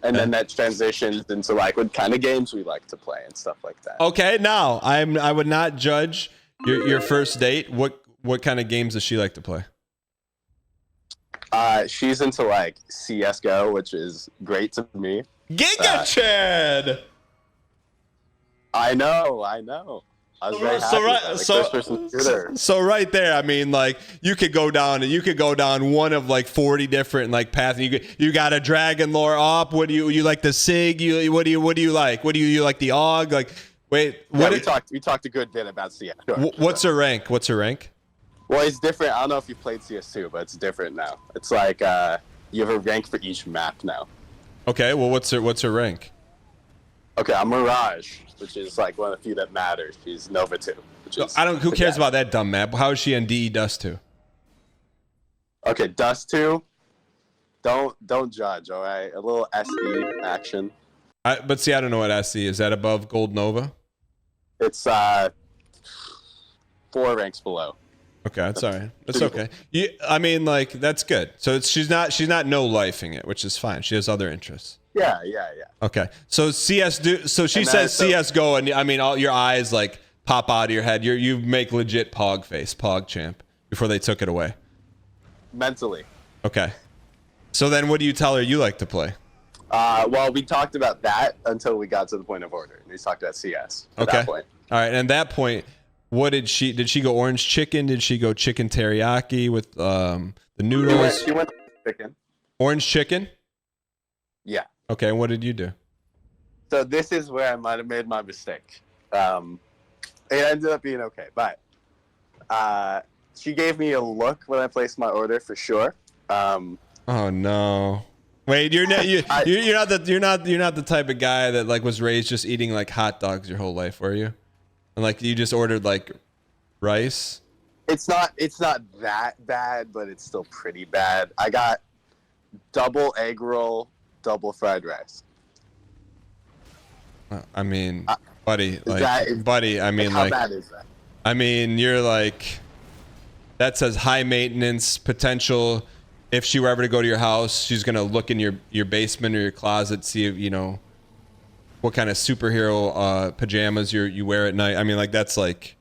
And then that transitions into like what kind of games we like to play and stuff like that. Okay, now I would not judge your first date. What kind of games does she like to play? She's into like CS:GO, which is great to me. Giga Chad. I know. I was very happy so right there, I mean, like you could go down one of like 40 different like paths. You got a dragon lore up. What do you like the Sig? What do you like? What do you like the AUG? Like wait, what? Yeah, we talked a good bit about CS. What's her rank? Well, it's different. I don't know if you played CS2, but it's different now. It's like you have a rank for each map now. Okay, well what's her rank? Okay, I'm Mirage, which is like one of the few that matters. She's Nova 2. Who cares about that dumb map? How is she on DE Dust 2? Okay, Dust 2. Don't judge, all right? A little SE action. But see, I don't know what SE is. That above Gold Nova? It's 4 ranks below. Okay, that's all right. That's okay. I mean, like that's good. So she's not no lifing it, which is fine. She has other interests. Yeah. Okay, so she says CS:GO, and I mean, all your eyes like pop out of your head. You make legit Pog face, Pog champ, before they took it away. Mentally. Okay. So then, what do you tell her you like to play? Well, we talked about that until we got to the point of order, and we talked about CS. At that point. All right, and at that point, what did she go orange chicken? Did she go chicken teriyaki with the noodles? She went chicken. Orange chicken? Yeah. Okay, and what did you do? So this is where I might have made my mistake. It ended up being okay, but she gave me a look when I placed my order for sure. Oh no! Wait, you're not the type of guy that like was raised just eating like hot dogs your whole life, were you? And like you just ordered like rice? It's not that bad, but it's still pretty bad. I got double egg roll, double fried rice. I mean, buddy, I mean, how bad is that? I mean, you're like, that says high maintenance potential. If she were ever to go to your house, she's gonna look in your basement or your closet, see if, what kind of superhero pajamas you wear at night. I mean, like that's like,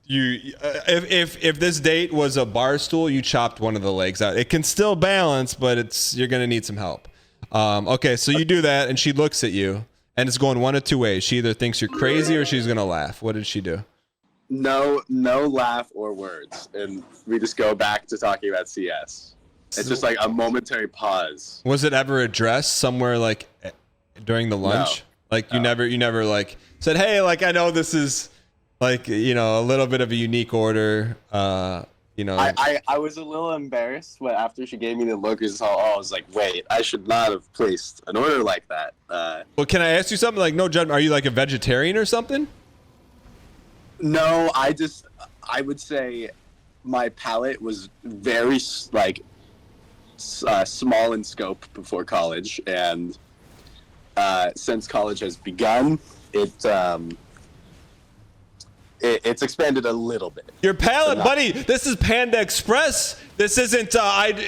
if this date was a bar stool, you chopped one of the legs out. It can still balance, but you're gonna need some help. Okay, so you do that, and she looks at you, and it's going one of two ways. She either thinks you're crazy or she's gonna laugh. What did she do? No laugh or words, and we just go back to talking about CS. It's just like a momentary pause. Was it ever addressed somewhere like during the lunch? Like you never like said, hey, like I know this is like a little bit of a unique order. I was a little embarrassed, but after she gave me the look, I was like, wait, I should not have placed an order like that. Well, can I ask you something? Like, no judgment. Are you like a vegetarian or something? No, I would say my palate was very like small in scope before college, and since college has begun, it's expanded a little bit. Your palate, buddy. This is Panda Express. This isn't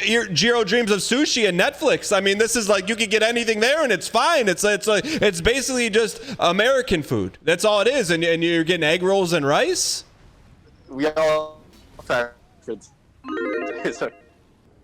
your Jiro Dreams of Sushi and Netflix. I mean, this is like you can get anything there and it's fine. It's basically just American food. That's all it is. And you're getting egg rolls and rice. We all I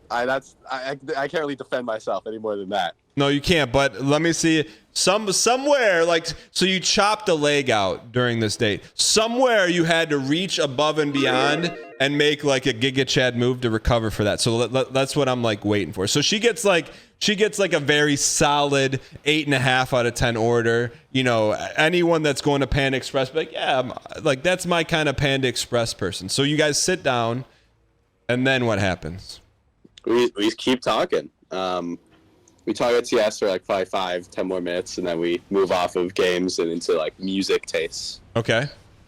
can't really defend myself any more than that. No, you can't. But let me see. Somewhere, like, so you chopped a leg out during this date. Somewhere you had to reach above and beyond and make like a Giga Chad move to recover for that. So that's what I'm like waiting for. So she gets like a very solid 8.5 out of 10 order. Anyone that's going to Panda Express, like, yeah, like that's my kind of Panda Express person. So you guys sit down, and then what happens? We keep talking. We talk at CS for like 5-10 more minutes, and then we move off of games and into like music tastes. Okay.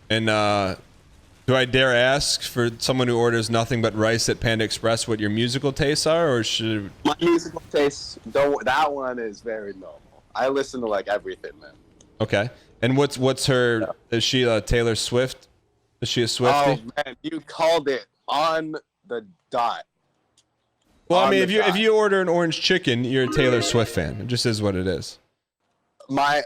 And do I dare ask for someone who orders nothing but rice at Panda Express what your musical tastes are, or should my musical tastes? That one is very normal. I listen to like everything, man. Okay. And what's her? Yeah. Is she a Taylor Swift? Is she a Swiftie? Oh man, you called it on the dot. Well, I mean, if you order an orange chicken, you're a Taylor Swift fan. It just is what it is.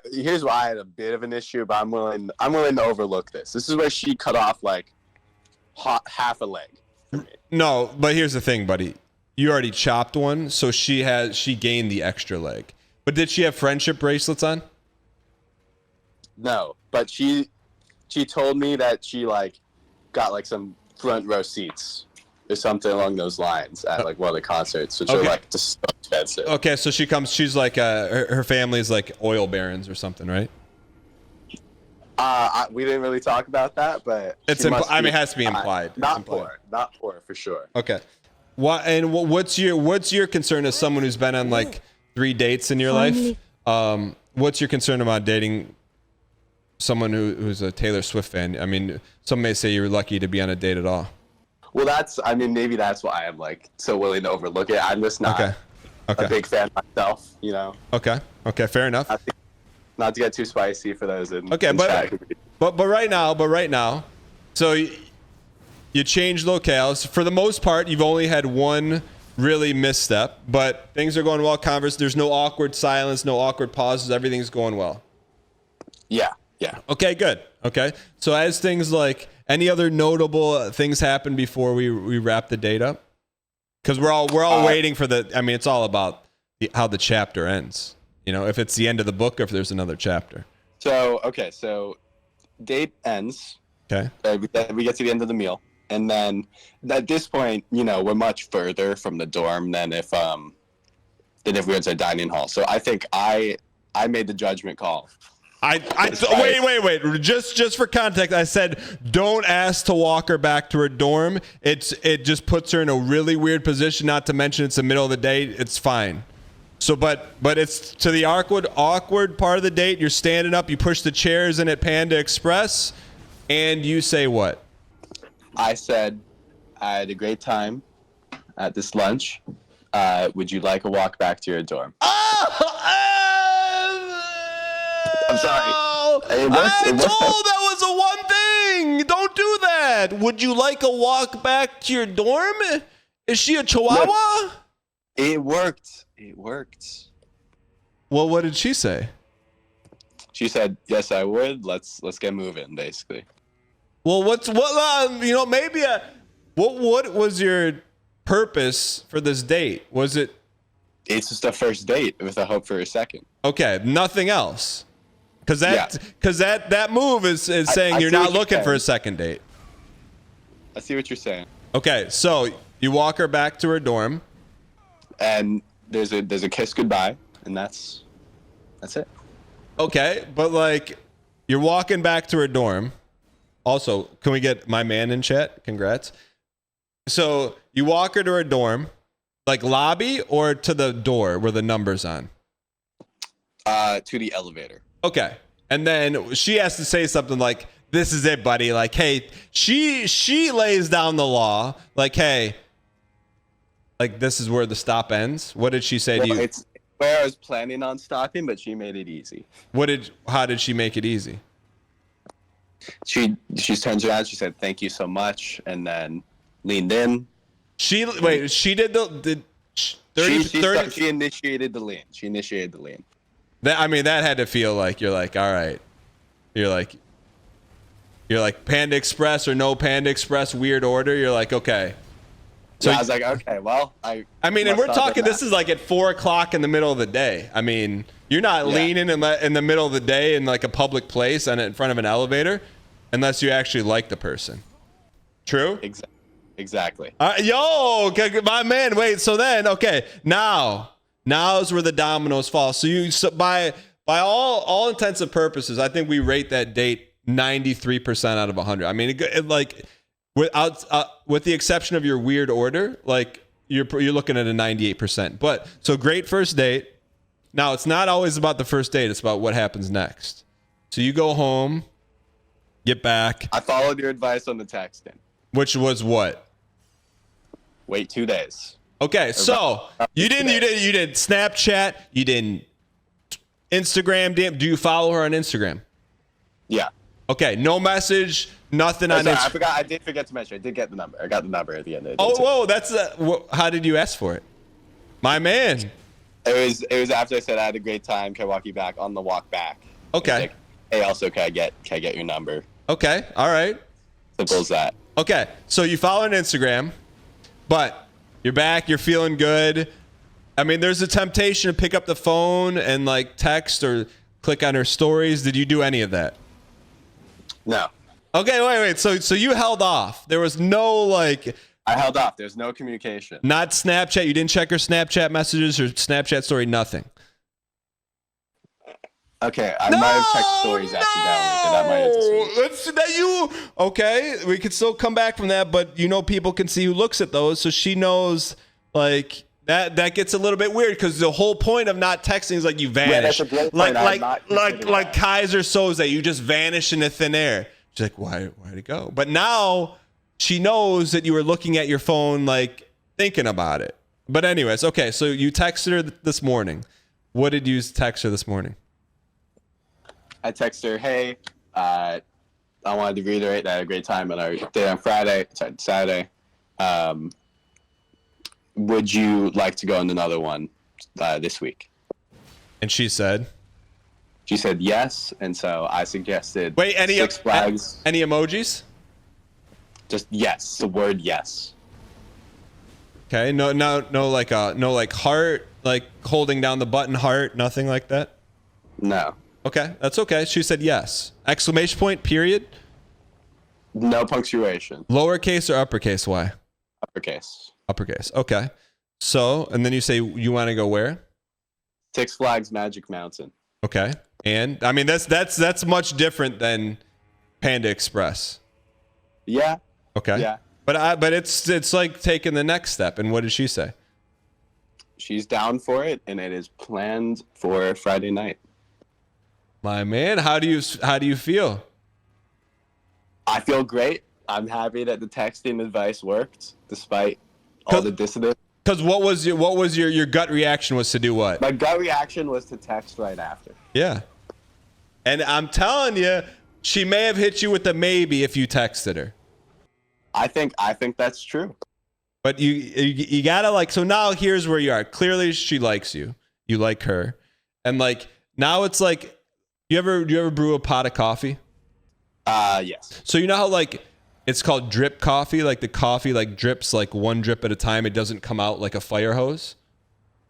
Here's why I had a bit of an issue, but I'm willing to overlook this. This is where she cut off like half a leg for me. No, but here's the thing, buddy. You already chopped one, so she gained the extra leg. But did she have friendship bracelets on? No, but she told me that she like got like some front row seats or something along those lines at like one of the concerts, which are like just so expensive. Okay, so she's like her family's like oil barons or something, right? We didn't really talk about that, but it has to be implied. Not poor for sure. Okay. What's your concern as someone who's been on like 3 dates in your life? What's your concern about dating someone who's a Taylor Swift fan? I mean, some may say you're lucky to be on a date at all. Well, maybe that's why I'm like so willing to overlook it. I'm just not a big fan myself, Okay, fair enough. Not to get too spicy for those in okay, in but right now, so you change locales. For the most part, you've only had one really misstep, but things are going well. There's no awkward silence, no awkward pauses. Everything's going well. Yeah. Okay, good. Okay, so as things like any other notable things happen before we wrap the date up? Because we're all waiting for the. I mean, it's all about how the chapter ends. If it's the end of the book or if there's another chapter. So date ends. Okay. We get to the end of the meal, and then at this point, we're much further from the dorm than if we went to a dining hall. So I think I made the judgment call. Wait. Just for context, I said don't ask to walk her back to her dorm. It just puts her in a really weird position. Not to mention it's the middle of the day. It's fine. So, but it's to the awkward part of the date. You're standing up. You push the chairs in at Panda Express, and you say what? I said I had a great time at this lunch. Would you like a walk back to your dorm? I'm sorry. I told that was the one thing. Don't do that. Would you like a walk back to your dorm? Is she a chihuahua? No, it worked. Well, what did she say? She said, "Yes, I would. Let's get moving." Basically. Well, what was your purpose for this date? Was it? It's just a first date with a hope for a second. Okay, nothing else. Because that move is saying you're not looking for a second date. I see what you're saying. Okay, so you walk her back to her dorm, and there's a kiss goodbye, and that's it. Okay, but like you're walking back to her dorm. Also, can we get my man in chat? Congrats. So you walk her to her dorm, like lobby or to the door where the number's on? To the elevator. Okay. And then she has to say something like, this is it, buddy. Like, hey, she lays down the law. Like, hey, like this is where the stop ends. What did she say to you? It's where I was planning on stopping, but she made it easy. How did she make it easy? She turns around, she said, thank you so much, and then leaned in. She did the 30. She initiated the lean. She initiated the lean. That had to feel like you're like, all right. You're like Panda Express or no Panda Express, weird order. You're like, okay. So I was like, okay, well, and we're talking, this is like at 4:00 in the middle of the day. I mean, you're not leaning in the middle of the day in like a public place and in front of an elevator unless you actually like the person. True? Exactly. Yo, my man, wait, so then, okay, now's where the dominoes fall. So by all intents and purposes, I think we rate that date 93% out of 100. I mean, with the exception of your weird order, like you're looking at a 98%. But so great first date. Now it's not always about the first date; it's about what happens next. So you go home, get back. I followed your advice on the texting. Which was what? Wait 2 days. Okay, so you did Snapchat, you didn't Instagram. Do you follow her on Instagram? Yeah. Okay, no message, nothing on Instagram. I did forget to mention. I did get the number. I got the number at the end of the day. Oh, whoa, that's how did you ask for it? My man. It was after I said I had a great time. Can I walk you back on the walk back? Okay. Like, hey, also, can I get your number? Okay, all right. Simple as that. Okay, so you follow on Instagram, but you're back, you're feeling good. I mean, there's a temptation to pick up the phone and like text or click on her stories. Did you do any of that? No. Okay, wait. So you held off. There was no like. I held off. There's no communication. Not Snapchat. You didn't check her Snapchat messages or Snapchat story. Nothing. Okay, I might have checked stories accidentally. Okay, we could still come back from that, but people can see who looks at those, so she knows like that gets a little bit weird because the whole point of not texting is like you vanish. Yeah, that's a great point. like Kaiser Soze, you just vanish into thin air. She's like, why'd it go? But now she knows that you were looking at your phone, like thinking about it. But anyways, okay, so you texted her this morning. What did you text her this morning? I texted her, hey, I wanted to reiterate that I had a great time on our day on Saturday. Would you like to go on another one this week? And she said? She said yes, and so I suggested Six Flags. Any emojis? Just yes, the word yes. Okay, no like heart, like holding down the button heart, nothing like that? No. Okay, that's okay. She said yes. Exclamation point, period? No punctuation. Lowercase or uppercase? Why? Uppercase. Uppercase. Okay. So, and then you say you want to go where? Six Flags Magic Mountain. Okay. And I mean that's much different than Panda Express. Yeah. Okay. Yeah. But it's like taking the next step. And what did she say? She's down for it, and it is planned for Friday night. My man, how do you feel? I feel great. I'm happy that the texting advice worked, despite all the dissonance. Because what was your gut reaction was to do what? My gut reaction was to text right after. Yeah. And I'm telling you, she may have hit you with a maybe if you texted her. I think that's true. But you gotta like, so now here's where you are. Clearly she likes you. You like her. And like now it's like, do you ever brew a pot of coffee? Yes. So you know how like it's called drip coffee, like the coffee like drips like one drip at a time. It doesn't come out like a fire hose.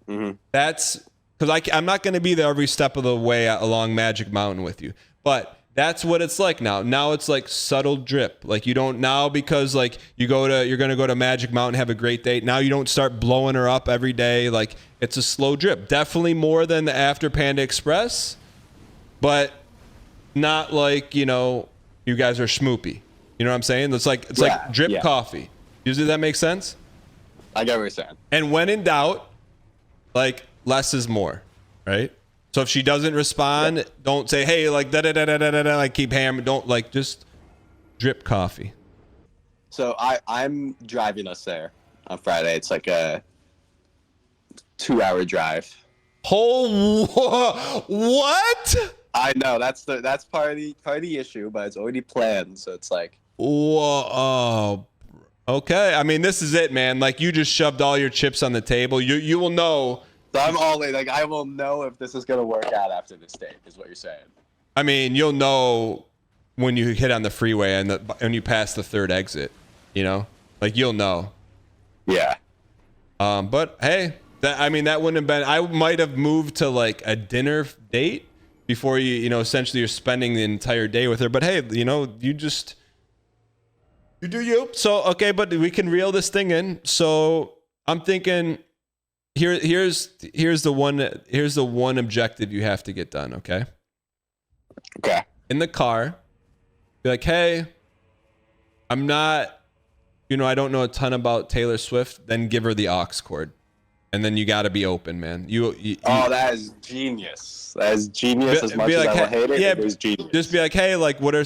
Mm-hmm. That's because I'm not going to be there every step of the way along Magic Mountain with you, but that's what it's like now. Now it's like subtle drip. Like you don't now because like you're going to go to Magic Mountain, have a great date. Now you don't start blowing her up every day. Like it's a slow drip. Definitely more than the after Panda Express. but not like, you know, you guys are schmoopy. You know what I'm saying? It's like drip coffee. Usually that makes sense. I get what you're saying. And when in doubt, like less is more, right? So if she doesn't respond, don't say, hey, like da da da da da da, like keep hammering. Don't like just drip coffee. So I'm driving us there on Friday. It's like a 2-hour drive. Oh, what? I know that's part of the issue, but it's already planned. So it's like, whoa, okay. I mean, this is it, man. Like you just shoved all your chips on the table. You will know. So I'm all like, I will know if this is gonna work out after this date, is what you're saying. I mean, you'll know when you hit on the freeway and you pass the third exit. You know, like you'll know. Yeah. But hey, that wouldn't have been. I might have moved to like a dinner date before you know, essentially you're spending the entire day with her. But hey, you know, you do you. So okay, but we can reel this thing in. So I'm thinking. Here's the one objective you have to get done, okay? Okay. In the car, be like, hey, I'm not, you know, I don't know a ton about Taylor Swift. Then give her the aux cord, and then you got to be open, man. You that is genius. That is genius. As much as I will hate it, it is genius. Just be like, hey, like, what are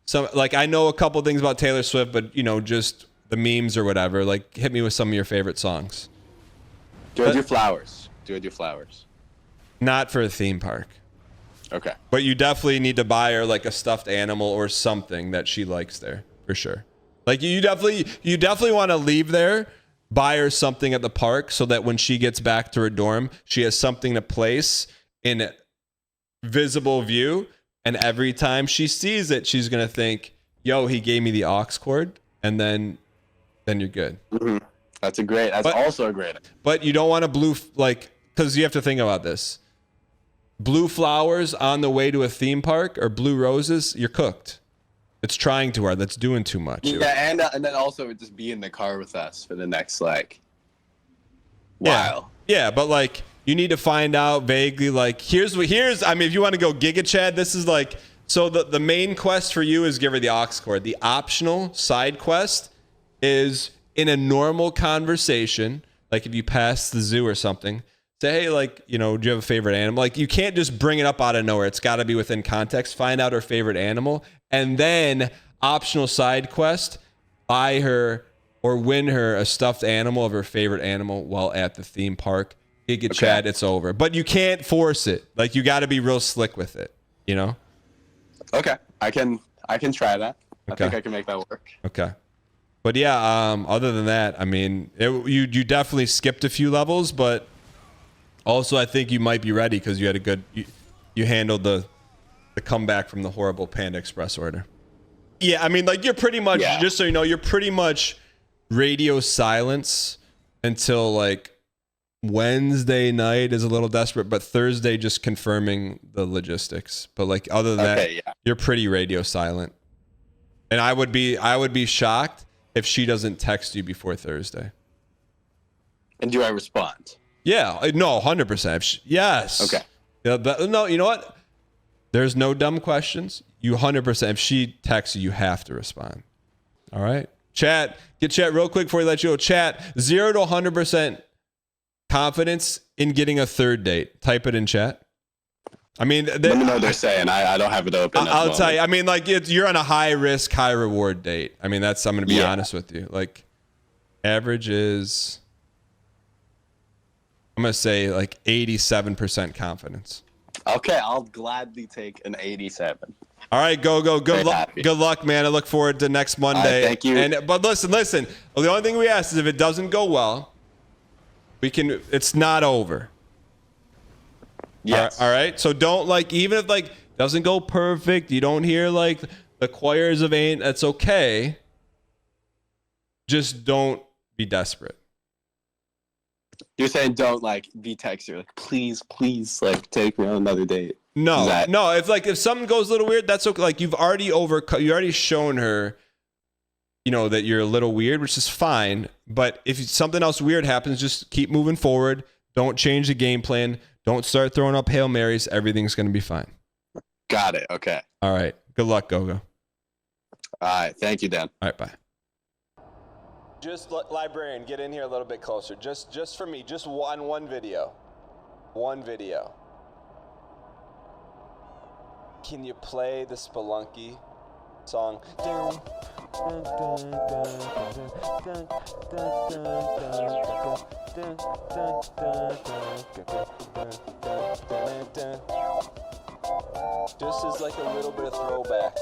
some, like, I know a couple things about Taylor Swift, but you know, just the memes or whatever. Like, hit me with some of your favorite songs. Do I do flowers? Not for a theme park. Okay. But you definitely need to buy her like a stuffed animal or something that she likes there, for sure. Like you definitely want to leave there, buy her something at the park so that when she gets back to her dorm, she has something to place in visible view. And every time she sees it, she's going to think, yo, he gave me the aux cord. And then you're good. Mm-hmm. That's also a great. But you don't want to because you have to think about this. Blue flowers on the way to a theme park or blue roses, you're cooked. It's trying too hard. That's doing too much. Yeah, and then also just be in the car with us for the next while. Yeah, but like you need to find out vaguely. Like here's. I mean, if you want to go Giga Chad, this is like. So the main quest for you is give her the aux cord. The optional side quest is. In a normal conversation, like if you pass the zoo or something, say, hey, like, you know, do you have a favorite animal? Like, you can't just bring it up out of nowhere. It's got to be within context. Find out her favorite animal. And then, optional side quest, buy her or win her a stuffed animal of her favorite animal while at the theme park. Giga Chad, it's over. But you can't force it. Like, you got to be real slick with it, you know? Okay. I can try that. I think I can make that work. Okay. But yeah, other than that, I mean, you definitely skipped a few levels, but also I think you might be ready because you had you handled the comeback from the horrible Panda Express order. Yeah, I mean, like you're pretty much, just so you know, you're pretty much radio silence until like Wednesday night is a little desperate, but Thursday just confirming the logistics. But like other than that, you're pretty radio silent. And I would be shocked if she doesn't text you before Thursday. And do I respond? Yeah, no, 100%. Yes. Okay. No, you know what? There's no dumb questions. You 100%. If she texts you, you have to respond. All right. Chat. Get chat real quick before we let you go. Chat. 0 to 100% confidence in getting a third date. Type it in chat. I mean, let me know what they're saying. I don't have it open. I'll tell you. I mean, like you're on a high risk, high reward date. I mean, I'm going to be honest with you. Like, average is, I'm going to say like 87% confidence. Okay, I'll gladly take an 87. All right, go. Good luck. Good luck, man. I look forward to next Monday. Thank you. But listen. Well, the only thing we ask is if it doesn't go well, it's not over. Yes. All right. So don't like, even if like doesn't go perfect, you don't hear like the choirs of ain't, that's okay. Just don't be desperate. You're saying don't like be text her like please like take me on another date. No. If something goes a little weird, that's okay. Like you already shown her, you know, that you're a little weird, which is fine. But if something else weird happens, just keep moving forward. Don't change the game plan. Don't start throwing up Hail Marys. Everything's going to be fine. Got it. Okay. All right. Good luck, Gogo. All right. Thank you, Dan. All right, bye. Just librarian, get in here a little bit closer. Just for me, just one video. One video. Can you play the Spelunky song? Just as like a little bit of throwback.